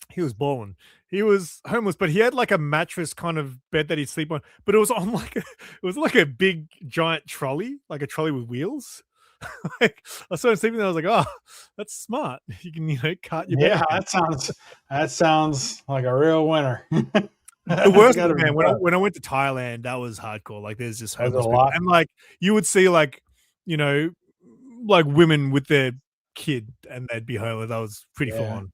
Speaker 1: He was balling. He was homeless, but he had like a mattress kind of bed that he'd sleep on. But it was on like a big giant trolley, like a trolley with wheels. Like I saw him sleeping there. I was like, oh, that's smart. You can cart your bed.
Speaker 2: Yeah, that sounds like a real winner.
Speaker 1: The worst was, man, when I went to Thailand, that was hardcore. Like there's just homeless people. And like you would see like, like women with their kid and they'd be homeless. That was pretty full on.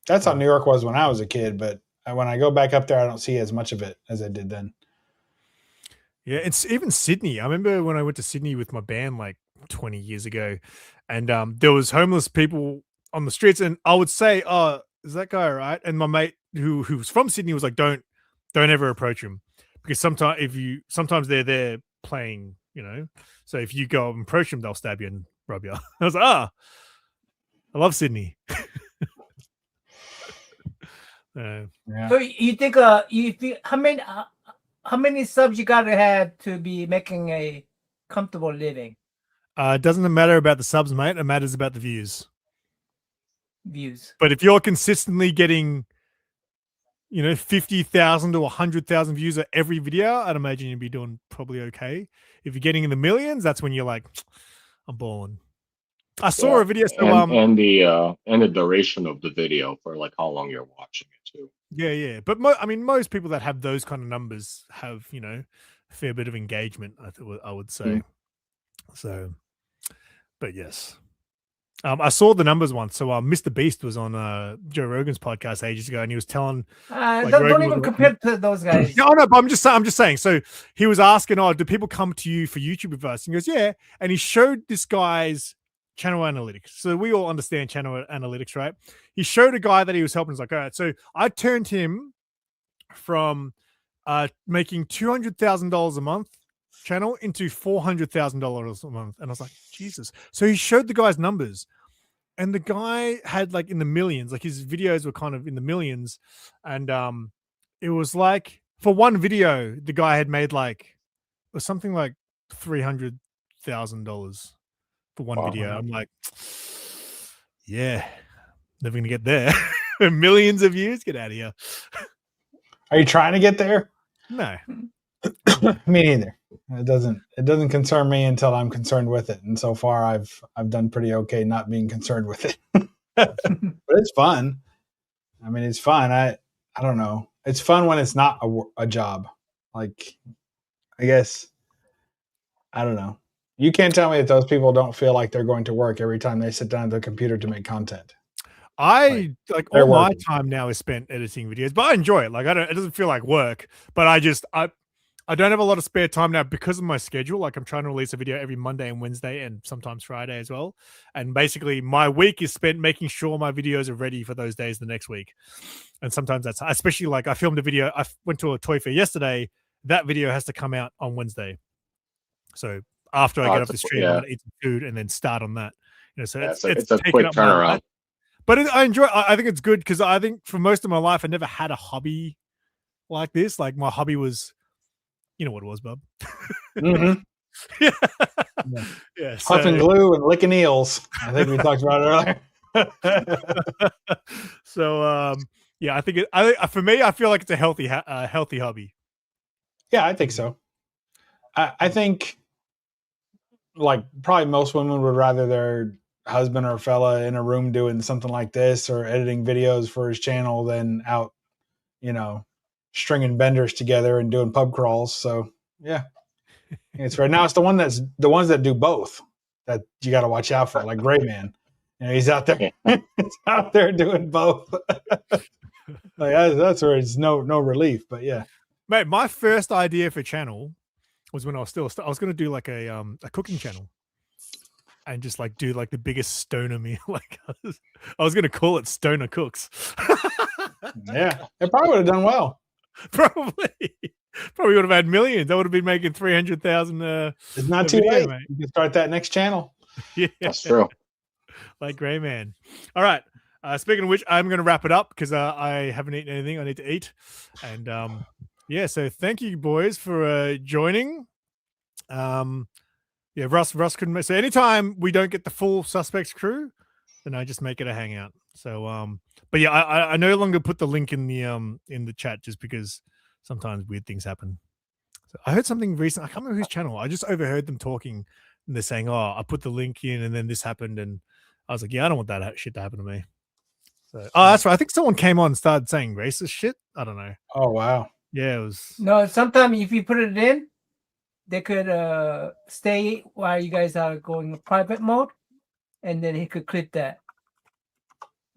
Speaker 2: That's how New York was when I was a kid, but when I go back up there, I don't see as much of it as I did then.
Speaker 1: Yeah, it's even Sydney. I remember when I went to Sydney with my band like 20 years ago, and there was homeless people on the streets, and I would say, "Oh, is that guy all right?" And my mate who was from Sydney was like, "Don't ever approach him, because sometimes they're there playing, So if you go and approach them, they'll stab you and rob you." I was like, I love Sydney.
Speaker 5: So you think how many subs you gotta have to be making a comfortable living?
Speaker 1: It doesn't matter about the subs, mate. It matters about the views.
Speaker 5: Views.
Speaker 1: But if you're consistently getting, 50,000 to 100,000 views at every video, I'd imagine you'd be doing probably okay. If you're getting in the millions, that's when you're like, I'm balling. I saw a video. So,
Speaker 4: and the duration of the video for like how long you're watching it too.
Speaker 1: Yeah. But most people that have those kind of numbers have, a fair bit of engagement, I would say. So, but yes. I saw the numbers once. So Mr. Beast was on Joe Rogan's podcast ages ago, and he was telling
Speaker 5: don't even compare to those guys.
Speaker 1: No, but I'm just saying. So he was asking, do people come to you for YouTube advice? And he goes, yeah. And he showed this guy's channel analytics. So we all understand channel analytics, right? He showed a guy that he was helping. He's like, all right. So I turned him from making $200,000 a month channel into $400,000 a month. And I was like, Jesus. So he showed the guy's numbers, and the guy had like in the millions, like his videos were kind of in the millions. And it was like for one video, the guy had made like, it was something like $300,000 for one video. I'm like, yeah, never gonna get there. Millions of views, get out of here.
Speaker 2: Are you trying to get there?
Speaker 1: No.
Speaker 2: Me neither. It doesn't concern me until I'm concerned with it. And so far I've done pretty okay not being concerned with it. But it's fun. I mean, it's fun. I don't know. It's fun when it's not a job. Like, I guess, I don't know. You can't tell me that those people don't feel like they're going to work every time they sit down at the computer to make content.
Speaker 1: All my time now is spent editing videos, but I enjoy it. Like it doesn't feel like work, but I don't have a lot of spare time now because of my schedule. Like I'm trying to release a video every Monday and Wednesday and sometimes Friday as well. And basically my week is spent making sure my videos are ready for those days the next week. And sometimes that's, especially like I filmed a video. I went to a toy fair yesterday. That video has to come out on Wednesday. So after I get off the stream, I'm going to eat some food and then start on that. So it's
Speaker 4: a quick turnaround.
Speaker 1: But I enjoy. I think it's good because I think for most of my life I never had a hobby like this. Like my hobby was, you know what it was, bub.
Speaker 2: Mm-hmm.
Speaker 1: Yeah.
Speaker 2: Puffing glue and licking eels. I think we talked about it earlier.
Speaker 1: So yeah, I think for me, I feel like it's a healthy hobby.
Speaker 2: Yeah, I think so. I think like probably most women would rather their husband or fella in a room doing something like this or editing videos for his channel than out, stringing benders together and doing pub crawls. So yeah, it's right now. It's the ones that do both that you got to watch out for, like Gray Man. He's out there, he's out there doing both. Like that's where it's no relief. But yeah,
Speaker 1: mate, my first idea for channel was when I was I was going to do like a cooking channel. And just like do like the biggest stoner meal. Like I was going to call it Stoner Cooks.
Speaker 2: Yeah, it probably would have done well.
Speaker 1: Probably would have had millions. I would have been making 300,000.
Speaker 2: It's not too late. Mate. You can start that next channel.
Speaker 1: Yeah,
Speaker 4: that's true.
Speaker 1: Like Gray Man. All right. Speaking of which, I'm going to wrap it up because I haven't eaten anything. I need to eat. And yeah, so thank you, boys, for joining. Yeah, Russ couldn't make. So anytime we don't get the full suspects crew, then I just make it a hangout. So but yeah, I no longer put the link in the chat just because sometimes weird things happen. So I heard something recent. I can't remember whose channel. I just overheard them talking, and they're saying, "Oh, I put the link in, and then this happened," and I was like, "Yeah, I don't want that shit to happen to me." So, that's right. I think someone came on and started saying racist shit. I don't know.
Speaker 2: Oh wow.
Speaker 1: Yeah, it was.
Speaker 5: No, sometimes if you put it in, they could stay while you guys are going private mode, and then he could clip that.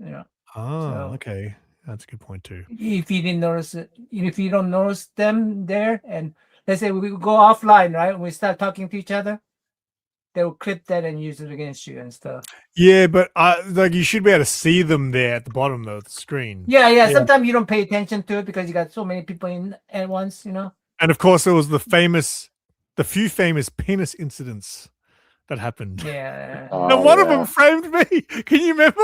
Speaker 5: You know.
Speaker 1: Oh,
Speaker 5: So,
Speaker 1: okay. That's a good point too.
Speaker 5: If you didn't notice it, if you don't notice them there, and let's say we go offline, right? And we start talking to each other, they will clip that and use it against you and stuff.
Speaker 1: Yeah, but like you should be able to see them there at the bottom of the screen.
Speaker 5: Yeah. Sometimes you don't pay attention to it because you got so many people in at once, you know.
Speaker 1: And of course, there was the few famous penis incidents that happened.
Speaker 5: Yeah.
Speaker 1: And one of them framed me. Can you remember?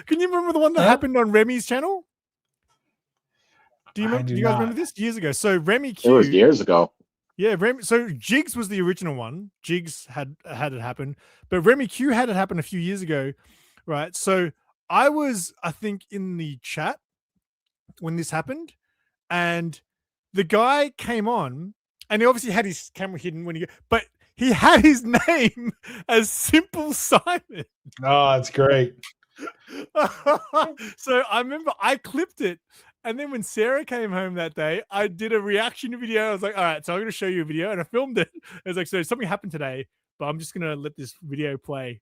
Speaker 1: Can you remember the one that happened on Remy's channel? Do you guys remember this years ago? So Remy Q.
Speaker 4: It was years ago.
Speaker 1: Yeah, so Jigs was the original one. Jigs had it happen, but Remy Q had it happen a few years ago, right? So I think, in the chat when this happened, and the guy came on, and he obviously had his camera hidden but he had his name as SimpleSimon.
Speaker 2: Oh, that's great.
Speaker 1: So I remember I clipped it. And then when Sarah came home that day, I did a reaction video. I was like, all right, so I'm going to show you a video. And I filmed it. I was like, so something happened today, but I'm just going to let this video play.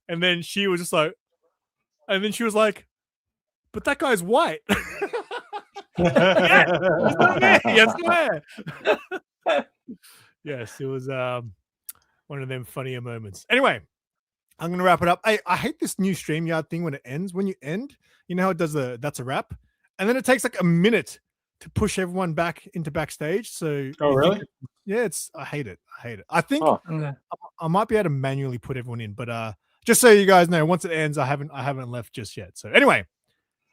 Speaker 1: And then she was just like, but that guy's white. Yeah, it's not me. Yes, swear. Yes, it was one of them funnier moments. Anyway, I'm going to wrap it up. I hate this new StreamYard thing when it ends. When you end, you know how it does that's a wrap? And then it takes like a minute to push everyone back into backstage. So,
Speaker 2: really?
Speaker 1: Yeah, I hate it. I think I might be able to manually put everyone in, but just so you guys know, once it ends, I haven't left just yet. So anyway,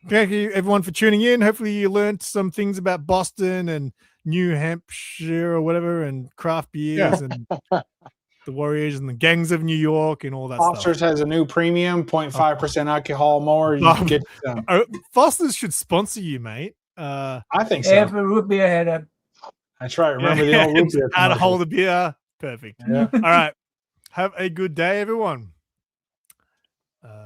Speaker 1: thank you everyone for tuning in. Hopefully you learned some things about Boston and New Hampshire or whatever, and craft beers and the Warriors and the gangs of New York and all that
Speaker 2: Foster's
Speaker 1: stuff.
Speaker 2: has a new premium, 0.5% alcohol more. You can get some.
Speaker 1: Foster's should sponsor you, mate.
Speaker 2: I think so.
Speaker 5: Every root beer had a.
Speaker 2: That's right. Remember the old root beer?
Speaker 1: How to hold a beer. Perfect.
Speaker 2: Yeah.
Speaker 1: All right. Have a good day, everyone.